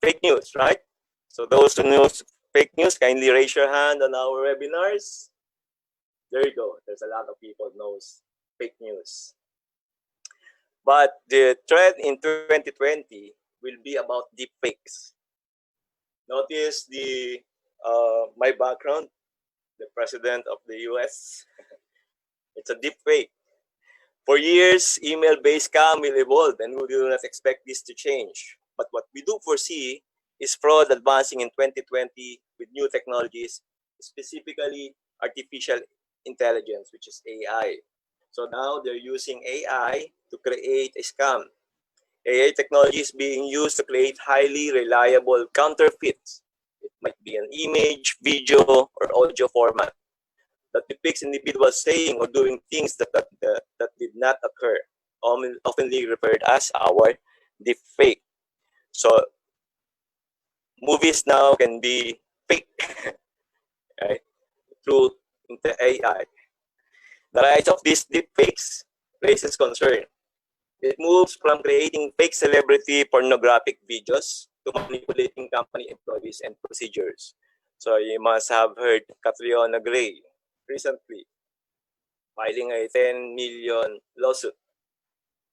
fake news, right? So those who knows fake news, kindly raise your hand on our webinars. There you go. There's a lot of people knows fake news. But the trend in 2020 will be about deepfakes. Notice my background, the president of the US. It's a deepfake. For years, email-based scam will evolve, and we do not expect this to change. But what we do foresee is fraud advancing in 2020 with new technologies, specifically artificial intelligence, which is AI. So now they're using AI to create a scam. AI technology is being used to create highly reliable counterfeits. It might be an image, video, or audio format that depicts individuals saying or doing things that did not occur, oftenly referred as our deepfake. So movies now can be fake, right, through the AI. The rise of these deepfakes raises concern. It moves from creating fake celebrity pornographic videos to manipulating company employees and procedures. So you must have heard Catriona Gray recently filing a 10 million lawsuit.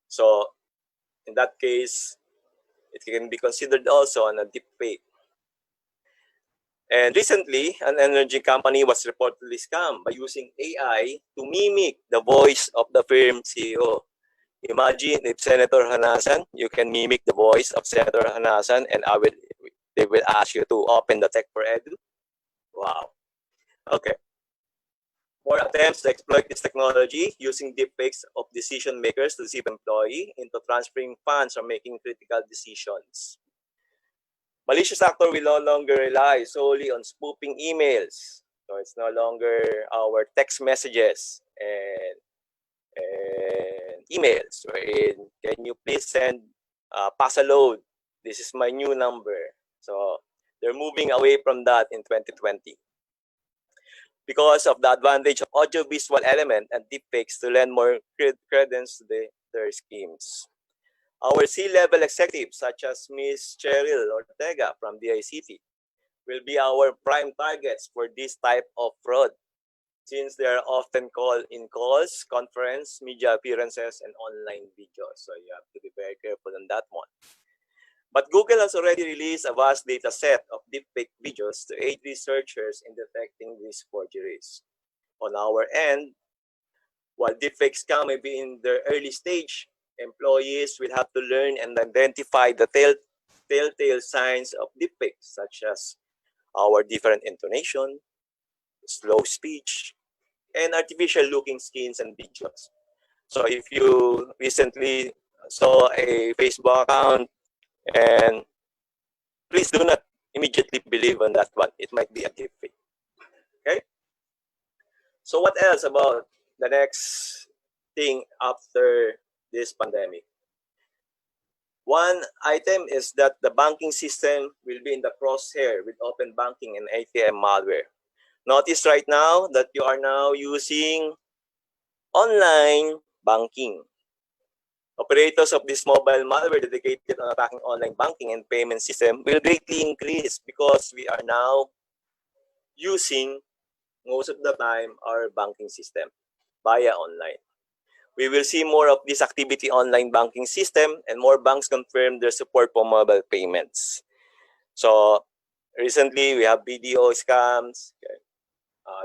So in that case, it can be considered also on a deepfake. And recently, an energy company was reportedly scammed by using AI to mimic the voice of the firm CEO. Imagine if Senator Hanasan, you can mimic the voice of Senator Hanasan, and they will ask you to open the Tech4ED. Wow. Okay. More attempts to exploit this technology using deepfakes of decision makers to deceive employee into transferring funds or making critical decisions. Malicious actor will no longer rely solely on spoofing emails. So it's no longer our text messages and emails. Wherein, can you please send pass a load? This is my new number. So they're moving away from that in 2020. Because of the advantage of audio-visual element and deepfakes to lend more credence to their schemes. Our C-level executives, such as Ms. Cheryl Ortega from DICT, will be our prime targets for this type of fraud, since they are often called in calls, conference, media appearances, and online videos. So you have to be very careful on that one. But Google has already released a vast data set of deepfake videos to aid researchers in detecting these forgeries. On our end, while deepfake scam may be in their early stage, employees will have to learn and identify the telltale signs of deepfake, such as our different intonation, slow speech, and artificial-looking skins and videos. So if you recently saw a Facebook account, and please do not immediately believe on that one. It might be a deepfake. Okay? So what else about the next thing after this pandemic? One item is that the banking system will be in the crosshair with open banking and ATM malware. Notice right now that you are now using online banking. Operators of this mobile malware dedicated on attacking online banking and payment system will greatly increase because we are now using most of the time our banking system via online. We will see more of this activity online banking system, and more banks confirm their support for mobile payments. So recently, we have BDO scams. Okay.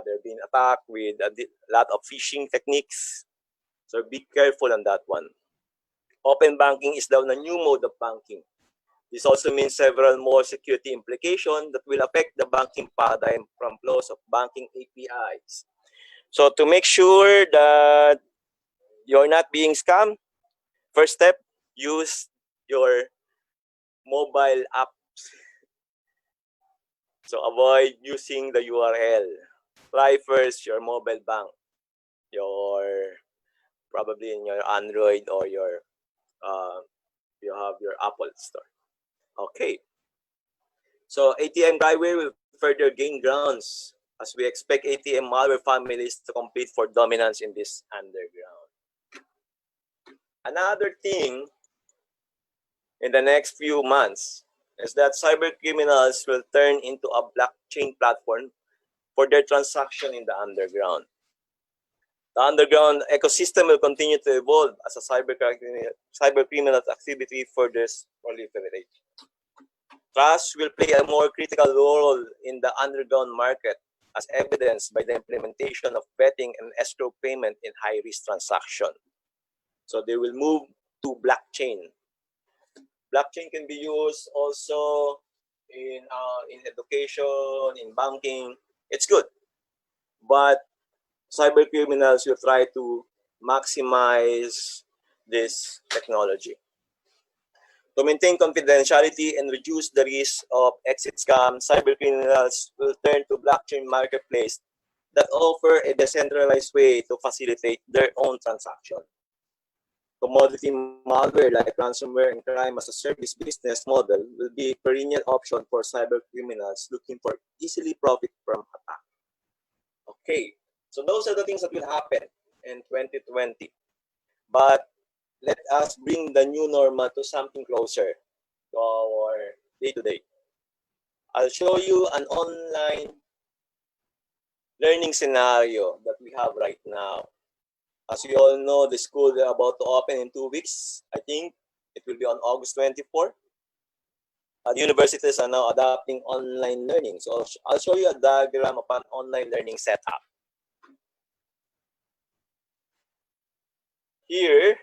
There have been attacked with a lot of phishing techniques. So be careful on that one. Open banking is now the new mode of banking. This also means several more security implications that will affect the banking paradigm from flows of banking APIs. So to make sure that you're not being scammed, first step, use your mobile app. So avoid using the URL. Try first your mobile bank, probably in your Android or you have your Apple store. Okay. So ATM malware will further gain grounds as we expect ATM malware families to compete for dominance in this underground. Another thing in the next few months is that cyber criminals will turn into a blockchain platform for their transaction in the underground. The underground ecosystem will continue to evolve as a cyber criminal activity further proliferates. Trust will play a more critical role in the underground market, as evidenced by the implementation of vetting and escrow payment in high-risk transactions. So they will move to blockchain. Blockchain can be used also in education, in banking. It's good, but cyber criminals will try to maximize this technology. To maintain confidentiality and reduce the risk of exit scam, cyber criminals will turn to blockchain marketplace that offer a decentralized way to facilitate their own transaction. Commodity malware like ransomware and crime as a service business model will be a perennial option for cyber criminals looking for easily profit from attack. Okay, so those are the things that will happen in 2020. But let us bring the new normal to something closer to our day-to-day. I'll show you an online learning scenario that we have right now. As you all know, the school is about to open in 2 weeks. I think it will be on August 24. Universities are now adopting online learning. So I'll show you a diagram of an online learning setup. Here,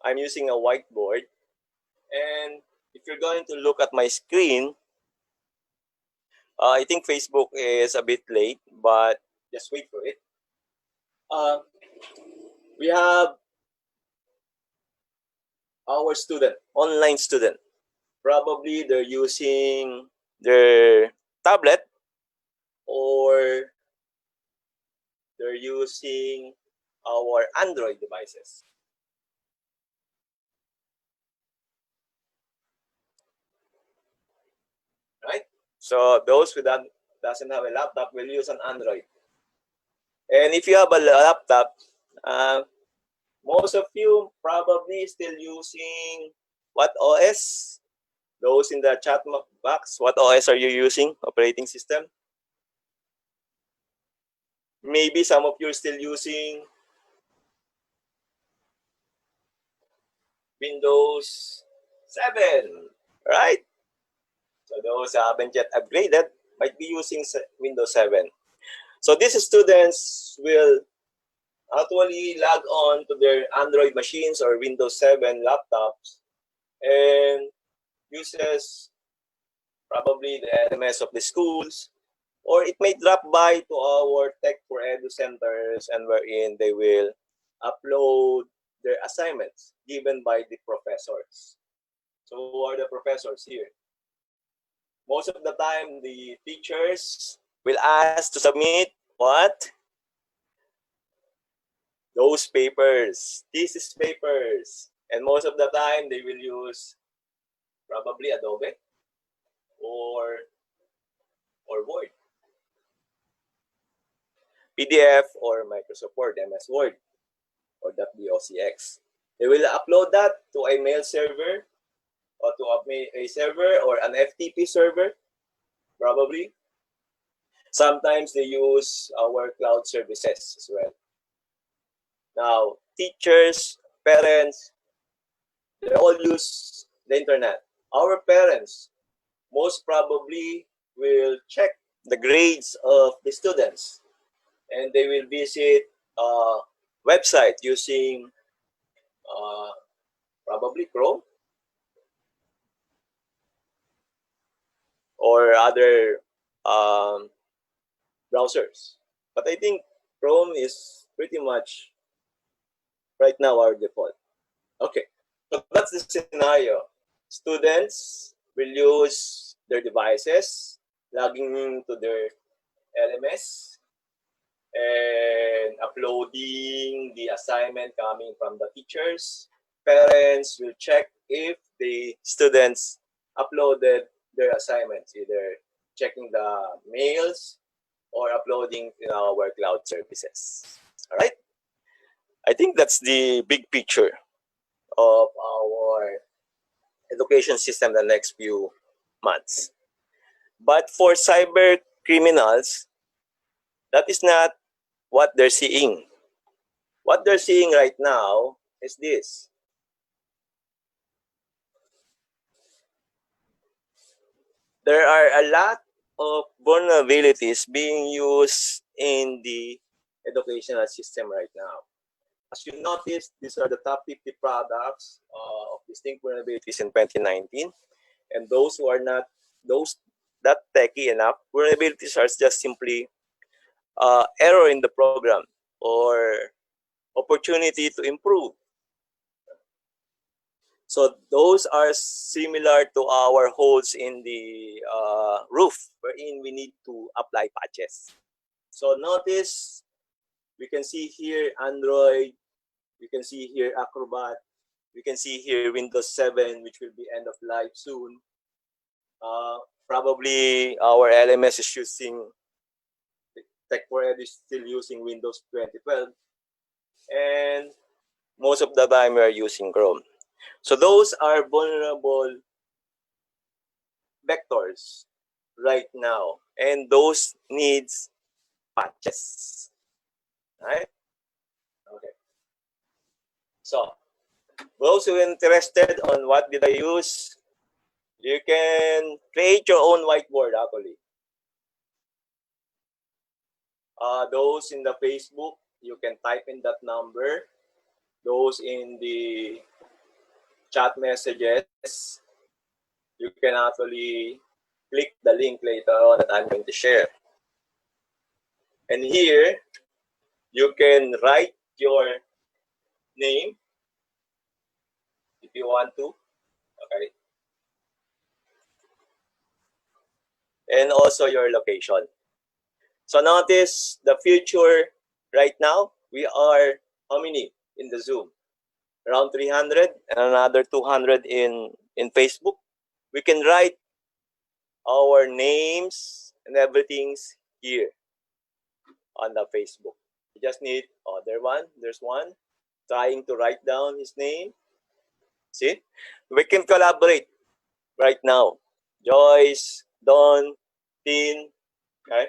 I'm using a whiteboard. And if you're going to look at my screen, I think Facebook is a bit late, but just wait for it. We have our student, online student. Probably they're using their tablet or they're using our Android devices. Right? So those who doesn't have a laptop will use an Android. And if you have a laptop, most of you probably still using what OS? Those in the chat box, what OS are you using? Operating system? Maybe some of you are still using Windows 7, right? So those who haven't yet upgraded might be using Windows 7. So these students will actually log on to their Android machines or Windows 7 laptops and uses probably the LMS of the schools, or it may drop by to our Tech4ED centers and wherein they will upload their assignments given by the professors. So who are the professors here? Most of the time, the teachers will ask to submit what? Those papers, thesis papers. And most of the time, they will use probably Adobe or Word, PDF or Microsoft Word, MS Word, or .docx. They will upload that to a mail server or to a server or an FTP server, probably. Sometimes they use our cloud services as well. Now, teachers, parents, they all use the internet. Our parents most probably will check the grades of the students, and they will visit a website using probably Chrome or other browsers. But I think Chrome is pretty much right now our default. Okay, so that's the scenario. Students will use their devices, logging into their LMS, and uploading the assignment coming from the teachers. Parents will check if the students uploaded their assignments, either checking the mails or uploading in our cloud services. All right? I think that's the big picture of our education system the next few months. But for cyber criminals, that is not what they're seeing. What they're seeing right now is this. There are a lot of vulnerabilities being used in the educational system right now. As you notice, these are the top 50 products of distinct vulnerabilities in 2019. And those who are not that techy enough, vulnerabilities are just simply error in the program or opportunity to improve. So those are similar to our holes in the roof, wherein we need to apply patches. So notice, we can see here Android, we can see here Acrobat, we can see here Windows 7, which will be end of life soon. Probably our LMS is using, Tech4ED is still using Windows 2012. And most of the time we are using Chrome. So those are vulnerable vectors right now. And those needs patches. Right? Okay. So those who are interested on what did I use, you can create your own whiteboard actually. Those in the Facebook, you can type in that number. Those in the chat messages, you can actually click the link later on that I'm going to share. And here, you can write your name if you want to. Okay. And also your location. So notice the future right now, we are how many in the Zoom? Around 300 and another 200 in Facebook. We can write our names and everything here on the Facebook. You just need, oh, there's one trying to write down his name. See, we can collaborate right now. Joyce, Don, Tin, okay?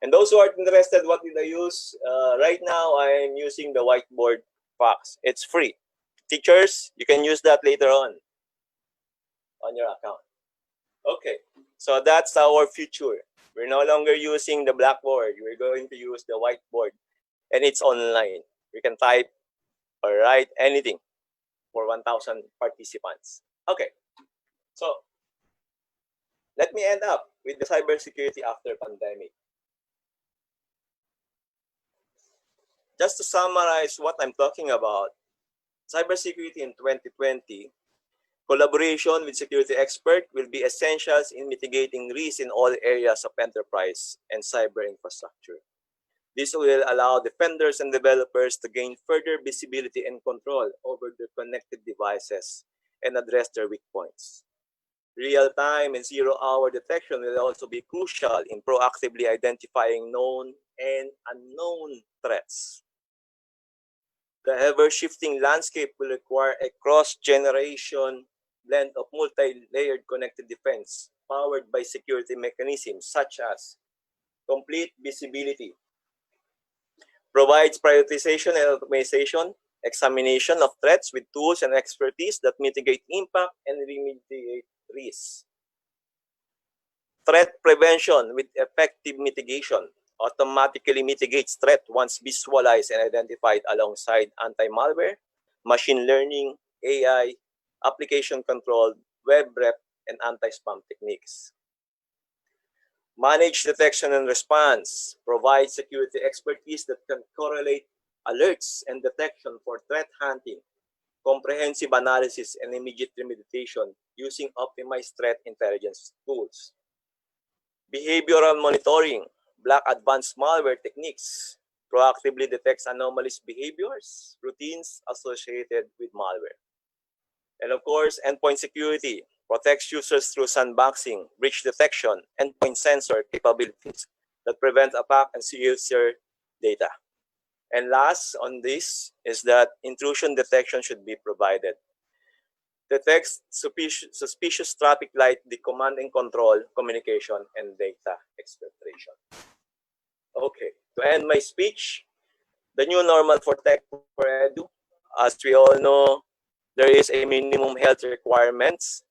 And those who are interested, what did I use? Right now, I'm using the whiteboard box. It's free. Teachers, you can use that later on your account. Okay, so that's our future. We're no longer using the blackboard. We're going to use the whiteboard, and it's online. We can type or write anything for 1,000 participants. Okay, so let me end up with the cybersecurity after pandemic. Just to summarize what I'm talking about, cybersecurity in 2020, collaboration with security experts will be essentials in mitigating risks in all areas of enterprise and cyber infrastructure. This will allow defenders and developers to gain further visibility and control over their connected devices and address their weak points. Real-time and zero-hour detection will also be crucial in proactively identifying known and unknown threats. The ever-shifting landscape will require a cross-generation blend of multi-layered connected defense powered by security mechanisms such as complete visibility, provides prioritization and optimization, examination of threats with tools and expertise that mitigate impact and remediate risks. Threat prevention with effective mitigation automatically mitigates threat once visualized and identified alongside anti-malware, machine learning, AI, application control, web rep, and anti-spam techniques. Manage detection and response, provide security expertise that can correlate alerts and detection for threat hunting, comprehensive analysis, and immediate remediation using optimized threat intelligence tools. Behavioral monitoring, block advanced malware techniques, proactively detects anomalous behaviors, routines associated with malware. And of course, endpoint security protects users through sandboxing, breach detection, endpoint sensor capabilities that prevent attack and seals your data. And last on this is that intrusion detection should be provided. Detects suspicious traffic light, the command and control, communication, and data exfiltration. Okay, to end my speech, the new normal for Tech4ED, as we all know, there is a minimum health requirements.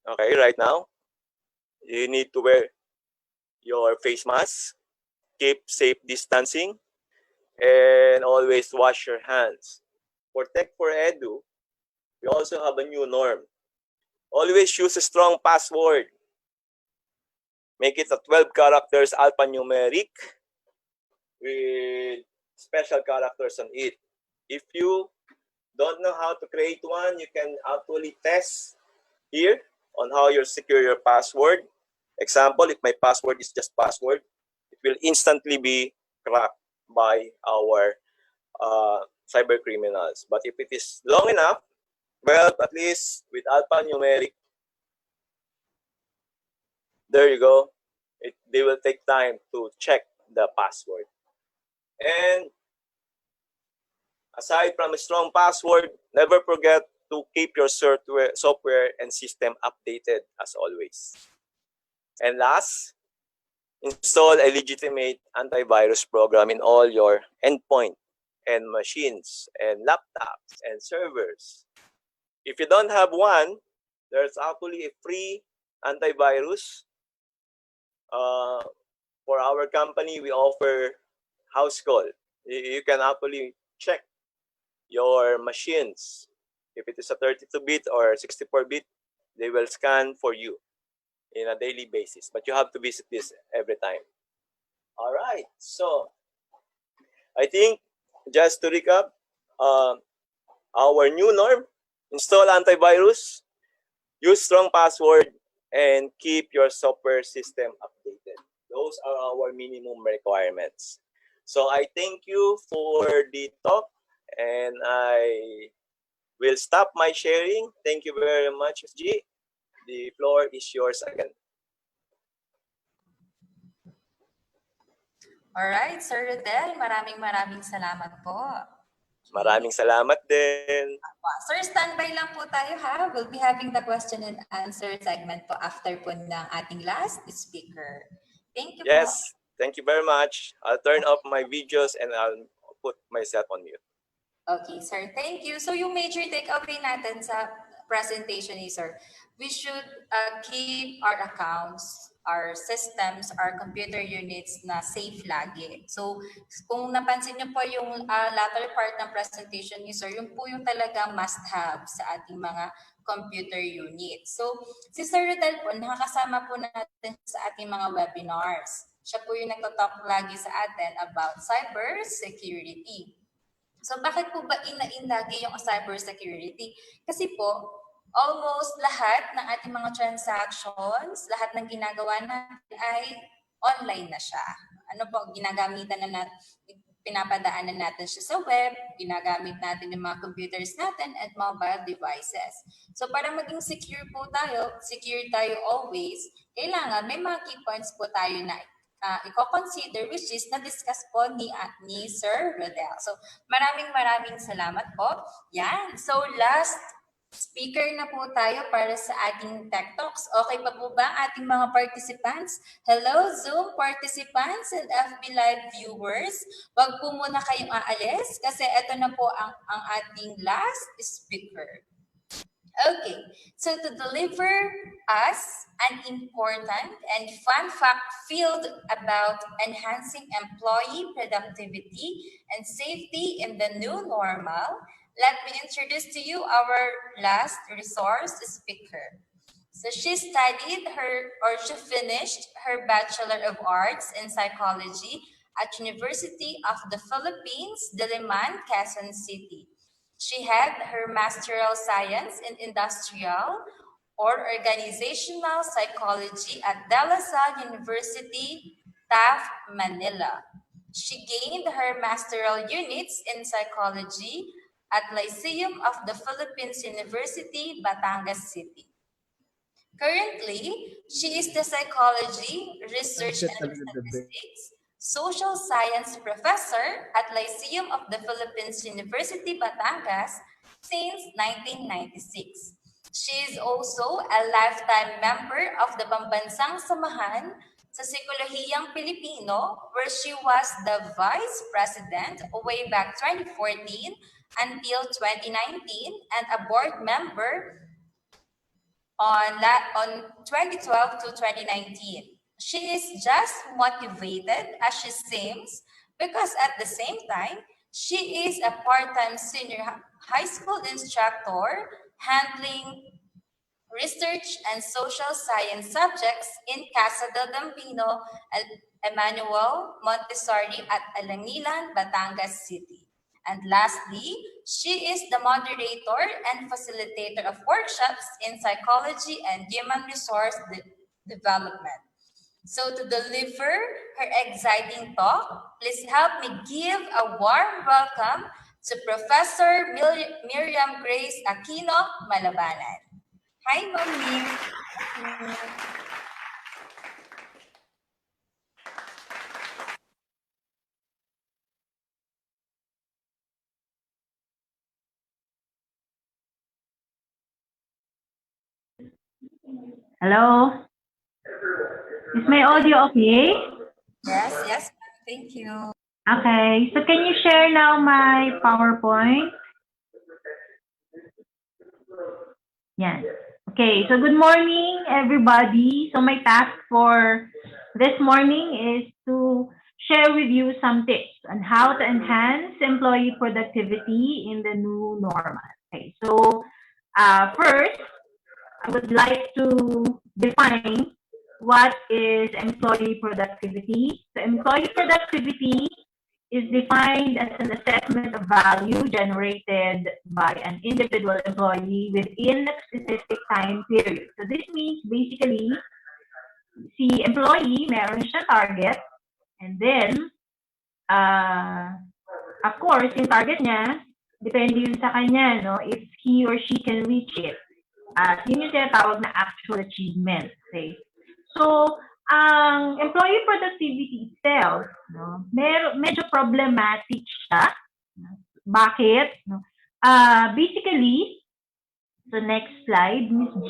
Okay, right now, you need to wear your face mask, keep safe distancing, and always wash your hands. For Tech4ED, we also have a new norm. Always use a strong password. Make it a 12 characters alphanumeric with special characters on it. If you don't know how to create one, you can actually test here on how you secure your password. Example, if my password is just password, it will instantly be cracked by our cyber criminals. But if it is long enough, well, at least with alphanumeric, there you go. They will take time to check the password. And aside from a strong password, never forget to keep your software and system updated as always. And last, install a legitimate antivirus program in all your endpoint and machines and laptops and servers. If you don't have one, there's actually a free antivirus. For our company, we offer house call. You can actually check your machines. If it is a 32-bit or 64-bit, they will scan for you in a daily basis. But you have to visit this every time. All right. So I think just to recap, our new norm, install antivirus, use strong password, and keep your software system updated. Those are our minimum requirements. So I thank you for the talk, and I will stop my sharing. Thank you very much, G. The floor is yours again. Alright, Sir Rodel, maraming salamat po. Maraming salamat din. Sir, standby lang po tayo ha. We'll be having the question and answer segment po after po ng ating last speaker. Thank you po. Yes, thank you very much. I'll turn off my videos and I'll put myself on mute. Okay, sir. Thank you. So yung major takeaway natin sa presentation ni sir, we should keep our accounts, our systems, our computer units na safe lagi. So kung napansin niyo po yung latter part ng presentation ni sir, yung po yung talagang must-have sa ating mga computer units. So si Sir Rodel po, nakakasama po natin sa ating mga webinars. Siya po yung nagtatalk lagi sa atin about cyber security. So bakit po ba in lagi yung cybersecurity? Kasi po, almost lahat ng ating mga transactions, lahat ng ginagawa natin ay online na siya. Ano po, ginagamitan na natin, pinapadaanan natin siya sa web, ginagamit natin yung mga computers natin at mobile devices. So para maging secure tayo always, kailangan may mga key points po tayo na i-consider, which is na-discuss po ni Sir Rodel. So, maraming salamat po. Yan. So, last Speaker na po tayo para sa ating Tech Talks. Okay pa po ba ang ating mga participants? Hello, Zoom participants and FB Live viewers. Wag po muna kayong aalis kasi ito na po ang ating last speaker. Okay, so to deliver us an important and fun fact filled about enhancing employee productivity and safety in the new normal, let me introduce to you our last resource speaker. So she finished her Bachelor of Arts in Psychology at University of the Philippines, Diliman, Quezon City. She had her Masteral Science in Industrial or Organizational Psychology at De La Salle University, Taft, Manila. She gained her Masteral Units in Psychology at Lyceum of the Philippines University, Batangas City. Currently, she is the Psychology, Research and Statistics Social Science Professor at Lyceum of the Philippines University, Batangas since 1996. She is also a lifetime member of the Pambansang Samahan sa Psikolohiyang Pilipino, where she was the Vice President way back 2014 until 2019 and a board member on 2012 to 2019. She is just motivated as she seems because at the same time, she is a part-time senior high school instructor handling research and social science subjects in Casa del Bambino, Emmanuel Montessori at Alangilan, Batangas City. And lastly, she is the moderator and facilitator of workshops in psychology and human resource development. So to deliver her exciting talk, please help me give a warm welcome to Professor Miriam Grace Aquino Malabanan. Hi, Mami. Hello? Is my audio okay? Yes, thank you. Okay, so can you share now my PowerPoint? Yes. Okay, so good morning, everybody. So my task for this morning is to share with you some tips on how to enhance employee productivity in the new normal. Okay, so first, I would like to define what is employee productivity. So employee productivity is defined as an assessment of value generated by an individual employee within a specific time period. So this means basically, si employee, meron siya target, and then, of course, yung target niya, depende yun sa kanya, no? If he or she can reach it. Yun yung tinatawag na actual achievement. Okay? So, ang employee productivity itself, no, medyo problematic siya. Bakit? No? Basically, so next slide, Ms. G.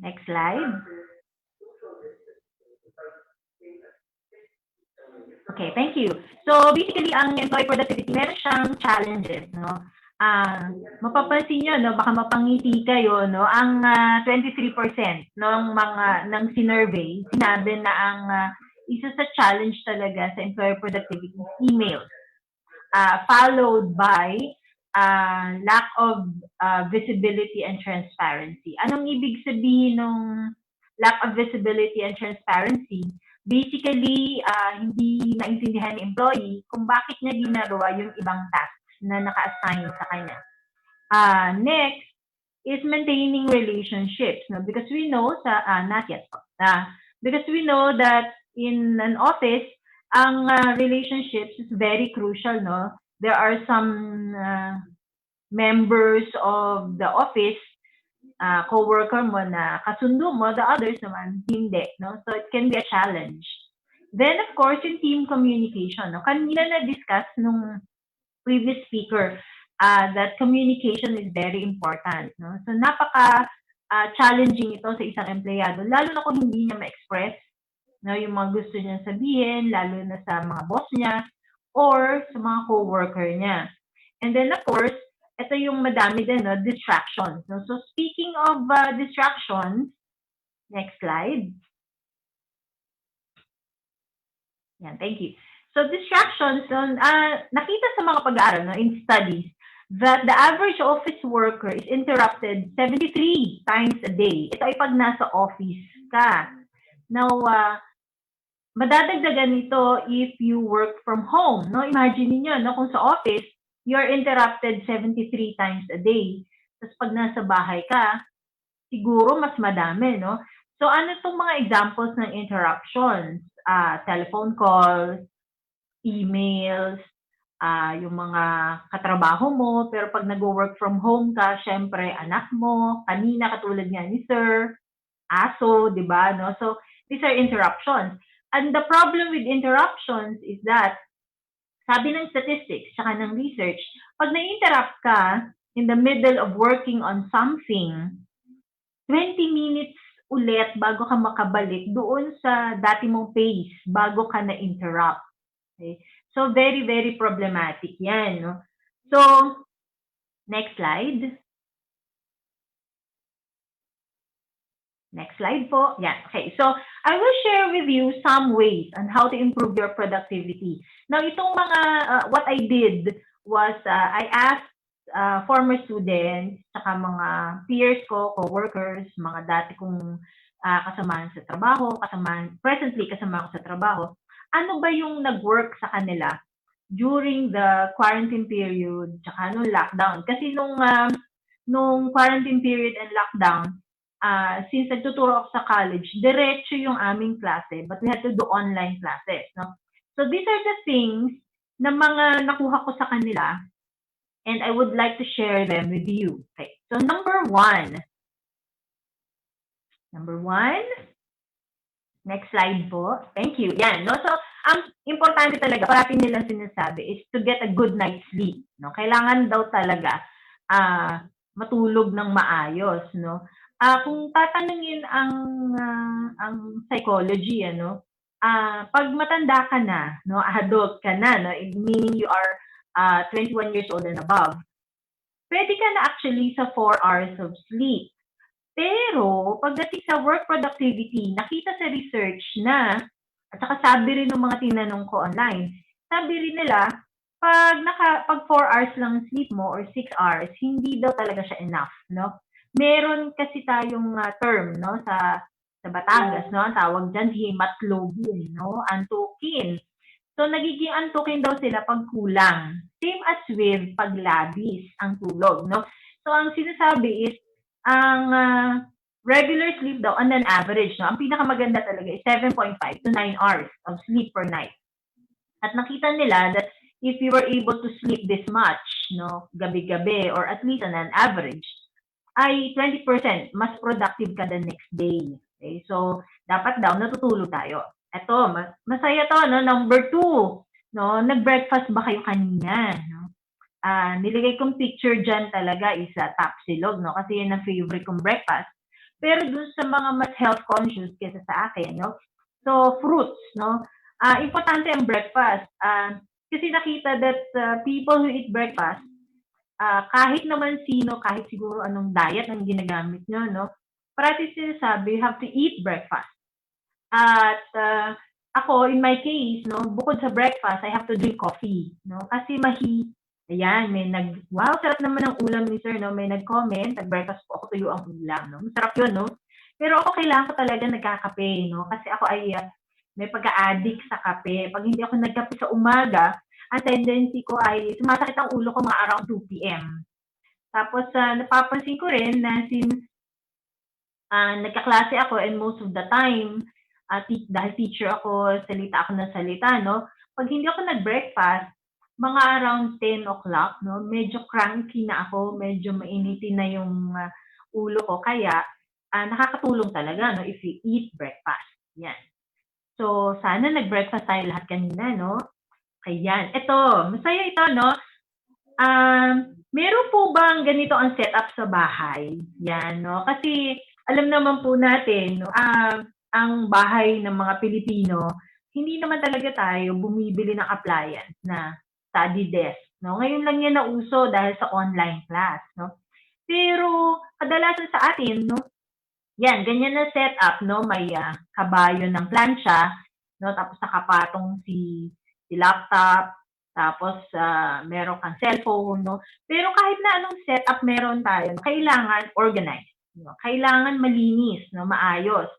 Next slide. Okay, thank you. So, basically, ang employee productivity, meron siyang challenges, no? Mapapansin nyo, no, baka mapangiti kayo, no, ang 23% ng sinurvey, sinabi na ang isa sa challenge talaga sa employer productivity is emails, followed by lack of visibility and transparency. Anong ibig sabihin ng lack of visibility and transparency? Basically, hindi naintindihan ng employee kung bakit niya ginagawa yung ibang tasks na naka-assign sa kanya. Next is maintaining relationships, no? Because we know not yet. Because we know that in an office, ang relationships is very crucial, no? There are some members of the office, co-worker mo na kasundo mo, the others naman hindi, no? So it can be a challenge. Then of course, yung team communication, no? Kanina na-discuss nung previous speaker, that communication is very important. No? So napaka-challenging ito sa isang empleyado, lalo na kung hindi niya ma-express, no, yung mga gusto niya sabihin, lalo na sa mga boss niya or sa mga co-worker niya. And then, of course, ito yung madami din, no, distractions. No? So speaking of distractions, next slide. Yan, thank you. So distractions, nakita sa mga pag-aaral, no, in studies, that the average office worker is interrupted 73 times a day. Ito ay pag nasa office ka. Now, madadagdagan nito if you work from home. No? Imagine niyo, no, kung sa office, you're interrupted 73 times a day. Tapos pag nasa bahay ka, siguro mas madami, no? So ano itong mga examples ng interruptions? Telephone calls, emails, yung mga katrabaho mo, pero pag nag-work from home ka, syempre anak mo, kanina katulad nga ni Sir, aso, di ba? No? So these are interruptions. And the problem with interruptions is that, sabi ng statistics, saka ng research, pag na-interrupt ka in the middle of working on something, 20 minutes ulit bago ka makabalik doon sa dati mong pace, bago ka na-interrupt. Okay? So, very, very problematic yan. No? So, next slide. Next slide po. Yeah. Okay. So, I will share with you some ways on how to improve your productivity. Now, itong mga, what I did was, I asked former students, saka mga peers ko, co-workers, mga dati kong kasamahan sa trabaho, presently kasama ko sa trabaho, ano ba yung nag-work sa kanila during the quarantine period, saka nung lockdown. Kasi nung quarantine period and lockdown, since nagtuturo ako sa college, diretso yung aming klase, but we had to do online classes. No? So these are the things na mga nakuha ko sa kanila, and I would like to share them with you. Okay. So number one. Next slide po. Thank you. Yan. No? So, ang importante talaga, parati nilang sinasabi, is to get a good night's sleep. No? Kailangan daw talaga matulog ng maayos. No? Kung tatanungin ang psychology, pag matanda ka na, no, adult ka na, no, meaning you are 21 years old and above, pwede ka na actually sa 4 hours of sleep. Pero, pagdating sa work productivity, nakita sa research na, at saka sabi rin ng mga tinanong ko online, sabi rin nila, pag 4 hours lang sleep mo or 6 hours, hindi daw talaga siya enough, no? Meron kasi tayong term, no, sa Batangas, no, ang tawag dyan, hematlogon, no, antukin. So, nagiging antukin daw sila pag kulang. Same as with paglabis ang tulog, no? So, ang sinasabi is, ang regular sleep daw on an average, no, ang pinakamaganda talaga is 7.5 to 9 hours of sleep per night. At nakita nila that if you were able to sleep this much, no, gabi-gabi, or at least on an average, ay 20% mas productive ka the next day. Okay? So, dapat daw natutulog tayo. Ito, masaya to, no? Number 2, no, nag-breakfast ba kayo kanina? No? Nilagay kong picture dyan talaga is tapsilog, no? Kasi yun ang favorite kong breakfast. Pero dun sa mga mas health conscious kesa sa akin, no? So, fruits, no? Importante ang breakfast. Kasi nakita that people who eat breakfast, kahit naman sino, kahit siguro anong diet ang ginagamit nyo, no? Parati sinasabi, you have to eat breakfast. At ako, in my case, no, bukod sa breakfast, I have to drink coffee, no? Kasi ayan, wow, sarap naman ang ulam ni Sir, no? May nag-comment, nag-breakfast po ako, tuyo ang ulam, no? Masarap yun, no? Pero ako kailangan ko talaga nagkakape, no? Kasi ako ay may pagka-addict sa kape. Pag hindi ako nagkape sa umaga, ang tendency ko ay sumasakit ang ulo ko mga around 2 p.m. Tapos, napapansin ko rin na since nagkaklase ako and most of the time, dahil teacher ako, salita ako ng salita, no? Pag hindi ako nag-breakfast, mga around 10 o'clock, no? Medyo cranky na ako, medyo mainitin na yung ulo ko. Kaya, nakakatulong talaga, no? If you eat breakfast. Yan. So, sana nag-breakfast tayo lahat kanina, no? Ayan. Ito, masaya ito, no? Meron po bang ganito ang setup sa bahay? Yan, no? Kasi alam naman po natin, no, ang bahay ng mga Pilipino, hindi naman talaga tayo bumibili ng appliance na study desk, no? Ngayon lang yan nauso dahil sa online class, no? Pero kadalasan sa atin, no, yan, ganyan na setup, no? May kabayo ng plancha, no? Tapos nakapatong si laptop, tapos meron kang cellphone, no? Pero kahit na anong setup meron tayo, kailangan organized, no? Kailangan malinis, no? Maayos.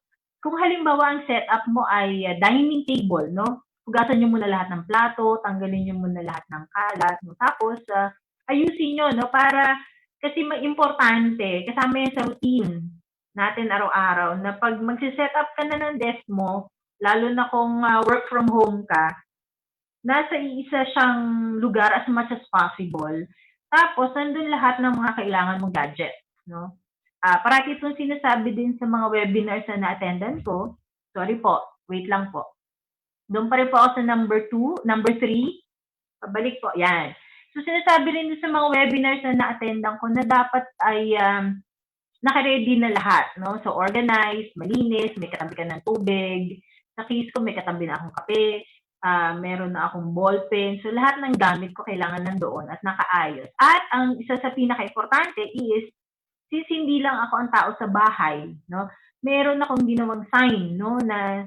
Kung halimbawa ang setup mo ay dining table, no? Hugasan nyo muna lahat ng plato, tanggalin nyo muna lahat ng kalat, no? Tapos ayusin nyo, no? Para kasi importante, kasama yan sa routine natin araw-araw, na pag magsiset up ka na ng desk mo, lalo na kung work from home ka, nasa iisa siyang lugar as much as possible. Tapos, nandun lahat ng mga kailangan mong gadget. No? Parati itong sinasabi din sa mga webinars na na-attendan ko. Sorry po, wait lang po. Doon pa rin po ako sa number 3. Pabalik po, yan. So, sinasabi rin din sa mga webinars na na-attendan ko na dapat ay naka-ready na lahat, no? So, organized, malinis, may katabi ka ng tubig. Sa case ko, may katabi na akong kape, meron na akong ballpen. So, lahat ng gamit ko kailangan nandoon at nakaayos. At ang isa sa pinaka-importante is, since hindi lang ako ang tao sa bahay, no? Meron akong ginawang sign, no? Na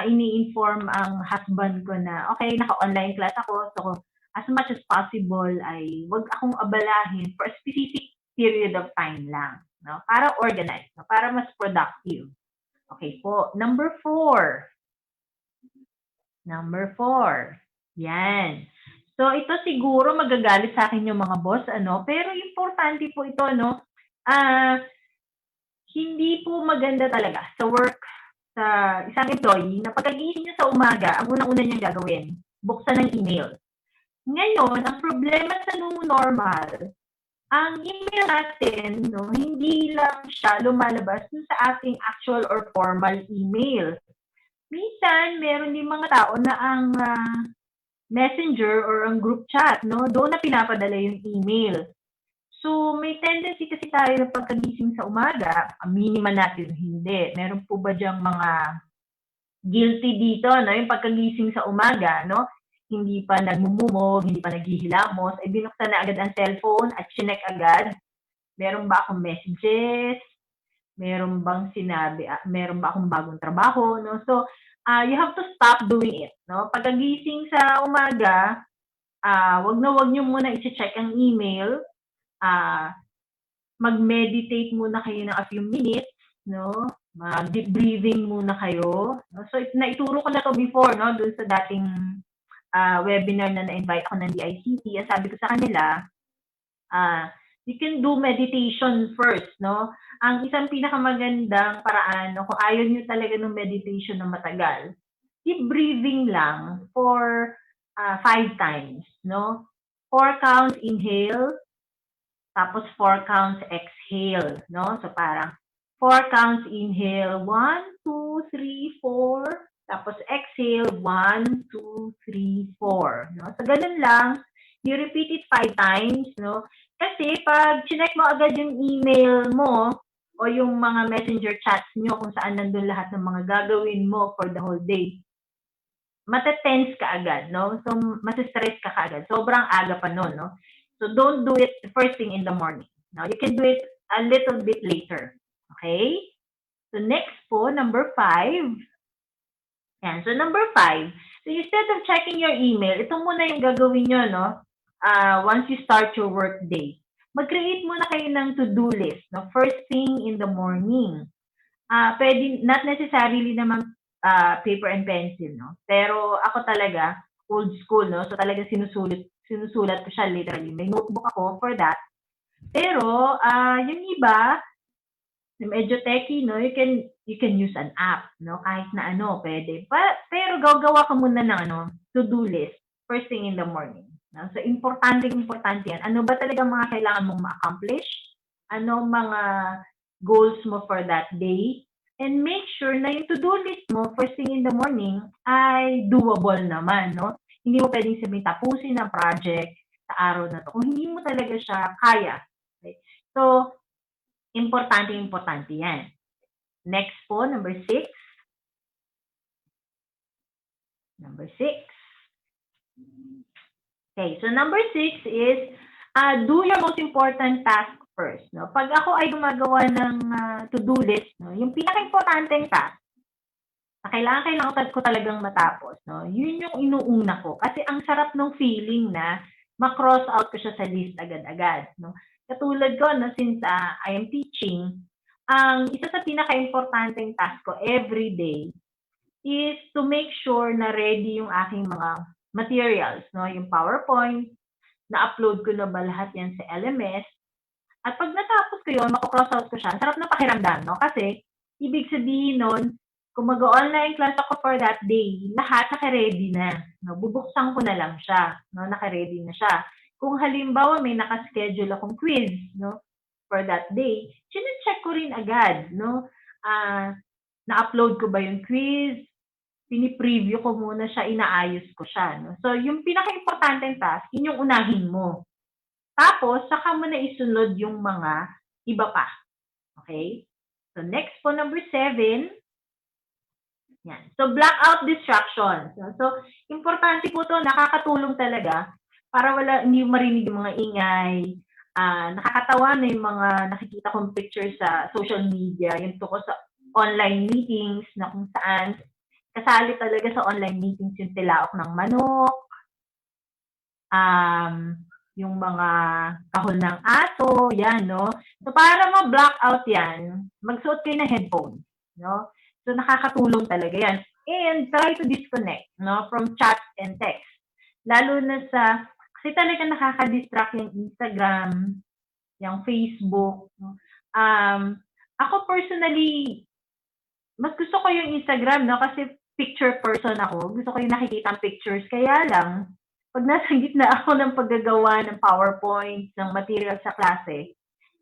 ini-inform ang husband ko na, okay, naka-online class ako. So, as much as possible ay wag akong abalahin for a specific period of time lang. No? Para organized, no? Para mas productive. Okay po. Number 4. Yan. So, ito siguro magagalit sa akin yung mga boss, ano? Pero importante po ito, no? Hindi po maganda talaga sa work sa isang employee na pagkagising niya sa umaga, ang unang-una niyang gagawin, buksan ng email. Ngayon, ang problema sa new normal, ang email natin, no, hindi lang siya lumalabas sa ating actual or formal email. Minsan, meron din mga tao na ang messenger or ang group chat, no, doon na pinapadala yung email. So, may tendency kasi tayo na pagkagising sa umaga, aminin man natin hindi. Meron po ba diyang mga guilty dito, no, yung pagkagising sa umaga, no? Hindi pa nagmumumog, hindi pa naghihilamos, ay binuksan na agad ang cellphone at chinek agad. Meron ba akong messages? Meron bang sinabi? Meron ba akong bagong trabaho? No? So, you have to stop doing it. No? Pagkagising sa umaga, wag nyo muna i-check ang email. Mag-meditate muna kayo ng a few minutes. No? Mag-deep breathing muna kayo. No? So, naituro ko na to before, no? Doon sa dating webinar na na-invite ako ng DICT, sabi ko sa kanila, you can do meditation first, no? Ang isang pinakamagandang paraan, no, kung ayaw nyo talaga ng meditation na matagal, deep breathing lang for 5 times, no? 4 counts inhale, tapos 4 counts exhale, no? So parang 4 counts inhale, 1, 2, 3, 4, tapos exhale, 1, 2, 3, 4. No? So, ganun lang. You repeat it 5 times. No? Kasi, pag chinek mo agad yung email mo o yung mga messenger chats nyo kung saan nandun lahat ng mga gagawin mo for the whole day, matetense ka agad. No? So, masistress ka agad. Sobrang aga pa nun. No? So, don't do it the first thing in the morning. No? You can do it a little bit later. Okay? So, next po, number 5. Yan. So, number 5. So, instead of checking your email, ito muna yung gagawin nyo, no? Once you start your work day. Mag-create muna kayo ng to-do list, no? First thing in the morning. Pwede, not necessarily naman paper and pencil, no? Pero ako talaga, old school, no? So, talaga sinusulat ko siya literally. May notebook ako for that. Pero, yung iba, medyo techy, no? You can use an app, no? Kahit na ano, pwede. Pero gagawa ka muna ng to-do list first thing in the morning. No? So, importante yan. Ano ba talaga mga kailangan mong ma-accomplish? Ano mga goals mo for that day? And make sure na yung to-do list mo first thing in the morning ay doable naman, no? Hindi mo pwedeng sabihin tapusin ang project sa araw na to. Kung hindi mo talaga siya kaya. Okay? So, importante yan. Next po, number 6. Okay, so number 6 is do your most important task first. No? Pag ako ay gumagawa ng to-do list, no? Yung pinaka-importanteng task na kailangan ko talagang matapos, no? Yun yung inuuna ko. Kasi ang sarap ng feeling na ma-cross out ko siya sa list agad-agad. No? Katulad ko, no, since I am teaching, ang isa sa pinaka-importanteng task ko every day is to make sure na ready yung aking mga materials, no? Yung PowerPoint, na-upload ko na ba lahat yan sa LMS, at pag natapos ko yun, mako-cross out ko siya. Ang sarap na pakiramdam, no? Kasi, ibig sabihin nun, kung mag-online class ako for that day, lahat naka-ready na. No? Bubuksan ko na lang siya, no? Naka-ready na siya. Kung halimbawa may naka-schedule akong quiz, no? For that day, sine-check ko rin agad, no? Na-upload ko ba yung quiz? Pini-preview ko muna siya, inaayos ko siya. No? So, yung pinaka-importanteng task, yun yung unahin mo. Tapos, saka mo na isunod yung mga iba pa. Okay? So, next po, number 7. Yan. So, blackout distractions. So, importante po to, nakakatulong talaga para hindi marinig yung mga ingay. Nakakatawa na yung mga nakikita kong pictures sa social media, yung tungkol sa online meetings na kung saan kasali talaga sa online meetings yung tilaok ng manok, yung mga kahon ng aso, yan, no? So, para ma-blackout yan, magsuot kayo ng headphones, no? So, nakakatulong talaga yan. And try to disconnect, no, from chat and text. Lalo na kasi talaga nakaka-distract yung Instagram, yung Facebook. No? Ako personally, mas gusto ko yung Instagram, no? Kasi picture person ako. Gusto ko yung nakikita ang pictures. Kaya lang, pag nasa gitna ako ng paggagawa ng PowerPoint, ng material sa klase,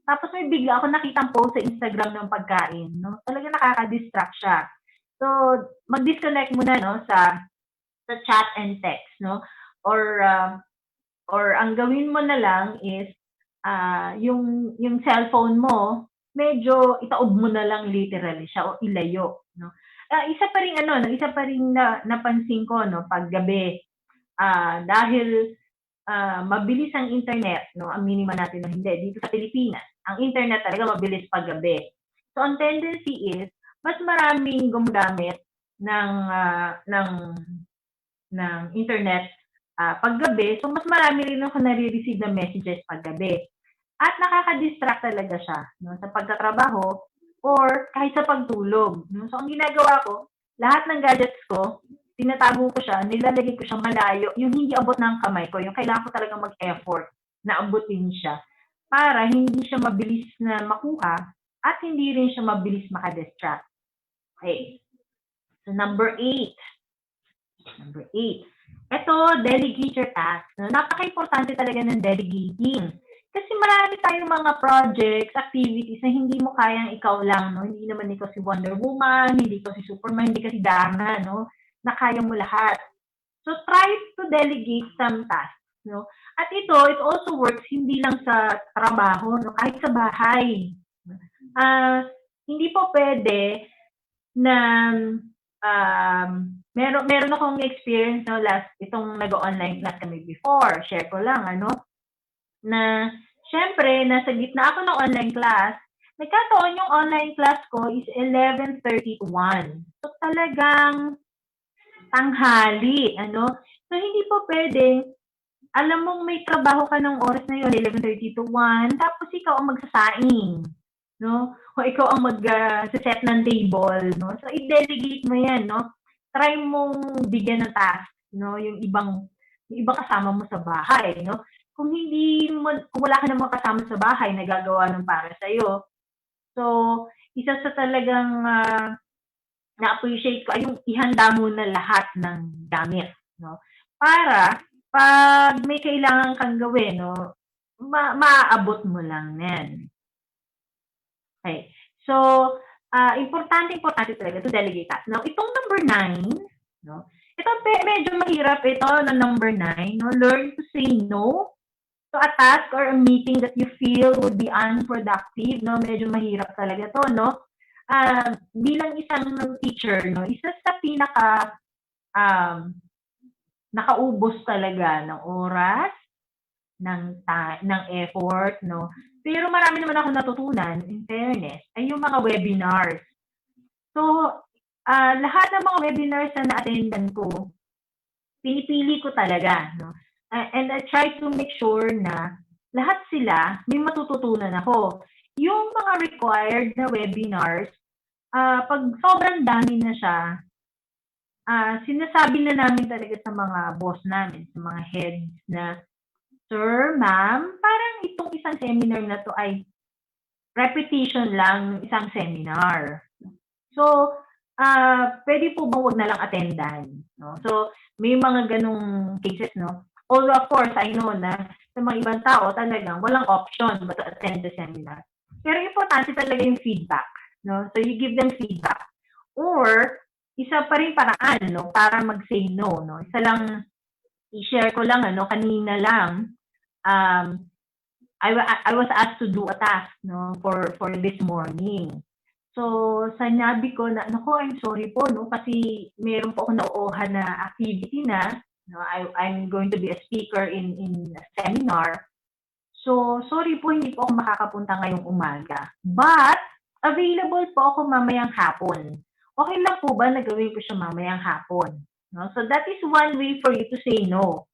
tapos may bigla ako nakitang post sa Instagram ng pagkain, no? Talaga nakaka-distract siya. So, mag-disconnect muna, no, sa chat and text, no? Or ang gawin mo na lang is yung cellphone mo, medyo itaob mo na lang literally siya o ilayo, no? Isa pa ring napansin ko, no, pag gabi, dahil mabilis ang internet, no, aminin man natin na hindi, dito sa Pilipinas, ang internet talaga mabilis pag gabi. So, ang tendency is, mas maraming gumagamit ng internet pag gabi, so mas marami rin ako nare-receive na messages pag gabi. At nakaka-distract talaga siya, no, sa pagtatrabaho or kahit sa pagtulog. No? So, ang ginagawa ko, lahat ng gadgets ko, tinatago ko siya, nilalagay ko siyang malayo, yung hindi abot ng kamay ko, yung kailangan ko talaga mag-effort na abutin siya para hindi siya mabilis na makuha at hindi rin siya mabilis makadistract. Okay. So, number 8. Ito, delegate your tasks. No? Napaka-importante talaga ng delegating. Kasi marami tayong mga projects, activities na hindi mo kayang ikaw lang, no? Hindi naman ikaw si Wonder Woman, hindi ikaw si Superman, hindi ka si Dana, no? Na kaya mo lahat. So, try to delegate some tasks, no? At it also works hindi lang sa trabaho, no? Kahit sa bahay. Hindi po pwede na meron akong experience, no, itong nag-online class kami before, share ko lang, na syempre, nasa gitna ako ng online class, nagkataon yung online class ko is 11:30 to 1. So, talagang tanghali, So, hindi po pwedeng, alam mong may trabaho ka ng oras na yun, 11:30 to 1, tapos ikaw ang magsasaing, no? O ikaw ang mag-set ng table, no? So, i-delegate mo yan, no? Try mong bigyan ng task, no? Yung ibang kasama mo sa bahay, no? Kung wala ka namang kasama sa bahay na gagawa ng para sa'yo, so, isa sa talagang na-appreciate ko ay yung ihanda mo na lahat ng gamit, no? Para, pag may kailangan kang gawin, no, maaabot mo lang yan. Okay. So, importante talaga to delegate tasks. Now, itong number 9, no, ito medyo mahirap ito na number 9, no, learn to say no a task or a meeting that you feel would be unproductive, no, medyo mahirap talaga to, no? Bilang isang teacher, no, isa sa pinaka nakaubos talaga ng oras, ng effort, no? Pero marami naman ako natutunan, in fairness, ay yung mga webinars. So, lahat ng mga webinars na na-attendan ko, pinipili ko talaga, no? And I try to make sure na lahat sila may matututunan ako. Yung mga required na webinars, pag sobrang dami na siya, sinasabi na namin talaga sa mga boss namin, sa mga heads na, Sir, ma'am, parang itong isang seminar na to ay repetition lang isang seminar. So, pwede po bang wag na lang attendan? No? So, may mga ganong cases, no? Although, of course, I know na sa mga ibang tao talagang walang option but to attend the seminar. Pero importante talaga yung feedback. No? So, you give them feedback. Or, isa pa rin paraan, no? Para mag-say no. No? Isa lang, i-share ko lang, ano, kanina lang, I was asked to do a task, no, for this morning. So, sinabi ko na, naku, I'm sorry po, no, kasi meron po ako nauuhan na activity na, no, I'm going to be a speaker in a seminar. So, sorry po, hindi po ako makakapunta ngayong umaga. But, available po ako mamayang hapon. Okay lang po ba na gawin ko siya mamayang hapon? No? So, that is one way for you to say no.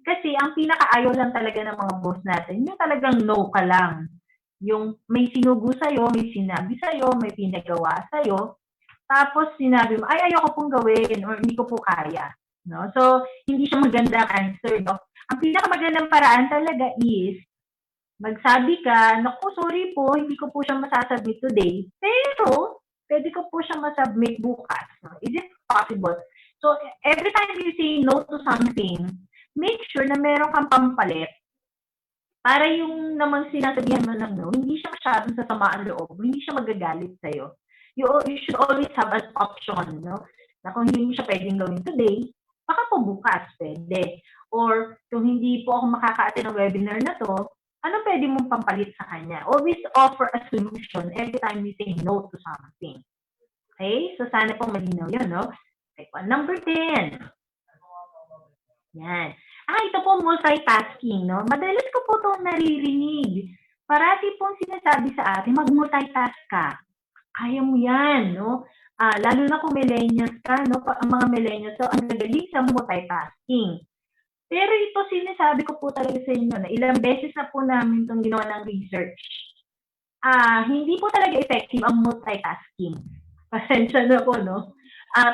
Kasi ang pinakaayaw lang talaga ng mga boss natin, yung talagang no ka lang. Yung may sinugo sa'yo, may sinabi sa'yo, may pinagawa sa'yo, tapos sinabi mo, ay, ayoko pong gawin or hindi ko po kaya. No? So, hindi siya magandang answer. No? Ang pinakamagandang paraan talaga is, magsabi ka, naku, sorry po, hindi ko po siya masasubmit today, pero pwede ko po siya masubmit bukas. No? Is it possible? So, every time you say no to something, make sure na meron kang pampalit para yung namang sinasabihan mo ng no, hindi siya masyadong sasama ang loob, hindi siya magagalit sa'yo. You should always have an option, no? Na kung hindi mo siya pwedeng gawin today, baka po bukas pwede. Or kung hindi po ako makaka-attend ng webinar na to, ano pwede mong pampalit sa kanya? Always offer a solution every time you say no to something. Okay? So sana pong malinaw yun, no? Okay, number 10. Yan. Ito po multitasking, no? Madalas ko po itong naririnig. Parati pong sinasabi sa atin, mag-multitask ka. Kaya mo yan, no? Lalo na kung millennials ka, no? Ang mga millennials, so ang gagaling sa multitasking. Pero ito sinasabi ko po talaga sa inyo na ilang beses na po namin itong ginawa ng research. Hindi po talaga effective ang multitasking. Pasensya na po, no?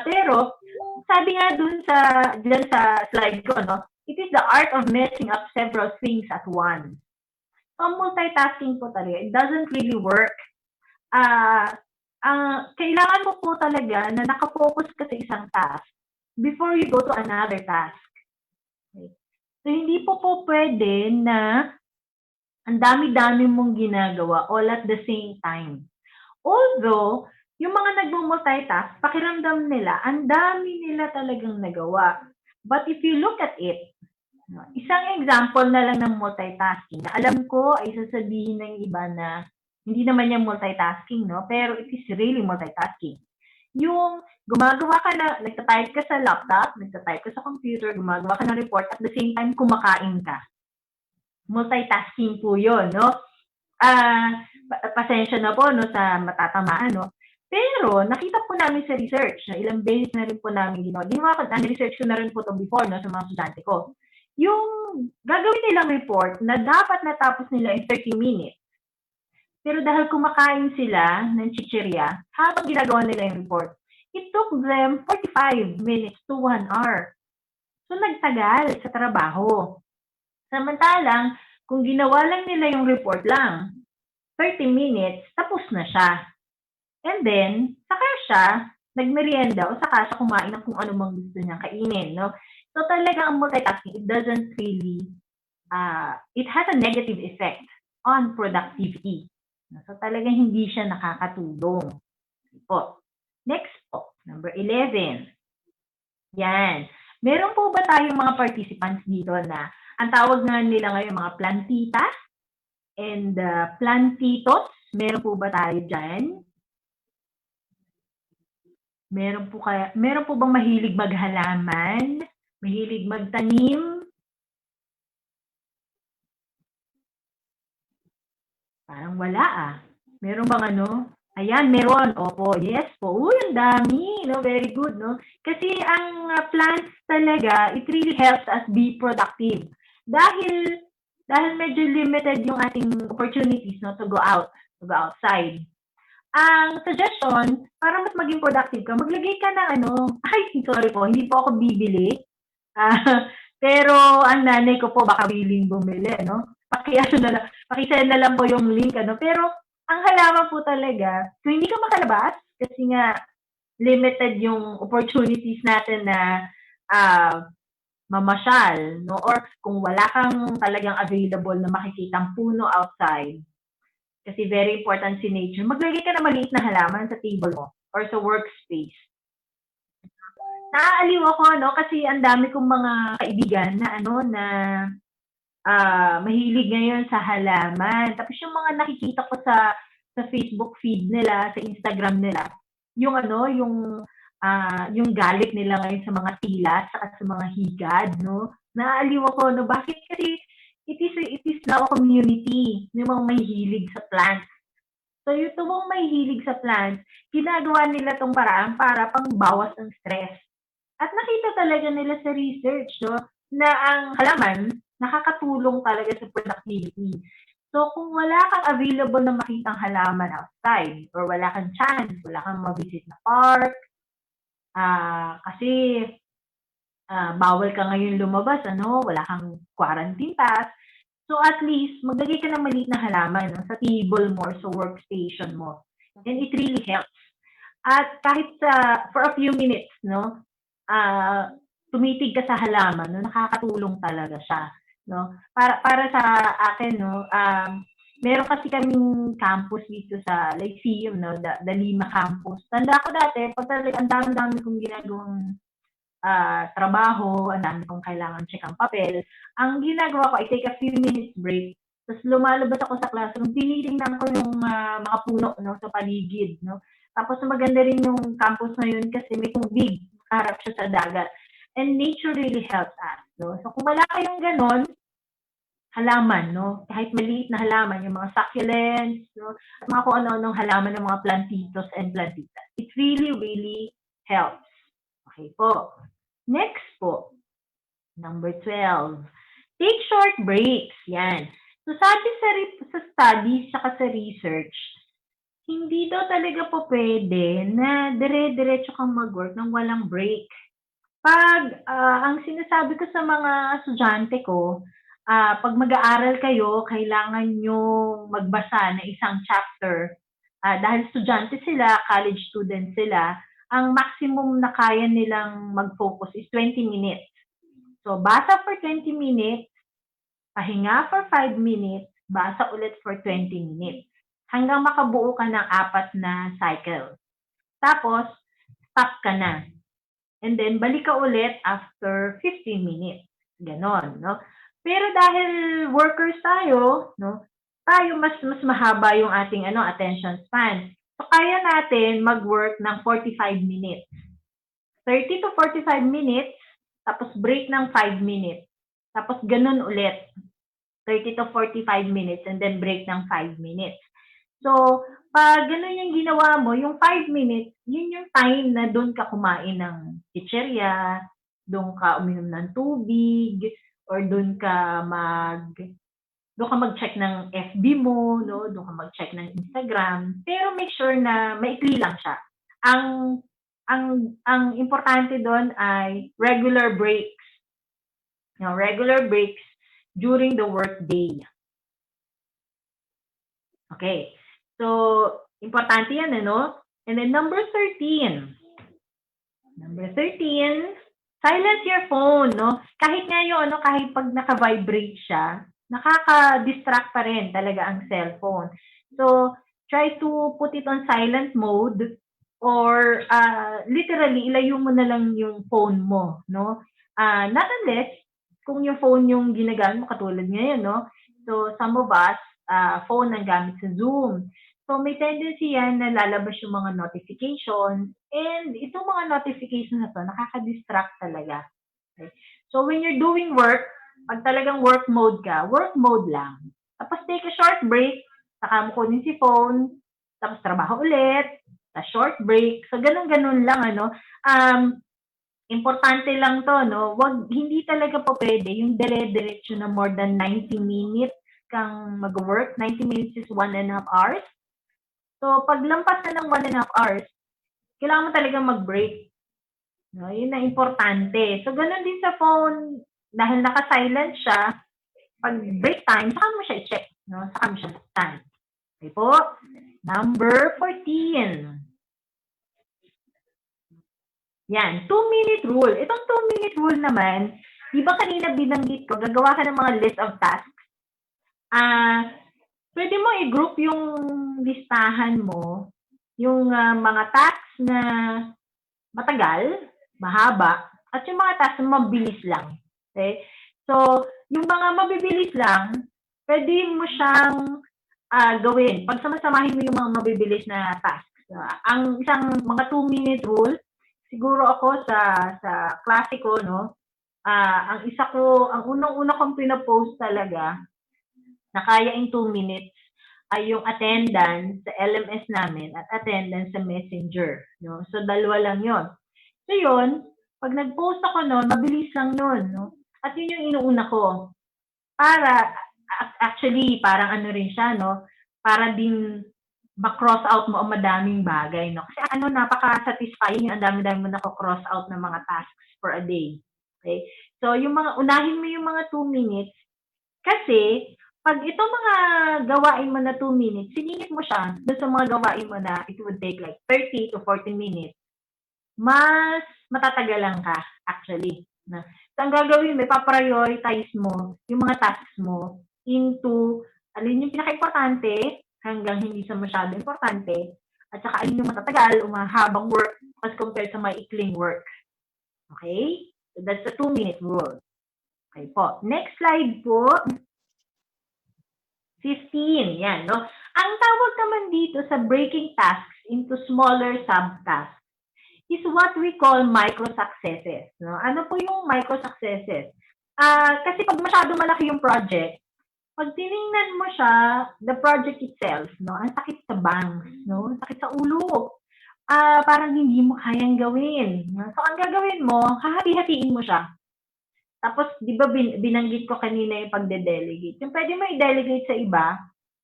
Pero, sabi nga dyan sa slide ko, no? It is the art of messing up several things at once. So, multitasking po talaga, it doesn't really work. Kailangan mo po talaga na nakafocus ka sa isang task before you go to another task. Okay. So, hindi po pwede na ang dami-dami mong ginagawa all at the same time. Although, yung mga nag-multitask, pakiramdam nila, ang dami nila talagang nagawa. But if you look at it, isang example na lang ng multitasking na alam ko ay sasabihin ng iba na hindi naman yung multitasking, no? Pero it is really multitasking. Yung gumagawa ka na, nagtatype ka sa laptop, nagtatype ka sa computer, gumagawa ka ng report, at the same time, kumakain ka. Multitasking po yun, no? Pasensya na po, no, sa matatamaan, no? Pero, nakita po namin sa research, na ilang beses na rin po namin ginawa. Research ko na rin po ito before, no, sa mga estudyante ko. Yung gagawin nilang report na dapat natapos nila in 30 minutes. Pero dahil kumakain sila ng chichirya, habang ginagawa nila yung report, it took them 45 minutes to 1 hour. So, nagtagal sa trabaho. Samantalang, kung ginawa lang nila yung report lang, 30 minutes, tapos na siya. And then, saka siya nagmerienda o saka siya kumain ng kung ano mang gusto niyang kainin, no? So, talaga ang multitasking, it doesn't really, it has a negative effect on productivity. So, talaga hindi siya nakakatulong. Po. Next po, number 11. Yan. Meron po ba tayong mga participants dito na Ang tawag nga nila ngayon mga plantita and plantitos. Meron po ba tayo dyan? Meron po bang mahilig maghalaman? Mahilig magtanim? Parang wala ah. Meron bang ano? Ayan, meron. Opo, yes po. Uy, ang dami. No? Very good. No? Kasi ang plants talaga, it really helps us be productive. Dahil medyo limited yung ating opportunities no, to go outside. Ang suggestion, para mas maging productive ka, maglagay ka ng ano, ay, sorry po, hindi po ako bibili. Pero ang nanay ko po baka willing bumili, no? Pakisend na lang po yung link, ano? Pero ang halaman po talaga, kung hindi ka makalabas, kasi nga limited yung opportunities natin na mamasyal, no? Or kung wala kang talagang available na makikitang puno outside, kasi very important si nature, maglagay ka na maliit na halaman sa table mo or sa workspace. Naaaliw ako, no? Kasi ang dami kong mga kaibigan na mahilig ngayon sa halaman. Tapos yung mga nakikita ko sa Facebook feed nila, sa Instagram nila, yung galit nila ngayon sa mga tilas at sa mga higad, no? Naaaliw ako, no? Bakit? Kasi it is now a community, yung mga mahihilig sa plants. So yung mga mahihilig sa plants, ginagawa nila tong paraan para pangbawas ng stress. At nakita talaga nila sa research, no, na ang halaman nakakatulong talaga sa productivity. So kung wala kang available na makitang halaman outside, or wala kang chance, wala kang ma-visit na park, kasi bawal ka ngayon lumabas, ano, wala kang quarantine pass, so at least maglagay ka ng maliit na halaman no, sa table mo or sa workstation mo. And it really helps. At kahit for a few minutes, no, tumitig ka sa halaman, no, nakakatulong talaga siya, no. Para sa akin, no, meron kasi kaming campus dito sa Lyceum, no, the Lima campus. Tanda ko dati, pag talaga ang dami kong ginagawang trabaho, ang dami kong kailangan check ang papel, ang ginagawa ko, I take a few minutes break, tapos lumalabas ako sa classroom, tinitingnan ko yung mga puno, no, sa paligid, no. Tapos maganda rin yung campus na yun kasi may tubig, harap siya sa dagat. And nature really helps us, no. So kung wala kayong ganon, halaman, no, kahit maliit na halaman, yung mga succulents, no, at mga kung ano-anong halaman ng mga plantitos and plantitas, it really helps. Okay po. Next po, number 12. Take short breaks. Yan. So sabi sa studies saka sa research, hindi daw talaga po pwede na dire-diretso kang mag-work nang walang break. Pag ang sinasabi ko sa mga estudyante ko, pag mag-aaral kayo, kailangan nyo magbasa ng isang chapter. Dahil estudyante sila, college student sila, ang maximum na kaya nilang mag-focus is 20 minutes. So, basa for 20 minutes, pahinga for 5 minutes, basa ulit for 20 minutes. Hanggang makabuo ka ng 4 na cycle. Tapos, stop ka na. And then, balik ka ulit after 15 minutes. Ganon, no? Pero dahil workers tayo, no? Tayo mas mahaba yung ating attention span. So, kaya natin mag-work ng 45 minutes. 30 to 45 minutes, tapos break ng 5 minutes. Tapos ganun ulit. 30 to 45 minutes, and then break ng 5 minutes. So, pag ganun yung ginawa mo, yung 5 minutes, yun yung time na doon ka kumain ng chicherya, doon ka uminom ng tubig, or doon ka mag-check ng FB mo, no? Doon ka mag-check ng Instagram. Pero make sure na maikli lang siya. Ang importante doon ay regular breaks. You know, regular breaks during the work day. Okay. So, importante yan, ano? And then number 13. Number 13, silence your phone, no? Kahit nga yun, kahit pag naka-vibrate siya, nakaka-distract pa rin talaga ang cellphone. So, try to put it on silent mode or literally, ilayo mo na lang yung phone mo, no? Not unless kung yung phone yung ginagamit mo, katulad ngayon, no? So, some of us, phone ang gamit sa Zoom. So, may tendency yan na lalabas yung mga notifications. And itong mga notifications na to, nakaka-distract talaga. Okay? So, when you're doing work, pag talagang work mode ka, work mode lang. Tapos take a short break, saka mo kunin si phone, tapos trabaho ulit, a short break. So, ganun-ganun lang, ano. Importante lang to, no? Hindi talaga po pwede yung dire-diretso na more than 90 minutes kang mag-work. 90 minutes is 1.5 hours. So, pag lampas na ng 1.5 hours, kailangan mo talaga mag-break. No? Yun na importante. So, ganun din sa phone, dahil naka-silent siya, pag break time, saka mo siya i-check. No? Saka mo siya stand. Okay po? Number 14. Yan, 2-minute rule. Itong 2-minute rule naman, di ba kanina binanggit ko, gagawa ka ng mga list of tasks. Pwede mo i-group yung listahan mo, yung mga tasks na matagal, mahaba, at yung mga tasks na mabilis lang. Okay? So, yung mga mabibilis lang, pwede mo siyang gawin. Pag samasamahin mo yung mga mabibilis na tasks. Ang isang mga 2-minute rule, siguro ako sa klase ko, no, ang unang-una kong pinapost talaga na kaya in 2 minutes ay yung attendance sa LMS namin at attendance sa Messenger. No? So, dalawa lang yon. So, yun, pag nag-post ako nun, mabilis lang yun. No? At yun yung inuuna ko. Actually, parang ano rin siya, no? Para din ma-cross out mo ang madaming bagay, no? Kasi napaka-satisfying yung ang dami-dami mo nako-cross out ng mga tasks for a day. Okay? So, unahin mo yung mga 2 minutes kasi pag itong mga gawain mo na 2 minutes, siningit mo siya doon sa mga gawain mo na it would take like 30 to 40 minutes, mas matatagalan ka actually. No? So, ang gagawin mo, ipaprioritize mo yung mga tasks mo into alin yung pinaka-importante hanggang hindi sa masyado importante, at saka alin yung matatagal o mahabang work as compared sa maikling work. Okay? So that's the 2-minute rule. Okay po. Next slide po. 15. Yan, no? Ang tawag naman dito sa breaking tasks into smaller subtasks is what we call micro-successes. No? Ano po yung micro-successes? Kasi pag masyado malaki yung project, pag tiningnan mo siya, the project itself, no, ang sakit sa bangs, no, ang sakit sa ulo. Parang hindi mo kayang gawin. No? So, ang gagawin mo, hahati-hatiin mo siya. Tapos, di ba binanggit ko kanina yung pagde-delegate. Yung pwede mo i-delegate sa iba,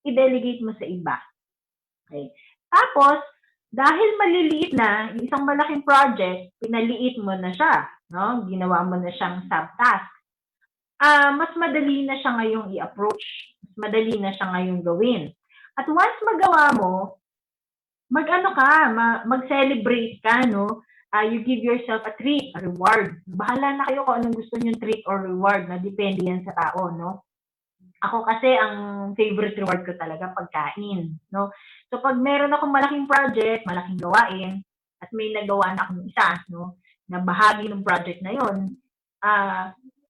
i-delegate mo sa iba. Okay. Tapos, dahil maliliit na, yung isang malaking project, pinaliit mo na siya. No? Ginawa mo na siyang subtask. Mas madali na siya ngayong i-approach. Mas madali na siya ngayong gawin. At once magawa mo, mag-celebrate ka, no? You give yourself a treat, a reward. Bahala na kayo kung anong gusto niyong treat or reward, na depende yan sa tao, no? Ako kasi, ang favorite reward ko talaga pagkain, no? So, pag meron akong malaking project, malaking gawain, at may nagawa na akong isa, no? Na bahagi ng project na yun,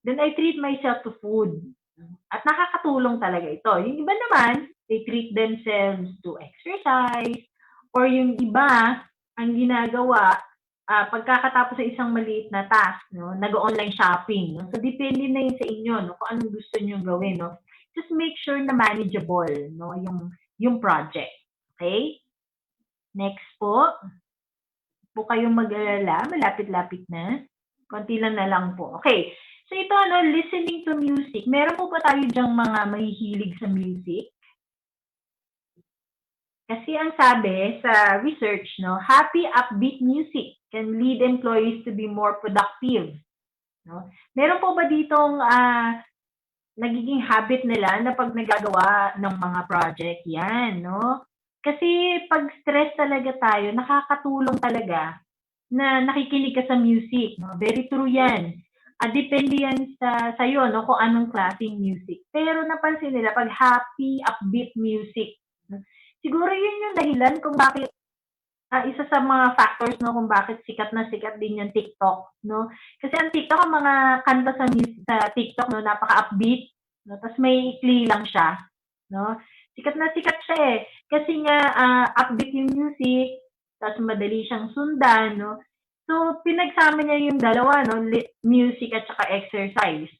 then I treat myself to food. At nakakatulong talaga ito. Yung iba naman, they treat themselves to exercise, or yung iba, ang ginagawa, pagkakatapos sa isang maliit na task, no, nag-online shopping. No? So, depende na yun sa inyo, no, kung anong gusto nyo gawin. No? Just make sure na manageable, no, yung project. Okay? Next po. Po kayong mag-alala, malapit-lapit na. Konti lang na lang po. Okay. So ito, listening to music. Meron po ba tayo dyang mga mahihilig sa music? Kasi ang sabi sa research, no, happy upbeat music can lead employees to be more productive. No? Meron po ba ditong nagiging habit nila na pag nagagawa ng mga project? Yan, no? Kasi pag stress talaga tayo, nakakatulong talaga na nakikinig ka sa music. No? Very true yan. Depende yan sa iyo, no, kung anong klaseng music. Pero napansin nila, pag happy, upbeat music, no? Siguro yun yung dahilan kung bakit isa sa mga factors no kung bakit sikat na sikat din yung TikTok, no? Kasi ang TikTok, ang mga kanta sa TikTok, no, napaka-upbeat, no? Tapos may ikli lang siya, no? Sikat na sikat siya eh. Kasi nga upbeat yung music, tapos madali siyang sundan, no? So, pinagsama niya yung dalawa, no? Music at saka exercise.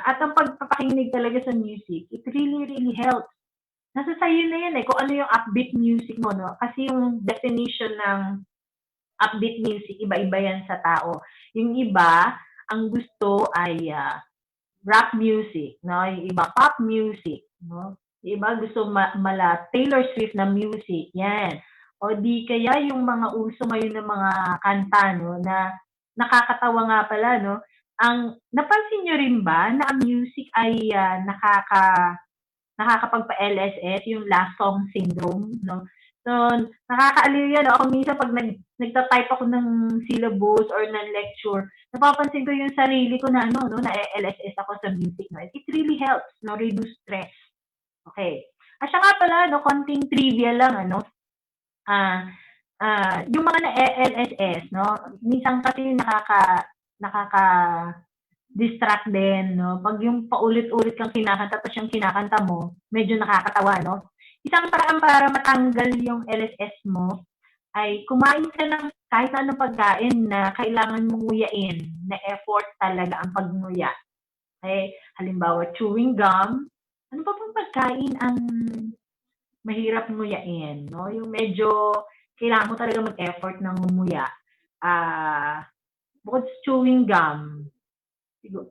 At ang pagpapakinig talaga sa music, it really helps. Nasa sayo na yan eh, kung ano yung upbeat music mo, no? Kasi yung definition ng upbeat music, iba-iba yan sa tao. Yung iba, ang gusto ay rap music, no? Yung iba, pop music, no? Yung iba gusto mala Taylor Swift na music, yan. O di kaya yung mga uso ngayon ng mga kanta, no? Na nakakatawa nga pala, no? Napansin nyo rin ba na ang music ay nakakapagpa-LSS, yung last song syndrome, no? So, nakakaaliw yan. Ako minsan pag nagta-type ako ng syllabus or ng lecture, napapansin ko yung sarili ko na na-LSS ako sa music, no? It really helps, no? Reduce stress. Okay. At saka pala, no, konting trivia lang, yung mga na-LSS, no? Minsan kasi distract din, no? Pag yung paulit-ulit kang kinakanta tapos yung kinakanta mo, medyo nakakatawa, no? Isang paraan para matanggal yung LSS mo ay kumain ka ng kahit anong pagkain na kailangan mong nguyain, na effort talaga ang pagnguya. Okay? Halimbawa, chewing gum. Ano pa bang pagkain ang mahirap nguyain, no? Yung medyo kailangan mo talaga mag-effort ng ngumuya. Bukod sa chewing gum,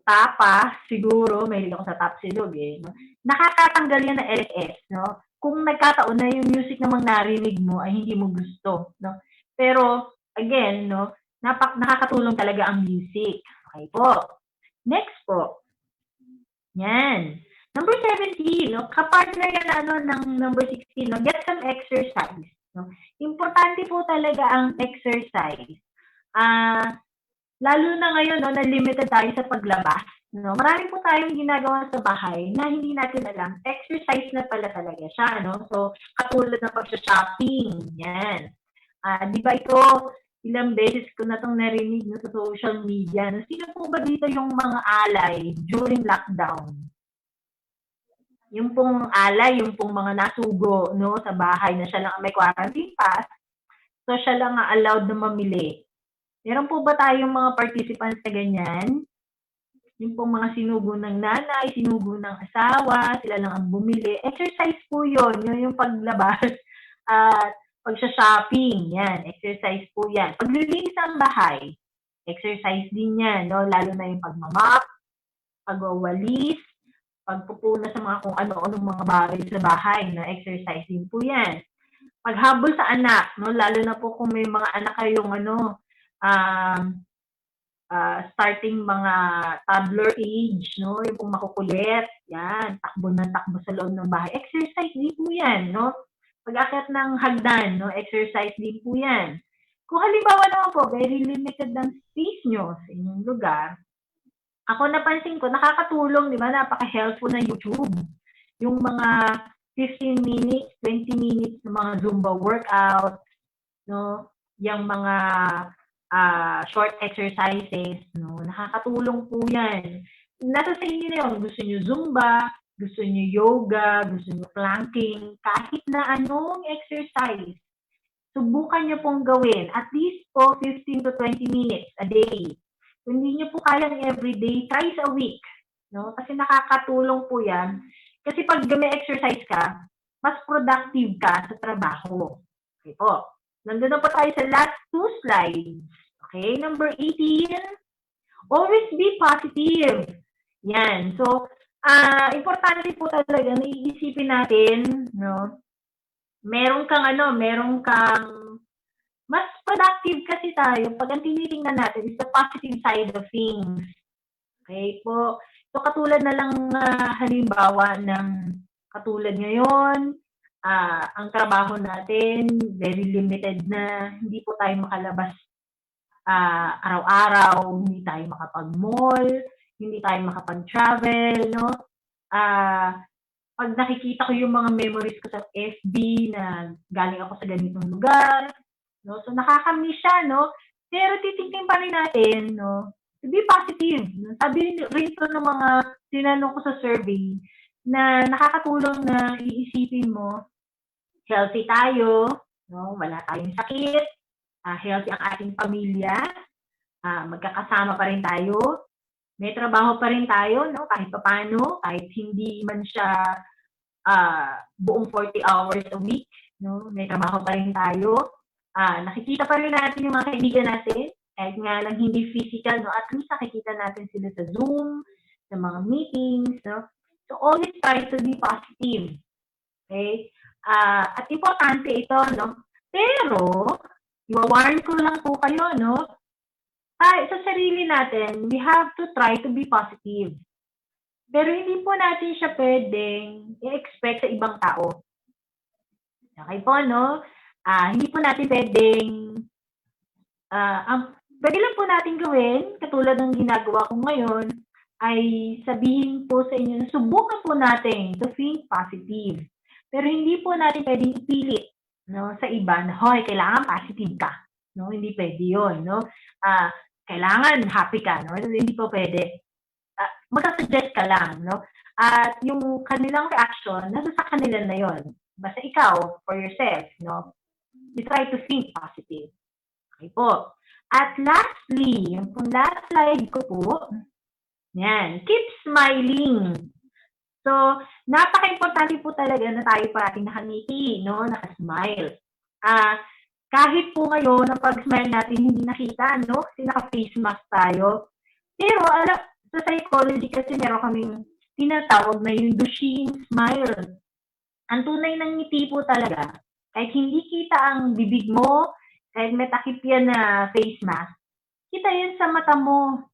tapa, siguro, mahilig ako sa tapsilog eh. No? Nakakatanggal yan ng LSS, no? Kung nagkataon na yung music namang narinig mo ay hindi mo gusto, no? Pero, again, no, nakakatulong talaga ang music. Okay po. Next po. Yan. Number 17, no? Kapartner yan ng number 16, no? Get some exercise. No? Importante po talaga ang exercise. Lalo na ngayon, no, na limited tayo sa paglabas. No? Marami po tayong ginagawa sa bahay na hindi natin alam. Exercise na pala talaga siya. No? So, katulad ng pag-shopping. Yan. Di ba ito, ilang beses ko na itong narinig no, sa social media. No? Sino po ba dito yung mga alay during lockdown? Yung pong alay, yung pong mga nasugo no, sa bahay na siya lang may quarantine pass. So, siya lang allowed na mamili. Meron po ba tayong mga participants na ganyan? Yung pong mga sinugo ng nanay, sinugo ng asawa, sila lang ang bumili. Exercise po yun, yung paglabas at pag-shopping, yan, exercise po yan. Paglilinis ng bahay, exercise din yan, no? Lalo na yung pagmamap, pagwawalis, pagpupuna sa mga kung ano-anong mga bagay sa bahay, no? Exercise din po yan. Paghabol sa anak, no? Lalo na po kung may mga anak kayong starting mga toddler age, no? Yung pong makukulit, yan, takbo ng takbo sa loob ng bahay. Exercise din po yan, no? Pag-akyat ng hagdan, no? Exercise din po yan. Kung halimbawa naman po, very limited ng space nyo sa inyong lugar, ako napansin ko, nakakatulong, di ba? Napaka-helpful na YouTube. Yung mga 15 minutes, 20 minutes na mga Zumba workout, no? Yung mga short exercises, no? Nakakatulong po yan. Nasa sa inyo na yun. Gusto nyo Zumba, gusto nyo yoga, gusto nyo planking, kahit na anong exercise, subukan nyo pong gawin. At least po 15 to 20 minutes a day. Kung hindi nyo po kayang everyday, twice a week. No? Kasi nakakatulong po yan. Kasi pag may exercise ka, mas productive ka sa trabaho. Okay po. Nandun na po tayo sa last 2 slides. Okay, number 18. Always be positive. Yan. So, importante po talaga na iisipin natin, no? Meron kang mas productive kasi tayo pag ang tinitingnan natin is the positive side of things. Okay po. So, katulad na lang halimbawa ng katulad ngayon, ang trabaho natin, very limited na, hindi po tayo makalabas araw-araw, hindi tayo makapag-mall, hindi tayo makapag-travel, no? Pag nakikita ko yung mga memories ko sa FB na galing ako sa ganitong lugar, no? So nakakamiss siya, no? Pero titingnan pa rin natin, no? To be positive. No? Sabi rin to ng mga tinanong ko sa survey na nakakatulong na iisipin mo, healthy tayo, no? Wala tayong sakit, healthy ang ating pamilya, magkakasama pa rin tayo, may trabaho pa rin tayo, no? Kahit paano, kahit hindi man siya buong 40 hours a week, no? May trabaho pa rin tayo. Nakikita pa rin natin yung mga kaibigan natin, kahit nga lang hindi physical, no? At least nakikita natin sila sa Zoom, sa mga meetings, no? So always try to be positive. Okay? At importante ito, no? Pero, i-warn ko lang po kayo, no? Sa sarili natin, we have to try to be positive. Pero hindi po natin siya pwedeng i-expect sa ibang tao. Okay po, no? Hindi po natin pwedeng, pwede lang po natin gawin, katulad ng ginagawa ko ngayon, ay sabihin po sa inyo, subukan po natin to think positive. Pero hindi po natin pwedeng ipilit, no, sa iba na, hoy, kailangan positive ka. No? Hindi pwede yun. No? Kailangan happy ka. No? Hindi po pwede. Magkasuggest ka lang. No? At yung kanilang reaction, nasa sa kanila na yun. Basta ikaw, for yourself, no? You try to think positive. Okay po. At lastly, yung last slide ko po, yan, keep smiling. So, napaka-importante po talaga na tayo parating nakangiti, no? Nakasmile. Kahit po ngayon, ang pag-smile natin hindi nakita, no? Kasi naka-face mask tayo. Pero, alam, sa psychology kasi meron kaming tinatawag na yung Duchenne smile. Ang tunay ng ngiti po talaga, kahit hindi kita ang bibig mo, kahit may takip yan na face mask, kita yan sa mata mo.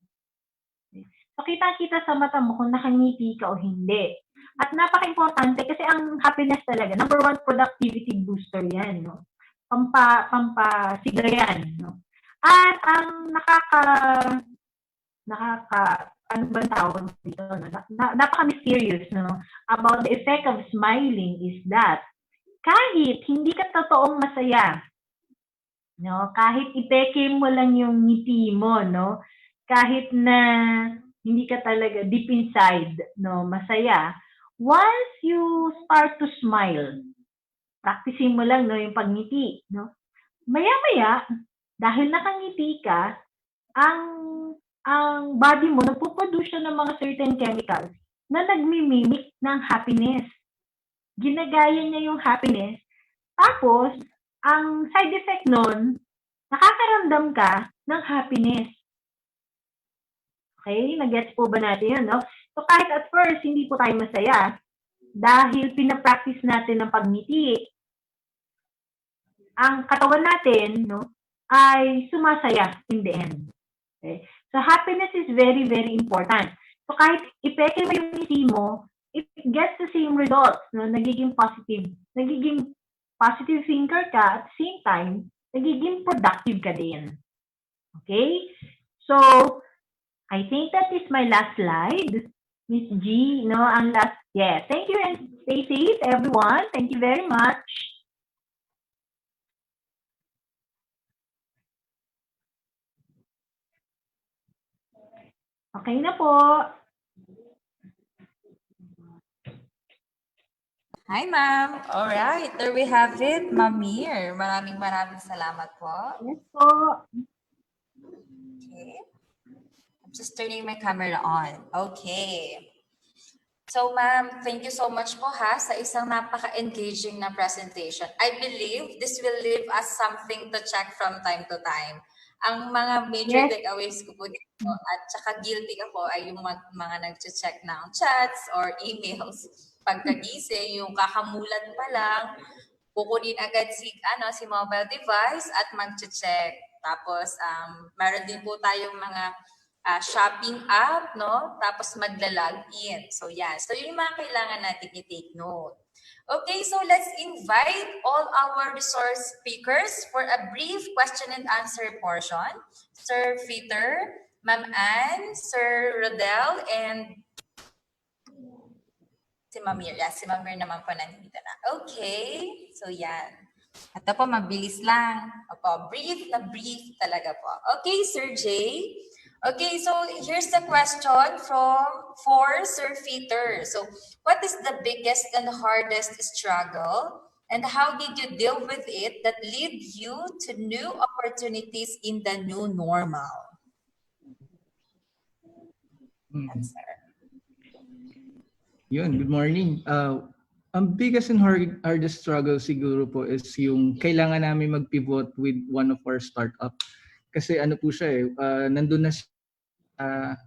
So, kita-kita sa mata mo kung nakangiti ka o hindi. At napaka-importante kasi ang happiness talaga, number 1 productivity booster yan, no? Pampasigla yan, no? At ang ano ba tawag dito? Napaka-mysterious, no? About the effect of smiling is that kahit hindi ka totoong masaya, no? Kahit ipeke mo lang yung ngiti mo, no? Kahit na hindi ka talaga deep inside, no, masaya, once you start to smile, practicing mo lang, no, yung pagngiti, no? Maya-maya, dahil nakangiti ka, ang body mo nagpo-produce siya ng mga certain chemicals na nagmimimic ng happiness. Ginagaya niya yung happiness. Tapos, ang side effect nun, nakakaramdam ka ng happiness. Okay? Nag-gets po ba natin yun, no? So, kahit at first, hindi po tayo masaya dahil pinapractice natin ng pagngiti, ang katawan natin, no, ay sumasaya in the end. Okay? So, happiness is very, very important. So, kahit ipeke mo yung ngiti mo, it gets the same results, no? Nagiging positive thinker ka, at the same time, nagiging productive ka din. Okay? So, I think that is my last slide. Miss G, no, ang last, yes. Thank you and stay safe, everyone. Thank you very much. Okay na po. Hi, ma'am. All right, there we have it, Ma'am Mir. Maraming salamat po. Yes po. Okay. I'm just turning my camera on. Okay. So, ma'am, thank you so much po ha sa isang napaka-engaging na presentation. I believe this will leave us something to check from time to time. Ang mga major takeaways ko po dito at saka guilty ako ay yung mga nag-check ng chats or emails. Pagkagising, yung kakamulan pa lang, kukunin agad si mobile device at mag-check. Tapos, meron din po tayong mga shopping app, no? Tapos magla-log in. So, yan. So, yun yung mga kailangan natin i-take note. Okay, so let's invite all our resource speakers for a brief question and answer portion. Sir Fheter, Ma'am Anne, Sir Rodel, and si Ma'am Miriam. Yeah, si Ma'am Miriam naman po nandito na. Okay, so yan. Ito po, mabilis lang. Opo, brief na brief talaga po. Okay, Sir Jay. Okay, so here's the question for Sir Fheter. So, what is the biggest and hardest struggle, and how did you deal with it that lead you to new opportunities in the new normal? Answer. Yun, good morning. Ang biggest and hardest struggle siguro po is yung kailangan namin mag-pivot with one of our startup. Kasi ano po siya nandun na siya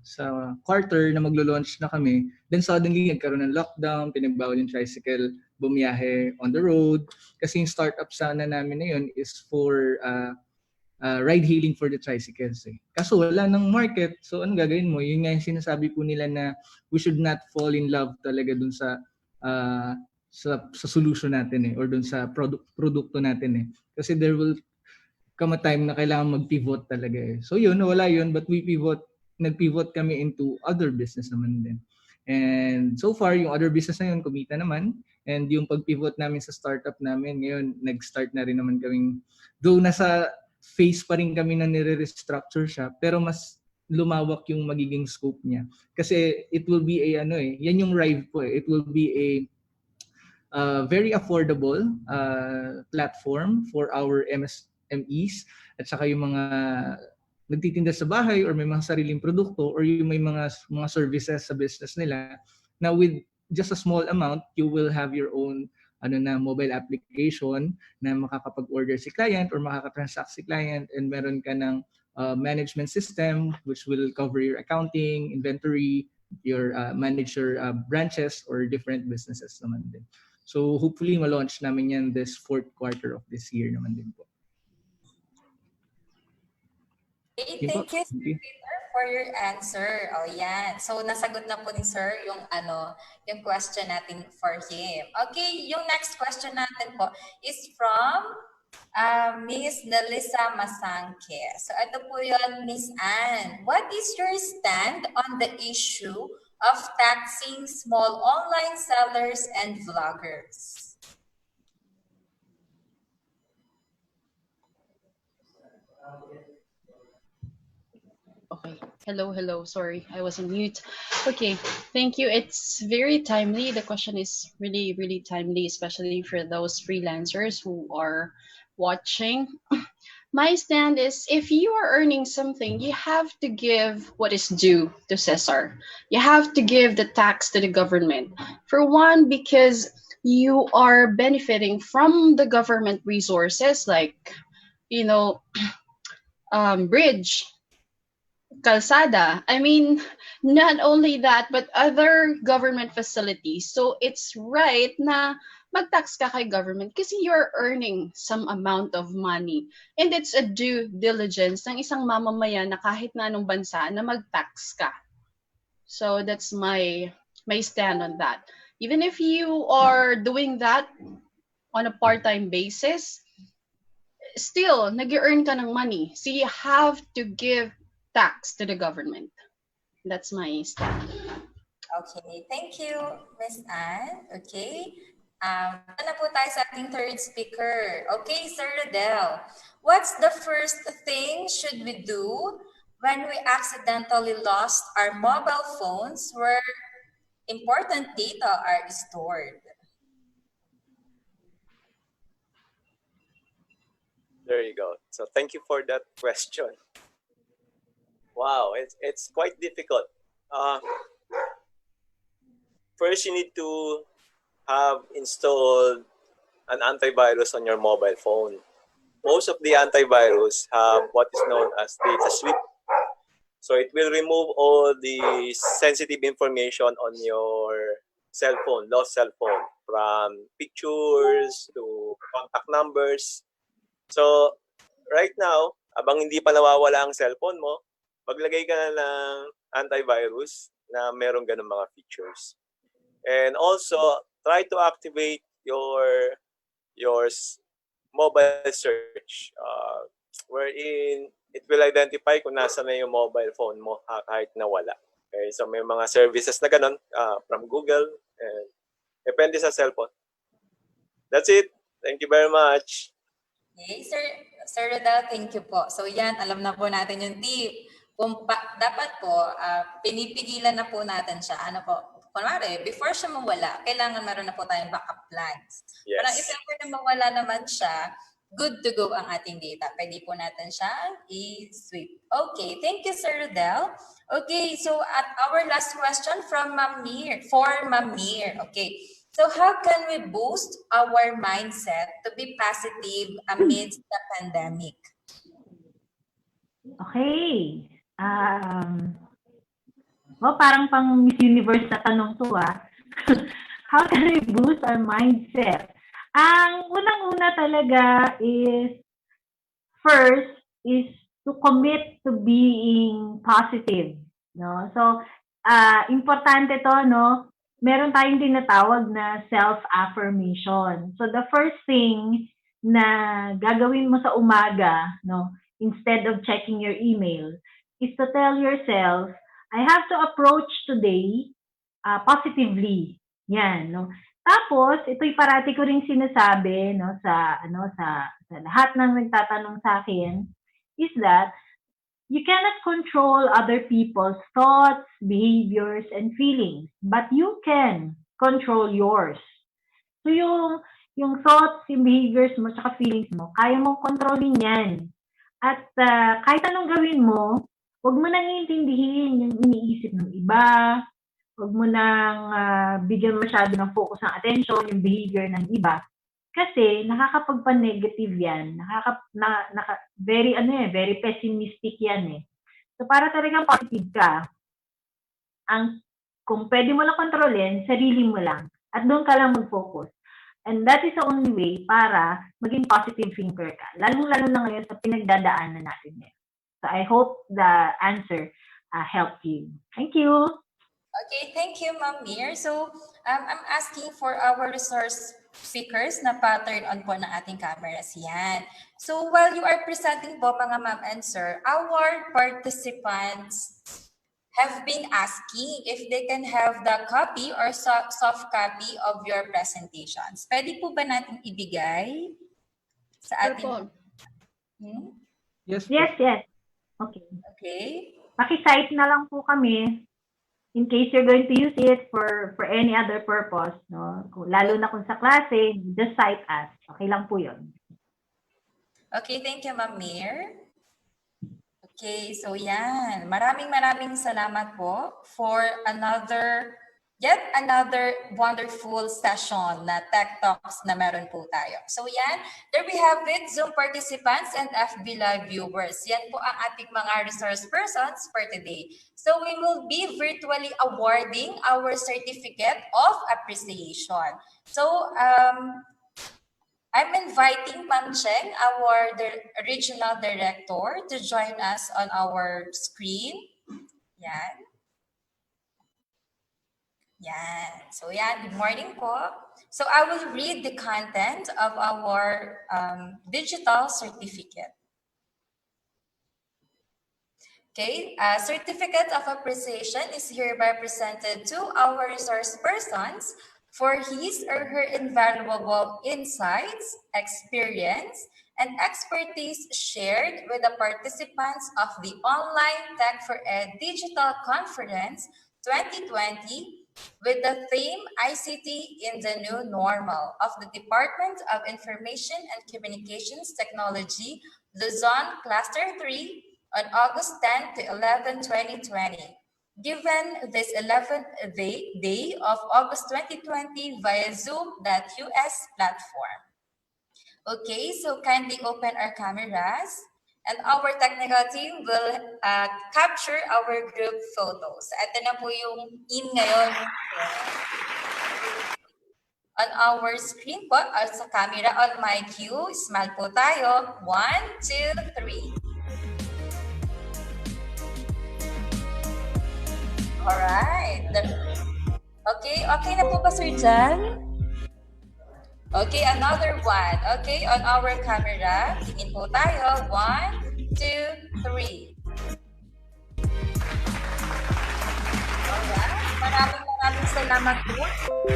sa quarter na maglo-launch na kami. Then suddenly nagkaroon ng lockdown, pinagbawal yung tricycle bumiyahe on the road. Kasi yung startup sana namin na yun is for ride hailing for the tricycles. Kaso wala ng market, so ano gagawin mo? Yun nga yung sinasabi po nila na we should not fall in love talaga dun sa solution natin or dun sa produkto natin Kasi there will come a time na kailangan mag-pivot talaga So yun, wala yun, but nag-pivot kami into other business naman din. And so far, yung other business na yun, kumita naman. And yung pag-pivot namin sa startup namin, ngayon, nag-start na rin naman kaming, though nasa phase pa rin kami na nire-restructure siya, pero mas lumawak yung magiging scope niya. Kasi it will be yan yung Rive po It will be a very affordable platform for our MSMEs at saka yung mga nagtitinda sa bahay or may mga sariling produkto or yung may mga services sa business nila na with just a small amount, you will have your own mobile application na makakapag-order si client or makakatransact si client and meron ka ng management system which will cover your accounting, inventory, your manage your branches or different businesses naman din. So hopefully ma-launch namin yan this fourth quarter of this year naman din po. Okay, thank you, Sir Peter, for your answer. Yan. So, nasagot na po ni Sir yung question natin for him. Okay, yung next question natin po is from Miss Nelisa Masangke. So, ito po yun, Miss Anne. What is your stand on the issue of taxing small online sellers and vloggers? Okay. Hello. Sorry, I was on mute. Okay. Thank you. It's very timely. The question is really, really timely, especially for those freelancers who are watching. My stand is if you are earning something, you have to give what is due to Cesar. You have to give the tax to the government. For one, because you are benefiting from the government resources like, bridge, kalsada. I mean, not only that, but other government facilities. So it's right na mag-tax ka kay government kasi you're earning some amount of money. And it's a due diligence ng isang mamamayan na kahit na anong bansa na mag-tax ka. So that's my stand on that. Even if you are doing that on a part-time basis, still, nag-earn ka ng money. So you have to give tax to the government. That's my stand. Okay, thank you, Miss Anne. Okay, na po tayo sa ating third speaker. Okay, Sir Rodel, what's the first thing should we do when we accidentally lost our mobile phones where important data are stored? There you go. So thank you for that question. Wow, it's quite difficult. First, you need to have installed an antivirus on your mobile phone. Most of the antivirus have what is known as data sweep. So it will remove all the sensitive information on your cell phone, lost cell phone, from pictures to contact numbers. So right now, abang hindi pa nawawala ang cellphone mo, maglagay ka na ng antivirus na meron ganun mga features. And also, try to activate your mobile search wherein it will identify kung nasa na yung mobile phone mo kahit nawala. Okay, so may mga services na ganun from Google and depende sa cellphone. That's it. Thank you very much. Okay, Sir Rodel, thank you po. So yan, alam na po natin yung tip. Kung dapat po, pinipigilan na po natin siya. Ano po, kunwari, before siya mawala, kailangan meron na po tayong backup plans. Yes. Parang if ever na mawala naman siya, good to go ang ating data. Pwede po natin siya i-sweep. Okay, thank you, Sir Rodel. Okay, so at our last question from Mamir, for Mamir. Okay, so how can we boost our mindset to be positive amidst the pandemic? Okay. Parang pang Miss Universe na tanong to How can we boost our mindset? Ang unang-una talaga is, first is to commit to being positive. No? So, importante to, no? Meron tayong tinatawag na self-affirmation. So, the first thing na gagawin mo sa umaga, no, instead of checking your email, is to tell yourself, I have to approach today positively. Yan, no? Tapos, ito'y parati ko ring sinasabi, no, sa lahat ng nagtatanong sa akin, is that you cannot control other people's thoughts, behaviors, and feelings, but you can control yours. So, yung thoughts, yung behaviors mo, tsaka feelings mo, kaya mong kontrolin yan. At kahit anong gawin mo, huwag mo nang iintindihin yung iniisip ng iba, huwag mo nang bigyan masyado ng focus ng attention, yung behavior ng iba. Kasi nakakapagpa-negative yan. Very pessimistic yan . So para talagang positive ka, kung pwede mo lang kontrolin, sarili mo lang. At doon ka lang mag-focus. And that is the only way para maging positive thinker ka. Lalong-lalo na ngayon sa pinagdadaanan natin ngayon. So I hope the answer helped you. Thank you. Okay, thank you, Ma'am Mir. So I'm asking for our resource speakers na pa-turn on po ng ating cameras yan. So while you are presenting po, mga ma'am and sir, our participants have been asking if they can have the copy or soft copy of your presentations. Pwede po ba natin ibigay sa ating... Yes. Okay. Okay. Paki-cite na lang po kami in case you're going to use it for any other purpose, no? Lalo na kung sa klase, just cite us. Okay lang po yun. Okay, thank you, Ma'am Mir. Okay, so yan. Maraming salamat po for yet another wonderful session na Tech Talks na meron po tayo. So yan, there we have it, Zoom participants and FB Live viewers. Yan po ang ating mga resource persons for today. So we will be virtually awarding our certificate of appreciation. So I'm inviting Ma'am Cheng, our regional director, to join us on our screen. Yan. Yan. So yan, good morning po. So I will read the content of our digital certificate. Okay, certificate of appreciation is hereby presented to our resource persons for his or her invaluable insights, experience, and expertise shared with the participants of the online Tech4ED Digital Conference 2020 with the theme ICT in the New Normal of the Department of Information and Communications Technology, Luzon, Cluster 3, on August 10 to 11, 2020. Given this 11th day of August 2020 via Zoom.us platform. Okay, so kindly open our cameras and our technical team will capture our group photos. Ito na po yung in ngayon. On our screen po, sa camera on my cue, smile po tayo. 1, 2, 3. Alright. Okay, okay na po ba, Sir Jan? Okay, another one. Okay, on our camera, tingin po tayo. 1, 2, 3. Alright, maraming Maraming salamat po.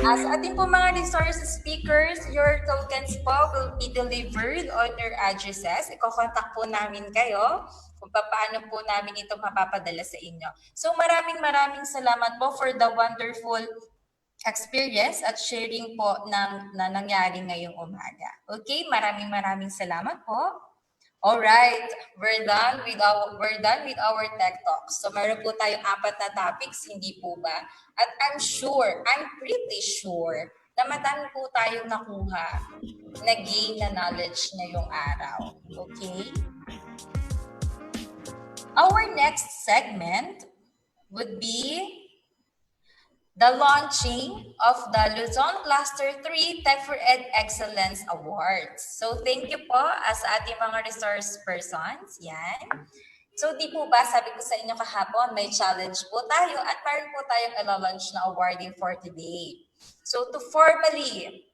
Sa ating po mga resource speakers, your tokens po will be delivered on your addresses. Iko-contact po namin kayo kung paano po namin ito mapapadala sa inyo. So maraming salamat po for the wonderful experience at sharing po na nangyari ngayong umaga. Okay, maraming salamat po. Alright, we're done with our Tech Talks. So meron po tayong 4 na topics, hindi po ba? At I'm pretty sure na madami po tayong nakuha na gain na knowledge ngayong araw. Okay? Our next segment would be the launching of the Luzon Cluster 3 Tech4ED Excellence Awards. So thank you po as ating mga resource persons. Yan. So di po ba, sabi ko sa inyo kahapon, may challenge po tayo at meron po tayong ilo-launch na awarding for today. So to formally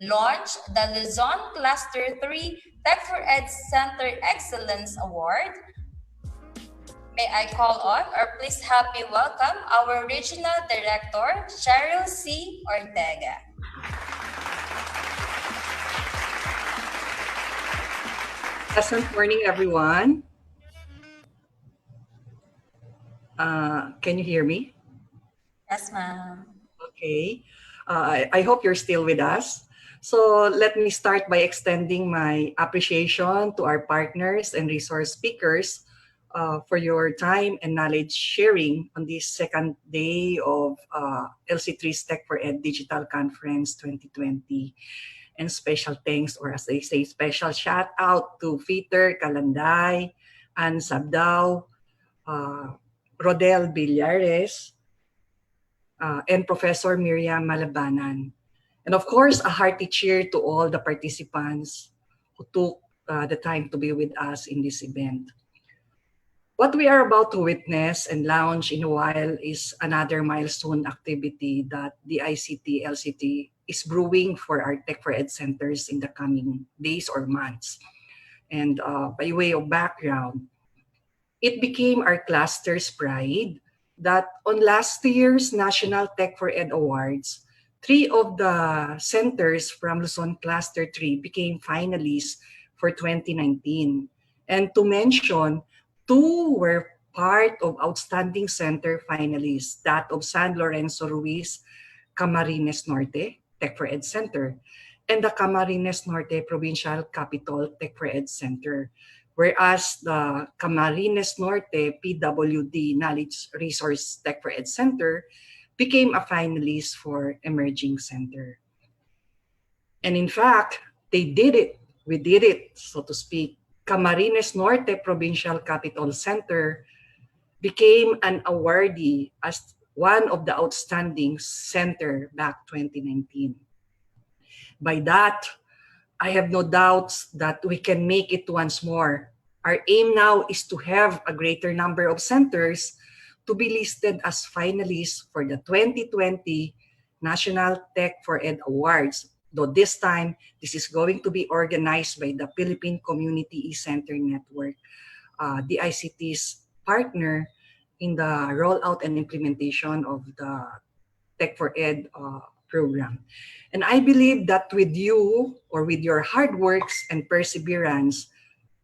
launch the Luzon Cluster 3 Tech4ED Center Excellence Award, may I call on or please help me welcome our Regional Director, Cheryl C. Ortega. Pleasant morning, everyone. Can you hear me? Yes, ma'am. Okay. I hope you're still with us. So let me start by extending my appreciation to our partners and resource speakers for your time and knowledge sharing on this second day of LC3's Tech4ED Digital Conference 2020. And special thanks, or as they say, special shout out to Fheter, Calanday, and Sabdao, Rodel, Villarez, and Professor Miriam, Malabanan. And of course, a hearty cheer to all the participants who took the time to be with us in this event. What we are about to witness and launch in a while is another milestone activity that the ICT LCT is brewing for our Tech4ED centers in the coming days or months. And by way of background, it became our cluster's pride that on last year's National Tech4ED Awards, 3 of the centers from Luzon Cluster 3 became finalists for 2019. And to mention, 2 were part of outstanding center finalists, that of San Lorenzo Ruiz Camarines Norte Tech4ED Center and the Camarines Norte Provincial Capital Tech4ED Center, whereas the Camarines Norte PWD Knowledge Resource Tech4ED Center became a finalist for Emerging Center. And in fact, they did it. We did it, so to speak. Camarines Norte Provincial Capital Center became an awardee as one of the outstanding center back 2019. By that, I have no doubts that we can make it once more. Our aim now is to have a greater number of centers to be listed as finalists for the 2020 National Tech4ED Awards. Though this time, this is going to be organized by the Philippine Community E-Center Network, the ICT's partner in the rollout and implementation of the Tech4ED program. And I believe that with you, or with your hard works and perseverance,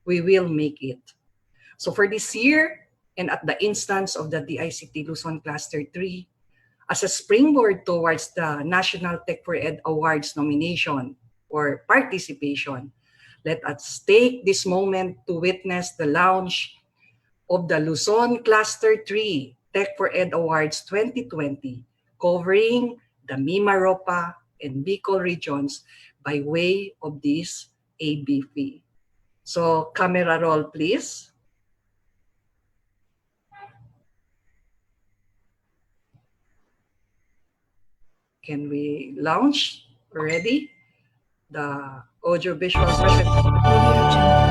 we will make it. So for this year, and at the instance of the DICT Luzon Cluster 3, as a springboard towards the National Tech4ED Awards nomination or participation, let us take this moment to witness the launch of the Luzon Cluster 3 Tech4ED Awards 2020, covering the Mimaropa and Bicol regions by way of this ABP. So, camera roll, please. Can we launch already the audio-visual presentation?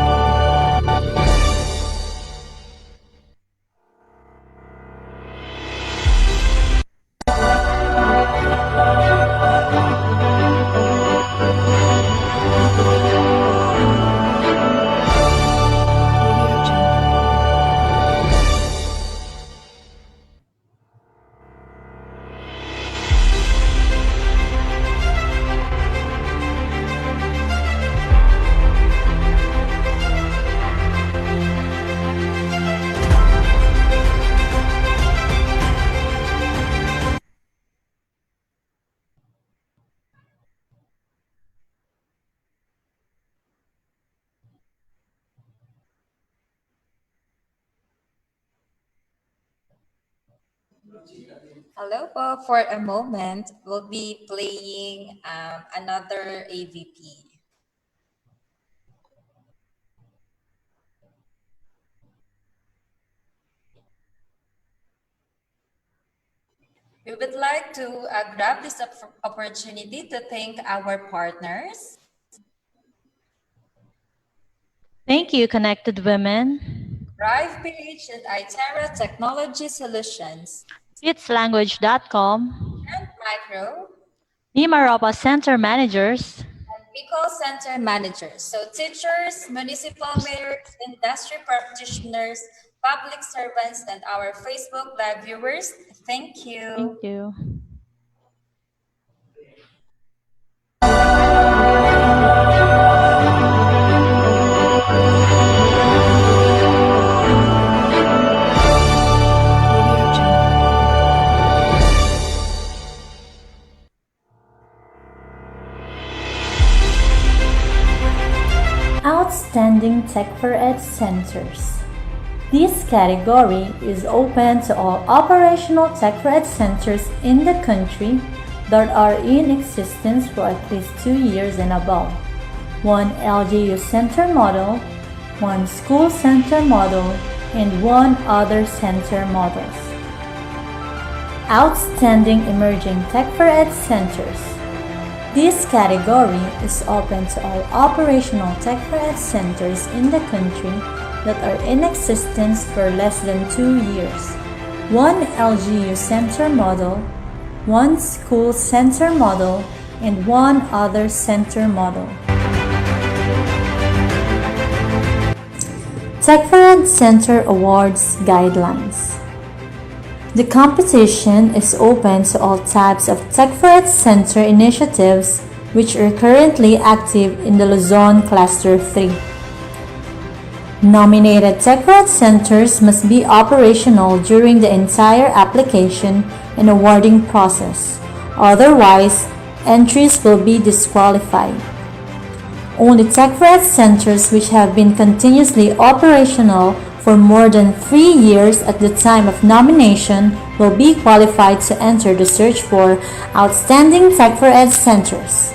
Hello po. For a moment, we'll be playing another AVP. We would like to grab this opportunity to thank our partners. Thank you, Connected Women. Thrive Page and Itera Technology Solutions. itslanguage.com. And Micro. Nimaropa Center Managers. And Bicol Center Managers. So teachers, municipal mayors, industry practitioners, public servants, and our Facebook Live viewers, thank you. Thank you. Outstanding Tech4ED Centers. This category is open to all operational Tech4ED centers in the country that are in existence for at least 2 years and above. 1 LGU center model, 1 school center model, and 1 other center models. Outstanding Emerging Tech4ED Centers. This category is open to all operational Tech4ED centers in the country that are in existence for less than 2 years. 1 LGU center model, 1 school center model, and 1 other center model. Tech4ED Center Awards Guidelines. The competition is open to all types of Tech4ED Center initiatives which are currently active in the Luzon Cluster 3. Nominated Tech4ED centers must be operational during the entire application and awarding process. Otherwise, entries will be disqualified. Only Tech4ED centers which have been continuously operational for more than 3 years at the time of nomination will be qualified to enter the search for Outstanding Tech4ED Centers.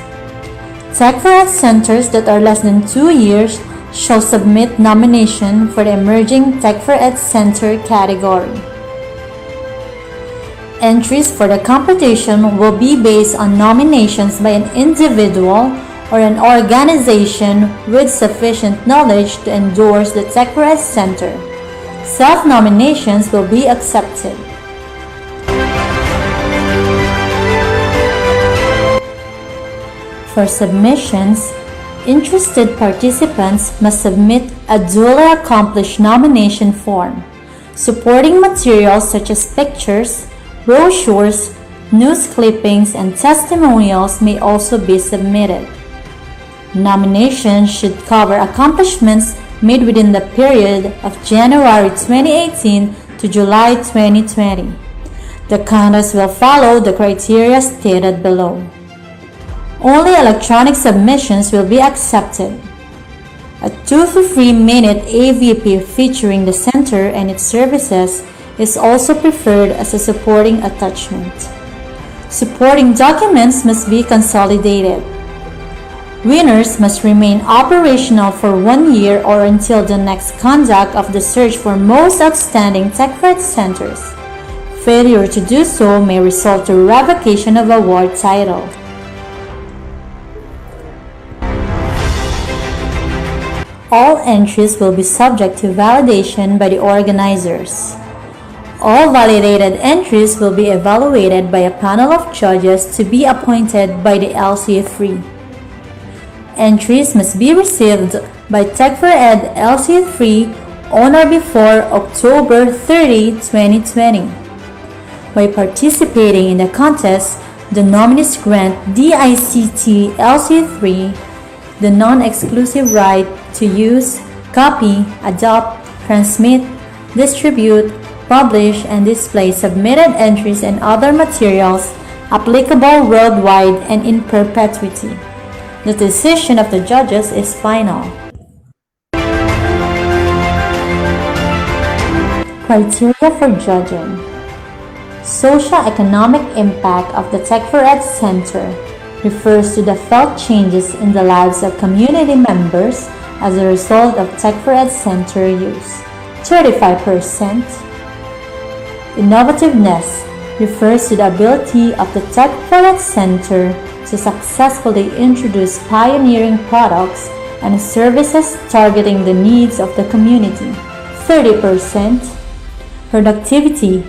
Tech4ED centers that are less than 2 years shall submit nomination for the Emerging Tech4ED Center category. Entries for the competition will be based on nominations by an individual or an organization with sufficient knowledge to endorse the Tech4ED Center. Self-nominations will be accepted. For submissions, interested participants must submit a duly accomplished nomination form. Supporting materials such as pictures, brochures, news clippings, and testimonials may also be submitted. Nominations should cover accomplishments made within the period of January 2018 to July 2020. The contest will follow the criteria stated below. Only electronic submissions will be accepted. A 2 to 3 minute AVP featuring the center and its services is also preferred as a supporting attachment. Supporting documents must be consolidated. Winners must remain operational for 1 year or until the next conduct of the search for most outstanding Tech4ED centers. Failure to do so may result to revocation of award title. All entries will be subject to validation by the organizers. All validated entries will be evaluated by a panel of judges to be appointed by the LC3. Entries must be received by Tech4ED LC3 on or before October 30, 2020. By participating in the contest, the nominees grant DICT LC3 the non-exclusive right to use, copy, adopt, transmit, distribute, publish, and display submitted entries and other materials applicable worldwide and in perpetuity. The decision of the judges is final. Criteria for judging. Socio-economic impact of the Tech4ED Center refers to the felt changes in the lives of community members as a result of Tech4ED Center use, 35%. Innovativeness refers to the ability of the Tech4ED Center to successfully introduce pioneering products and services targeting the needs of the community, 30%. Productivity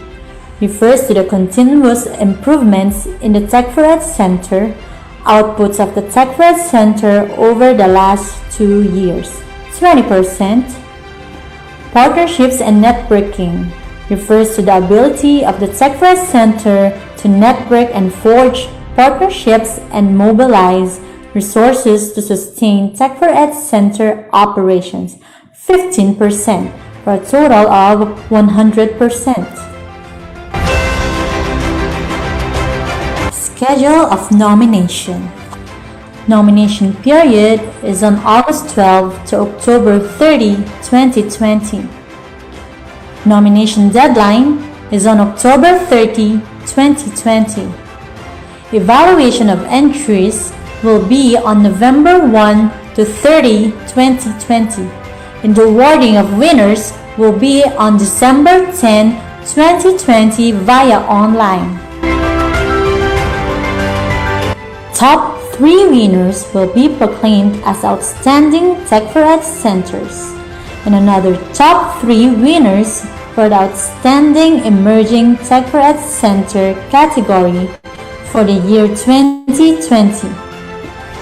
refers to the continuous improvements in the Tech4ED Center, outputs of the Tech4ED Center over the last 2 years, 20%. Partnerships and networking refers to the ability of the Tech4ED Center to network and forge partnerships and mobilize resources to sustain Tech4ED Center operations, 15%, for a total of 100%. Schedule of nomination. Nomination period is on August 12 to October 30, 2020. Nomination deadline is on October 30, 2020. Evaluation of entries will be on November 1 to 30, 2020, and the awarding of winners will be on December 10, 2020 via online. Top 3 winners will be proclaimed as outstanding Tech4ED centers, and another top 3 winners for the outstanding emerging Tech4ED center category for the year 2020.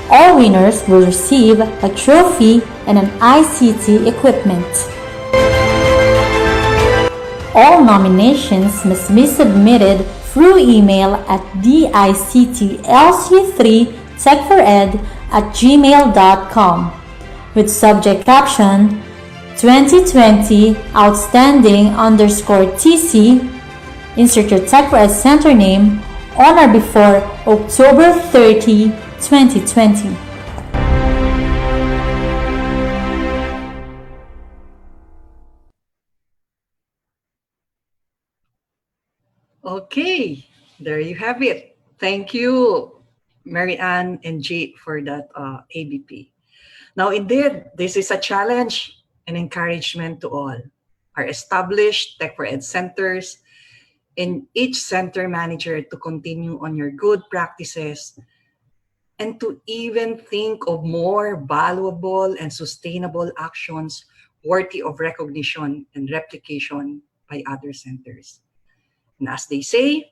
All winners will receive a trophy and an ICT equipment. All nominations must be submitted through email at dictlc3tech4ed@gmail.com with subject caption 2020 outstanding_TC. Insert your Tech4ED center name on or before October 30, 2020. Okay, there you have it. Thank you, Mary Ann and G, for that ABP. Now, indeed, this is a challenge and encouragement to all our established Tech4ED centers and each center manager to continue on your good practices and to even think of more valuable and sustainable actions worthy of recognition and replication by other centers. And as they say,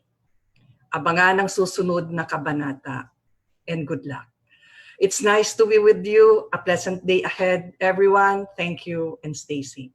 abangan ang susunod na kabanata, and good luck. It's nice to be with you. A pleasant day ahead, everyone. Thank you and stay safe.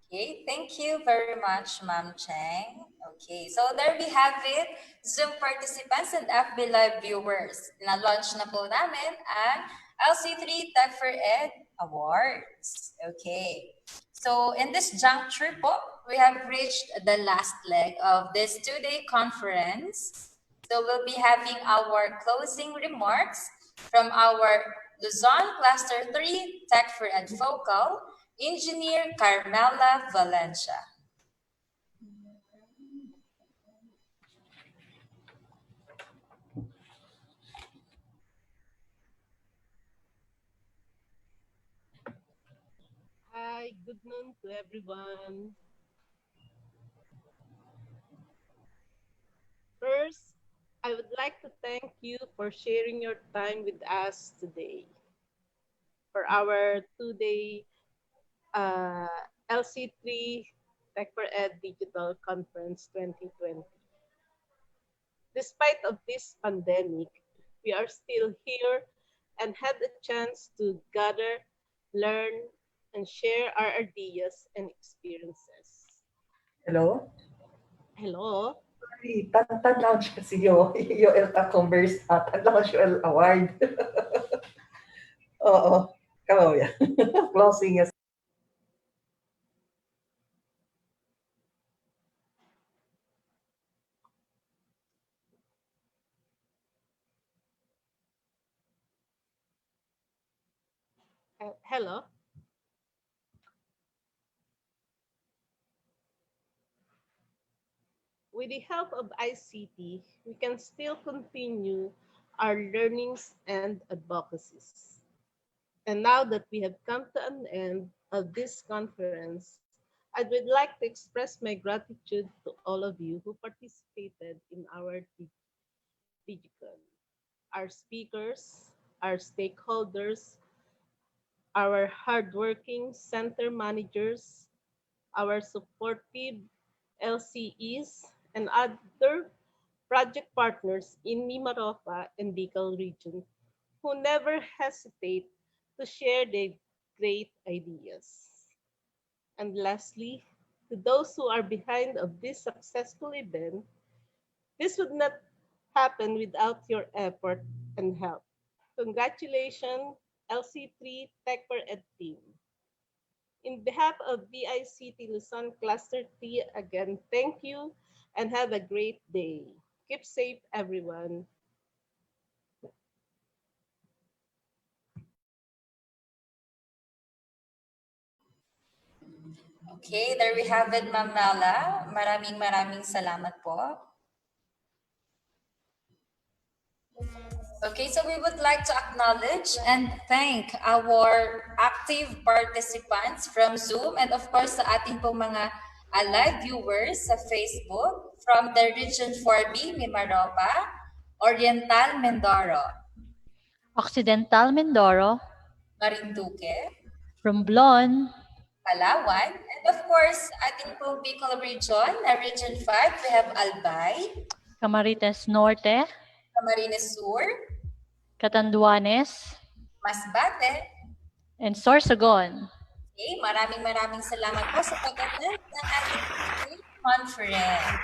Okay, thank you very much, Ma'am Cheng. Okay, so there we have it. Zoom participants and FB Live viewers. Na-launch na po namin ang LC3 Tech4ED Awards. Okay, so in this juncture po, we have reached the last leg of this two-day conference. So we'll be having our closing remarks from our Luzon Cluster 3 Tech4ED Focal, Engineer Carmela Valencia. Hi, good noon to everyone. First, I would like to thank you for sharing your time with us today for our two-day LC3 Tech4ED Digital Conference 2020. Despite of this pandemic, we are still here and had a chance to gather, learn, and share our ideas and experiences. Hello? Hello? Sorry, tan-launch kasi yung Converse, tan-launch yung award. Oo, kamo yan. Closing yes. Hello? with the help of ICT, we can still continue our learnings and advocacies. And now that we have come to an end of this conference, I would like to express my gratitude to all of you who participated in our DigiCon, our speakers, our stakeholders, our hardworking center managers, our supportive LCEs, and other project partners in Mimaropa and Bicol region who never hesitate to share their great ideas. And lastly, to those who are behind of this successful event, this would not happen without your effort and help. Congratulations, LC3 Tech4ED team. In behalf of VICT Luzon Cluster 3, again, thank you and have a great day. Keep safe, everyone. Okay, there we have it, Ma'am Mela. Maraming salamat po. Okay, so we would like to acknowledge and thank our active participants from Zoom and of course sa ating pong mga live viewers sa Facebook from the Region 4B, Mimaropa, Oriental, Mindoro, Occidental Mindoro, Marinduque, Romblon, Palawan, and of course, ating pong Bicol region, Region 5, we have Albay, Camarines Norte, Camarines Sur, Catanduanes, Masbate, and Sorsogon. Okay, maraming salamat po sa pag-attend ng ating conference.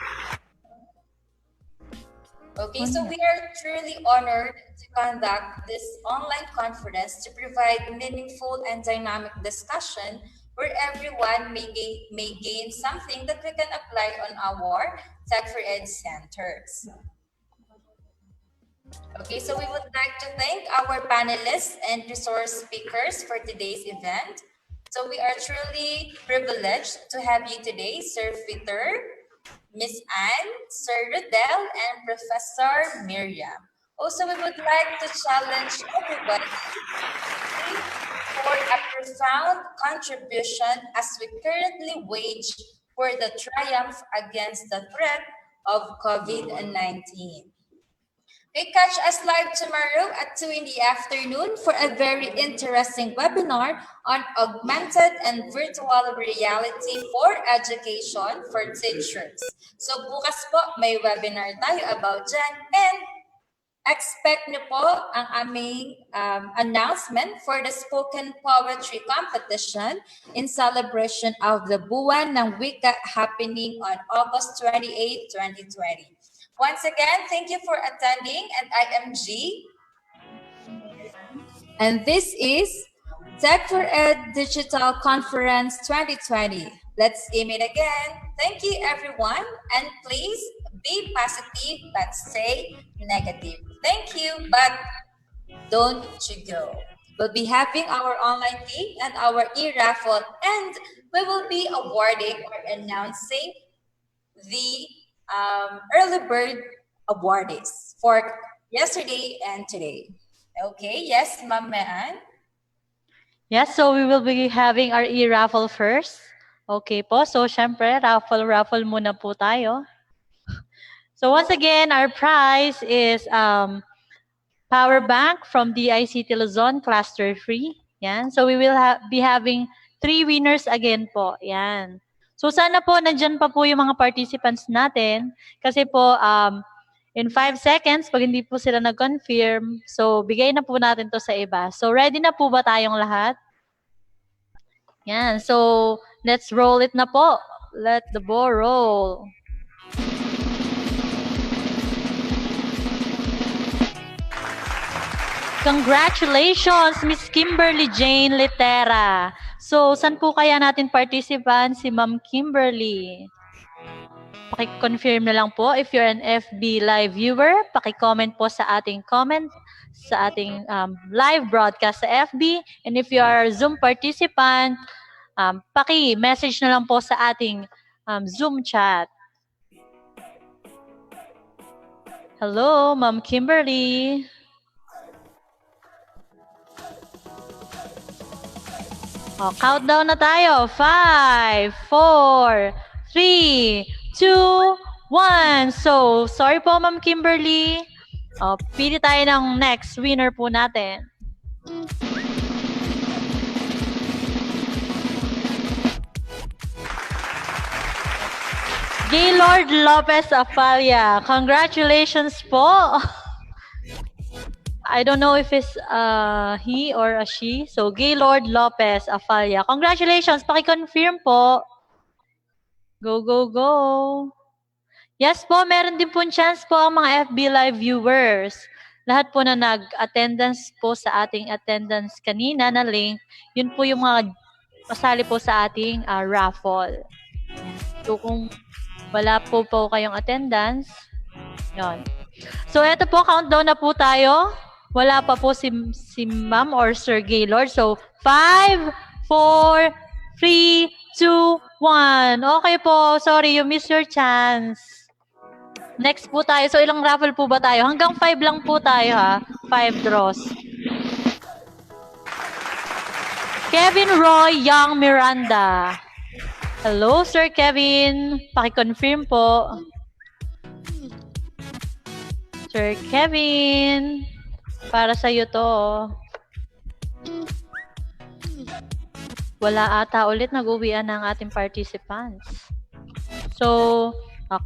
Okay, so we are truly honored to conduct this online conference to provide meaningful and dynamic discussion where everyone may gain something that we can apply on our Tech4ED centers. Okay, so we would like to thank our panelists and resource speakers for today's event. So we are truly privileged to have you today, Sir Fheter, Miss Anne, Sir Rodel, and Professor Miriam. Also, we would like to challenge everybody for a profound contribution as we currently wage for the triumph against the threat of COVID-19. Okay, catch us live tomorrow at 2 in the afternoon for a very interesting webinar on augmented and virtual reality for education for teachers. So bukas po may webinar tayo about dyan and expect nyo po ang aming announcement for the spoken poetry competition in celebration of the Buwan ng Wika happening on August 28, 2020. Once again, thank you for attending, and I am G. And this is Tech4ED Digital Conference 2020. Let's aim it again. Thank you, everyone, and please be positive but stay negative. Thank you, but don't you go. We'll be having our online team and our e-raffle, and we will be awarding or announcing the early bird awardees for yesterday and today. Okay, yes, Ma'am Mean? Yes, so we will be having our e-raffle first. Okay po, so syempre, raffle muna po tayo. So once again, our prize is power bank from DICT Luzon, Cluster 3. Yan. So we will be having 3 winners again po. Yan. So sana po nandyan pa po yung mga participants natin kasi po in 5 seconds, pag hindi po sila nag-confirm, so bigay na po natin to sa iba. So ready na po ba tayong lahat? Yan. So let's roll it na po. Let the ball roll. Congratulations, Miss Kimberly Jane Litera. So, saan po kaya natin participant si Ma'am Kimberly? Paki-confirm na lang po if you're an FB live viewer. Paki-comment po sa ating comment sa ating live broadcast sa FB. And if you are a Zoom participant, paki-message na lang po sa ating Zoom chat. Hello, Ma'am Kimberly. Countdown na tayo. 5, 4, 3, 2, 1. So, sorry po, Ma'am Kimberly. Pili tayo ng next winner po natin. Gaylord Lopez Afalia. Congratulations po. I don't know if it's he or a she. So, Gaylord Lopez Afalia. Congratulations. Paki-confirm po. Go, go, go. Yes po, meron din po chance po ang mga FB Live viewers. Lahat po na nag-attendance po sa ating attendance kanina na link, yun po yung mga pasali po sa ating raffle. So, kung wala po kayong attendance, yun. So, eto po, countdown na po tayo. Wala pa po si Ma'am or Sir Gaylord. So, 5, 4, 3, 2, 1. Okay po. Sorry, you missed your chance. Next po tayo. So, ilang raffle po ba tayo? Hanggang 5 lang po tayo, ha? 5 draws. Kevin Roy Young Miranda. Hello, Sir Kevin. Paki-confirm po. Sir Kevin. Para sa'yo to. Wala ata ulit nag-uwian ng ating participants. So,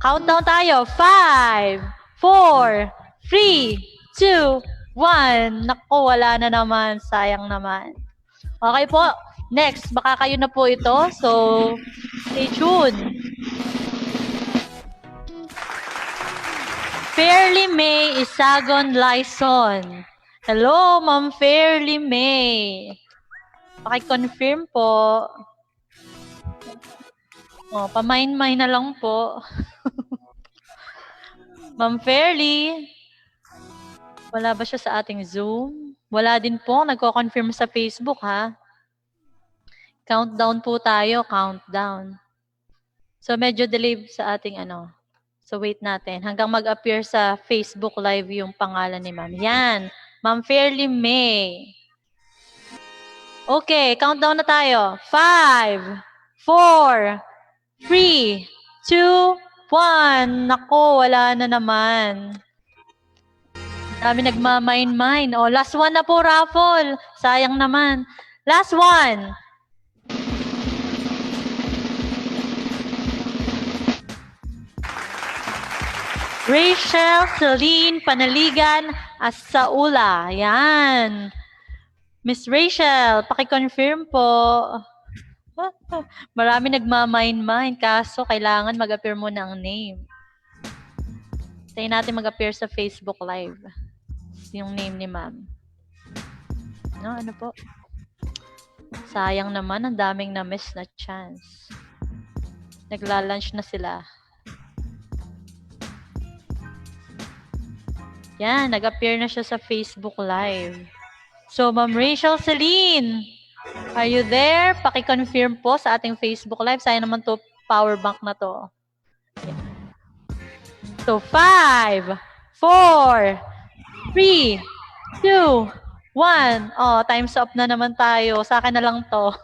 countdown tayo. 5, 4, 3, 2, 1. Naku, wala na naman. Sayang naman. Okay po. Next, baka kayo na po ito. So, stay tuned. Fairly May Isagon Lyson. Hello, Ma'am Fairly May. Paki-confirm po. Pamain-main na lang po. Ma'am Fairly. Wala ba siya sa ating Zoom? Wala din po. Nagko-confirm sa Facebook, ha? Countdown po tayo. Countdown. So, medyo delay sa ating So, wait natin. Hanggang mag-appear sa Facebook Live yung pangalan ni Ma'am. Yan. Ma'am Fairly May. Okay. Countdown na tayo. 5, 4, 3, 2, 1. Nako, wala na naman. Dami nagmamain-main. Last one na po, raffle. Sayang naman. Last one. Rachel Celine Panaligan Asaula. Yan. Miss Rachel, paki-confirm po. Marami nagmamain-main. Kaso, kailangan mag-appear muna ang name. Tayo natin mag-appear sa Facebook Live. Yung name ni Ma'am. Ano po? Sayang naman. Ang daming na-miss na chance. Nagla-lunch na sila. Yan, nag-appear na siya sa Facebook Live. So, Ma'am Rachel Celine, are you there? Paki-confirm po sa ating Facebook Live. Sayang naman to power bank na to. Yan. So, 5, 4, 3, 2, 1. Time's up na naman tayo. Sa akin na lang to.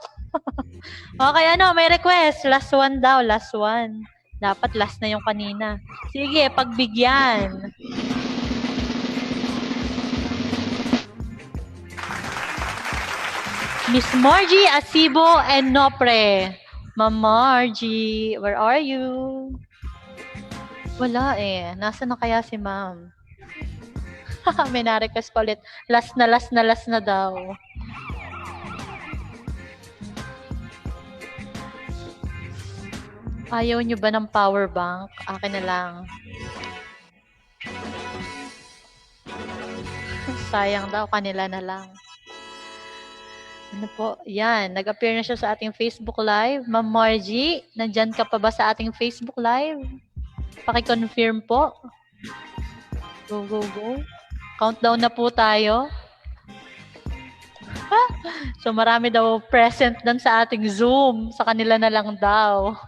Okay, may request. Last one daw, last one. Dapat last na yung kanina. Sige, pagbigyan. Miss Margie Asibo and Nopre. Ma'am Margie, where are you? Wala eh. Nasaan na kaya si Ma'am? May na-request pa ulit. Last na daw. Ayaw nyo ba ng power bank? Akin na lang. Sayang daw, kanila na lang. Ano po? Yan. Nag-appear na siya sa ating Facebook Live. Ma'am Margie, nandyan ka pa ba sa ating Facebook Live? Paki-confirm po. Go, go, go. Countdown na po tayo. So, marami daw present doon sa ating Zoom. Sa kanila na lang daw.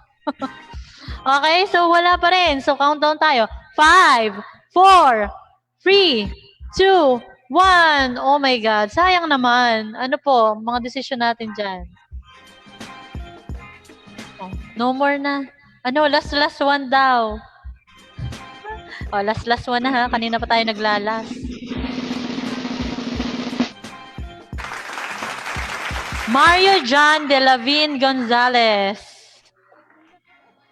Okay, so wala pa rin. So, countdown tayo. 5, 4, 3, 2, 1. Oh my God, sayang naman. Ano po, mga desisyon natin dyan? Oh, no more na. Ano, last one daw. Oh, last one na ha. Kanina pa tayo naglalas. Mario John Delavin Gonzalez.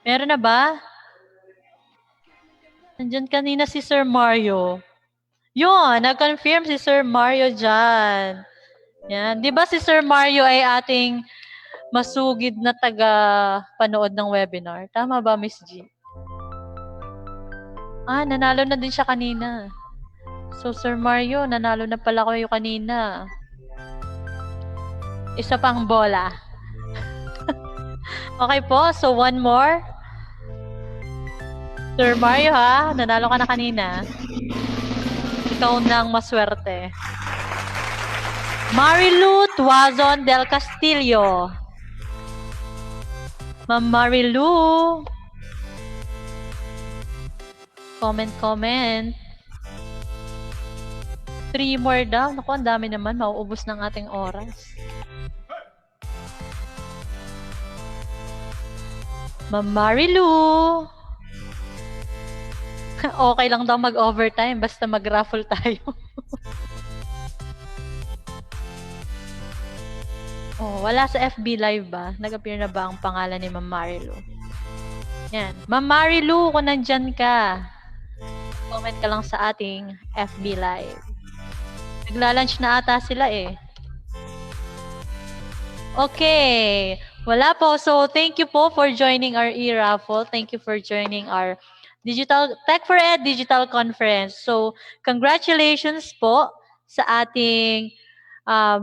Meron na ba? Nandyan kanina si Sir Mario. Yun, nag-confirm si Sir Mario dyan. Yan. Di ba si Sir Mario ay ating masugid na taga-panood ng webinar? Tama ba, Miss G? Nanalo na din siya kanina. So, Sir Mario, nanalo na pala kayo kanina. Isa pang bola. Okay po, so one more. Sir Mario ha, nanalo ka na kanina. Ikaw nang maswerte. Marilu Tuazon del Castillo. Ma'am Marilu. Comment. 3 more daw. Naku, ang dami naman. Mauubos ng ating oras. Ma'am Marilu. Okay lang daw mag-overtime. Basta mag-raffle tayo. Wala sa FB Live ba? Nag-appear na ba ang pangalan ni Ma'am Marilu? Yan. Ma'am Marilu, kung nandyan ka, comment ka lang sa ating FB Live. Nagla-lunch na ata sila eh. Okay. Wala po. So, thank you po for joining our e-raffle. Thank you for joining our Tech4ED Digital Conference. So, congratulations po sa ating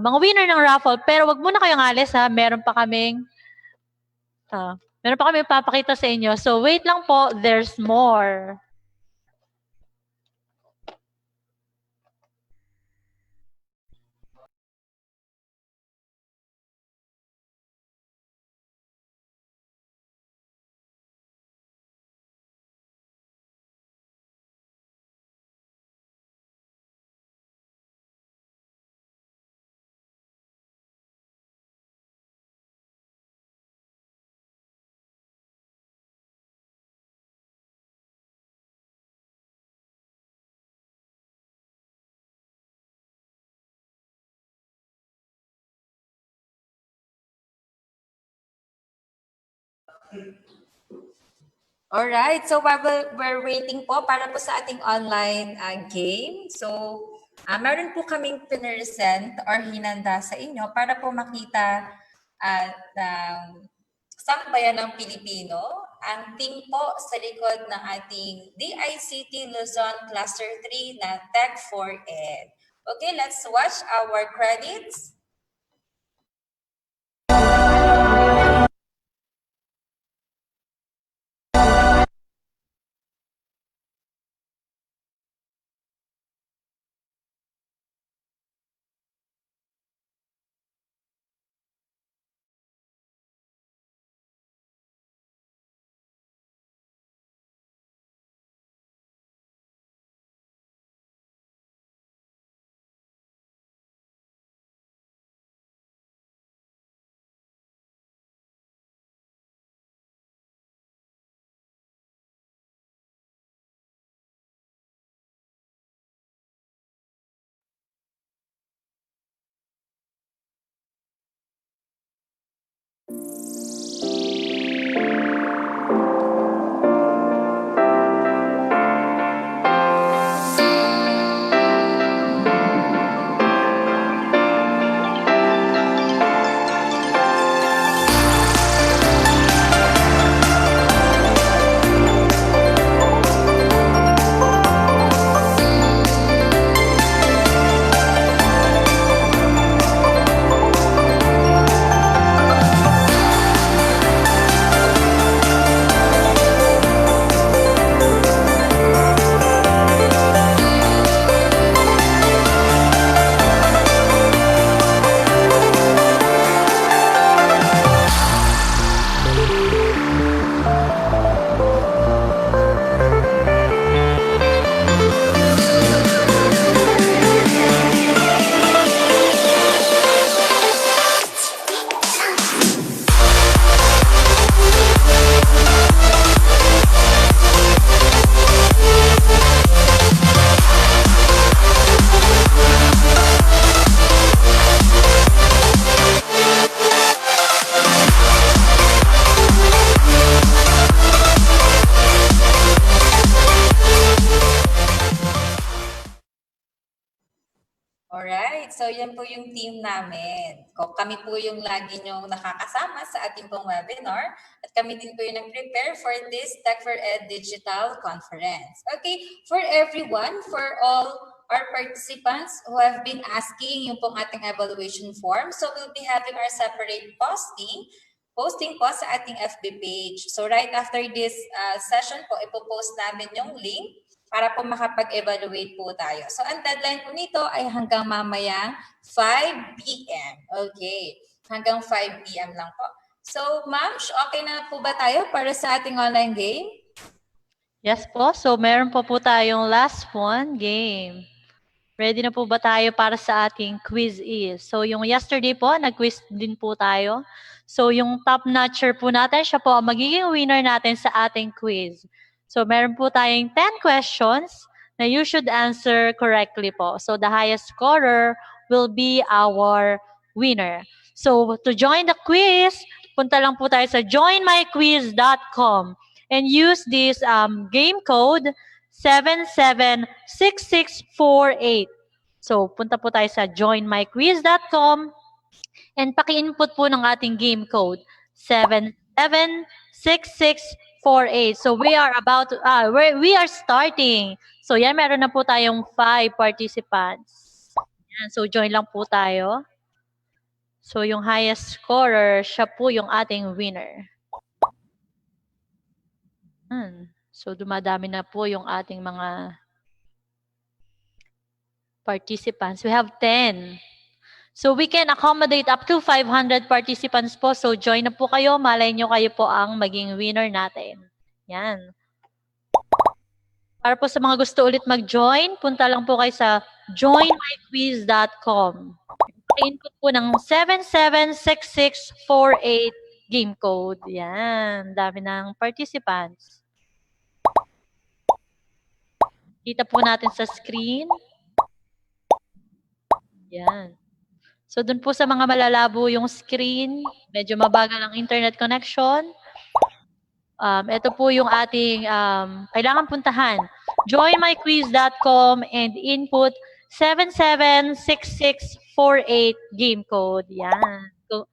mga winner ng raffle. Pero wag muna kayong alis ha. Meron pa kaming papakita sa inyo. So, wait lang po. There's more. Alright, so while we're waiting po para po sa ating online game, so meron po kaming pinresent or hinanda sa inyo para po makita at sambayan ng Pilipino, ang team po sa likod ng ating DICT Luzon Cluster 3 na Tech4ED. Okay, let's watch our credits. So yan po yung team namin. Kami po yung lagi nyo nakakasama sa ating pong webinar at kami din po yung nag-prepare for this Tech4ED Digital Conference. Okay, for everyone, for all our participants who have been asking yung pong ating evaluation form, so we'll be having our separate posting po sa ating FB page. So right after this session po, ipopost namin yung link para po makapag-evaluate po tayo. So ang deadline po nito ay hanggang mamayang 5 p.m. Okay, hanggang 5 p.m. lang po. So ma'am, okay na po ba tayo para sa ating online game? Yes po, so meron po tayong last one game. Ready na po ba tayo para sa ating quiz is? So yung yesterday po, nag-quiz din po tayo. So yung top notcher po natin, siya po ang magiging winner natin sa ating quiz. So meron po tayong 10 questions na you should answer correctly po. So the highest scorer will be our winner. So to join the quiz, punta lang po tayo sa joinmyquiz.com and use this game code 776648. So, punta po tayo sa joinmyquiz.com and paki-input po ng ating game code 776648. So, we are starting. So, yan, meron na po tayong 5 participants. Yan, so, join lang po tayo. So, yung highest scorer, siya po yung ating winner. So, dumadami na po yung ating mga participants. We have 10. So, we can accommodate up to 500 participants po. So, join na po kayo. Malay nyo kayo po ang maging winner natin. Yan. Para po sa mga gusto ulit mag-join, punta lang po kayo sa joinmyquiz.com. Input po ng 776648 game code. Yan. Dami ng participants. Kita po natin sa screen. Yan. So, dun po sa mga malalabo yung screen, medyo mabagal ang internet connection. Ito po yung ating kailangan puntahan. joinmyquiz.com and input 776648 game code. Yan. So,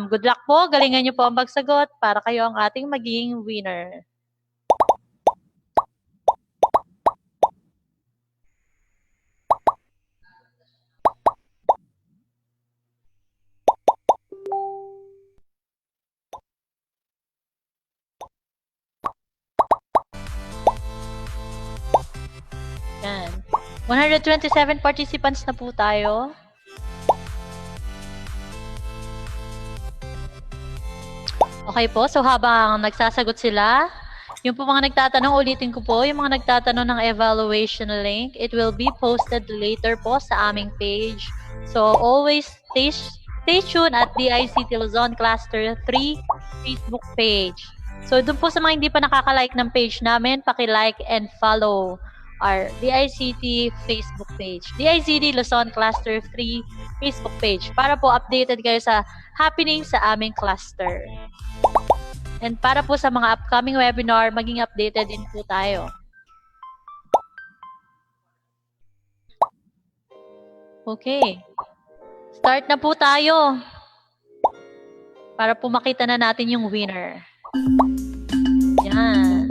good luck po. Galingan nyo po ang pagsagot para kayo ang ating magiging winner. Yan. 127 participants na po tayo. Okay po, so habang nagsasagot sila, yung po mga nagtatanong, ulitin ko po, yung mga nagtatanong ng evaluation link, it will be posted later po sa aming page. So always stay tuned at DICT Luzon Cluster 3 Facebook page. So doon po sa mga hindi pa nakaka-like ng page namin, paki-like and follow our DICT Facebook page. DICT Luzon Cluster 3 Facebook page para po updated kayo sa happening sa aming cluster. And para po sa mga upcoming webinar, maging updated din po tayo. Okay. Start na po tayo. Para po makita na natin yung winner. Yan.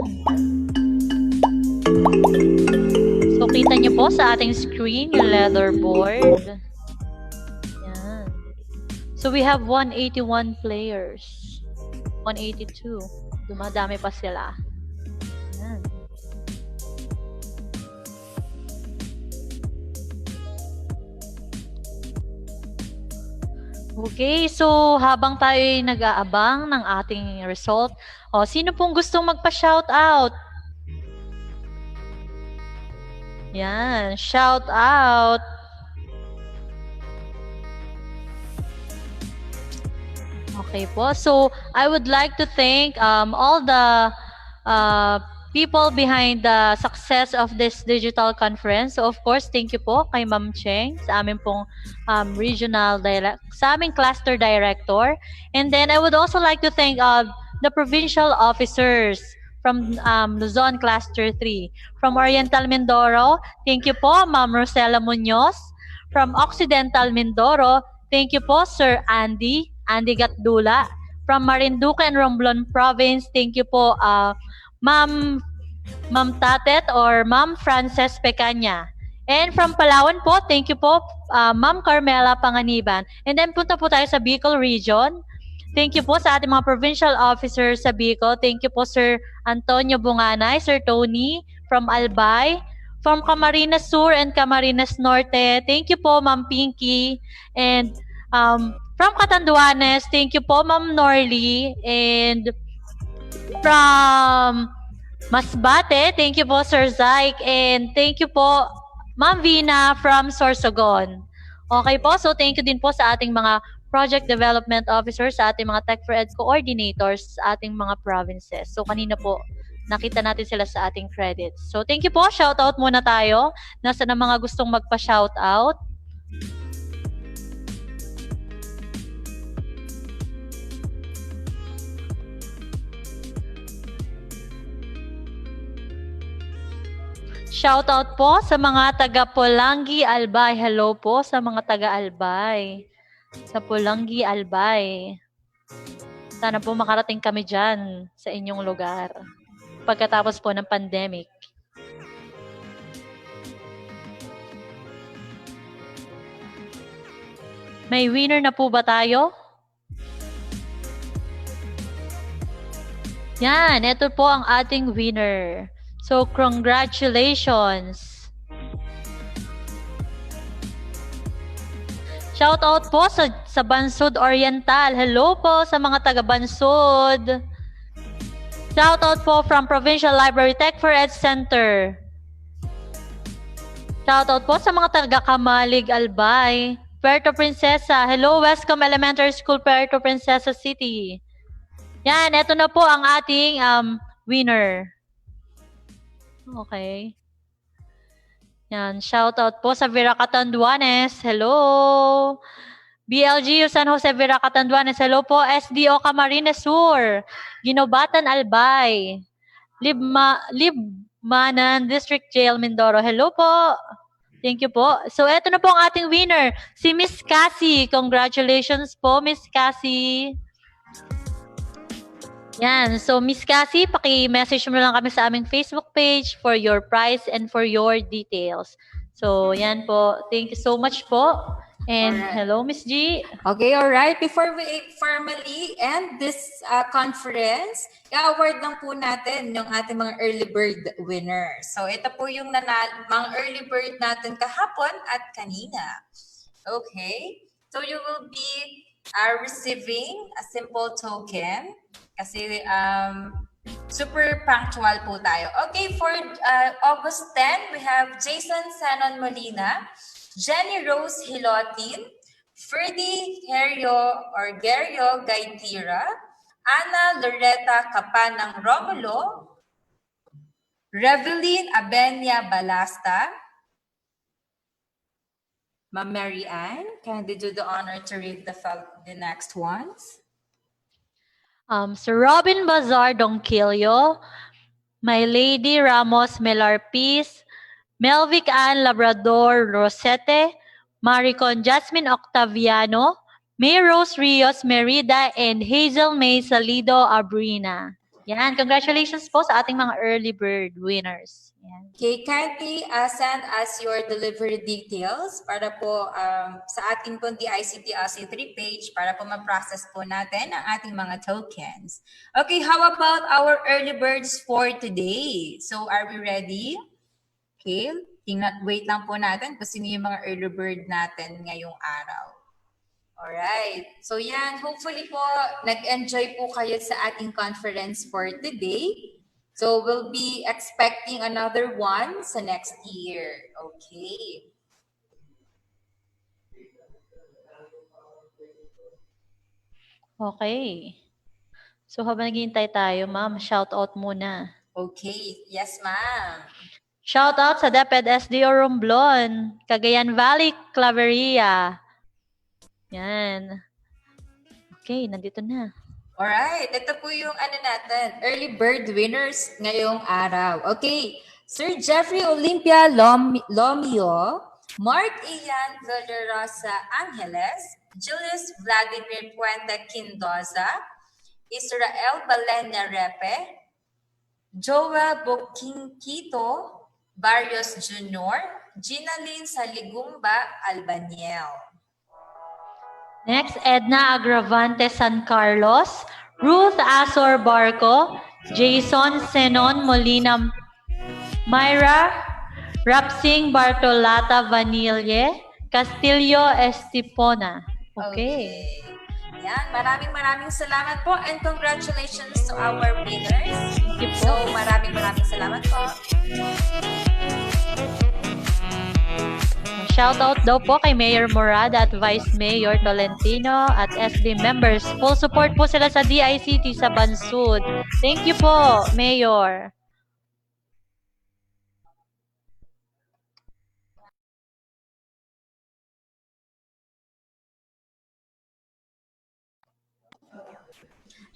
So, kita nyo po sa ating screen yung leaderboard. Yan. So, we have 181 players. 182. Dumadami pa sila. Yan. Okay, so habang tayo nag-aabang ng ating result, sino pong gustong magpa-shout out? Yan, shout out. Okay po. So, I would like to thank all the people behind the success of this digital conference. So, of course, thank you po kay Ma'am Cheng, sa aming pong sa aming cluster director. And then, I would also like to thank the provincial officers from Luzon Cluster 3. From Oriental Mindoro, thank you po, Ma'am Rosella Munoz. From Occidental Mindoro, thank you po, Sir Andy Gatdula. From Marinduque and Romblon Province, thank you po, Ma'am Tatet or Ma'am Frances Pecaña. And from Palawan po, thank you po, Ma'am Carmela Panganiban. And then punta po tayo sa Bicol Region. Thank you po sa ating mga provincial officers sa Bicol. Thank you po, Sir Antonio Bunganay, Sir Tony from Albay. From Camarines Sur and Camarines Norte, thank you po, Ma'am Pinky. And from Catanduanes, thank you po, Ma'am Norly. And from Masbate, thank you po, Sir Zyke. And thank you po, Ma'am Vina from Sorsogon. Okay po, so thank you din po sa ating mga project development officers, sa ating mga Tech4ED coordinators, sa ating mga provinces. So kanina po, nakita natin sila sa ating credits. So thank you po, shoutout muna tayo. Nasa na mga gustong magpa-shoutout? Shoutout po sa mga taga Pulangi, Albay. Hello po sa mga taga Albay. Sa Pulangi, Albay. Sana po makarating kami dyan sa inyong lugar pagkatapos po ng pandemic. May winner na po ba tayo? Yan, ito po ang ating winner. So, congratulations! Shoutout po sa Bansud Oriental. Hello po sa mga taga Bansud. Shoutout po from Provincial Library Tech4ED Center. Shoutout po sa mga taga Kamalig, Albay. Puerto Princesa. Hello, Westcom Elementary School, Puerto Princesa City. Yan, ito na po ang ating winner. Okay. Yan, shoutout po sa Vera Catanduanes. Hello. BLGU San Jose Vera Catanduanes. Hello po. SDO Camarines Sur. Ginobatan Albay. Libmanan District Jail Mindoro. Hello po. Thank you po. So, eto na po ang ating winner. Si Miss Cassie. Congratulations po, Miss Cassie. Yan. So, Miss Cassie, paki-message mo lang kami sa aming Facebook page for your prize and for your details. So, yan po. Thank you so much po. And hello, Miss G. Okay, all right. Before we formally end this conference, i-award lang po natin yung ating mga early bird winners. So, ito po yung mga early bird natin kahapon at kanina. Okay. So, you will be receiving a simple token. Kasi super punctual po tayo. Okay, for August 10, we have Jason Sanon Molina, Jenny Rose Hilotin, Ferdy Gerio Gaitira, Ana Loretta Capanang Romulo, Reveline Abenia Balasta, Ma'am Mary Ann, can they do the honor to read the next ones? Sir Robin Bazar Donquillo, My Lady Ramos Melarpis, Melvic Ann Labrador Rosete, Maricon Jasmine Octaviano, May Rose Rios Merida, and Hazel May Salido Abrina. Yan, congratulations po sa ating mga early bird winners. Yan. Okay, kindly send us your delivery details para po sa ating po DICT LC3 page para po ma-process po natin ang ating mga tokens. Okay, how about our early birds for today? So, are we ready? Okay, wait lang po natin kung sino yung mga early bird natin ngayong araw. Alright, so yan, hopefully po nag-enjoy po kayo sa ating conference for today. So we'll be expecting another one sa next year. Okay. Okay. So habang naghihintay tayo, ma'am, shout out muna. Okay, yes ma'am. Shout out sa DepEd SDO Romblon, Cagayan Valley, Claveria. Yan. Okay, nandito na. Alright, ito po yung natin, early bird winners ngayong araw. Okay, Sir Jeffrey Olympia Lomio, Mark Ian Villarez Angeles, Julius Vladimir Puente Quindoza, Israel Balena Repe, Joel Bokingkito, Barrios Jr., Ginalyn Saligumba Albaniel. Next, Edna Agravante San Carlos, Ruth Azor Barco, Jason Senon Molina, Myra Rapsing Bartolata Vanille, Castillo Estipona. Okay. Yan, maraming salamat po and congratulations to our winners. So, maraming salamat po. Shoutout daw po kay Mayor Morada at Vice Mayor Tolentino at SB members. Full support po sila sa DICT sa Bansud. Thank you po, Mayor.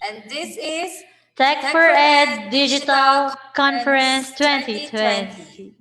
And this is Tech4ED Digital Conference 2020.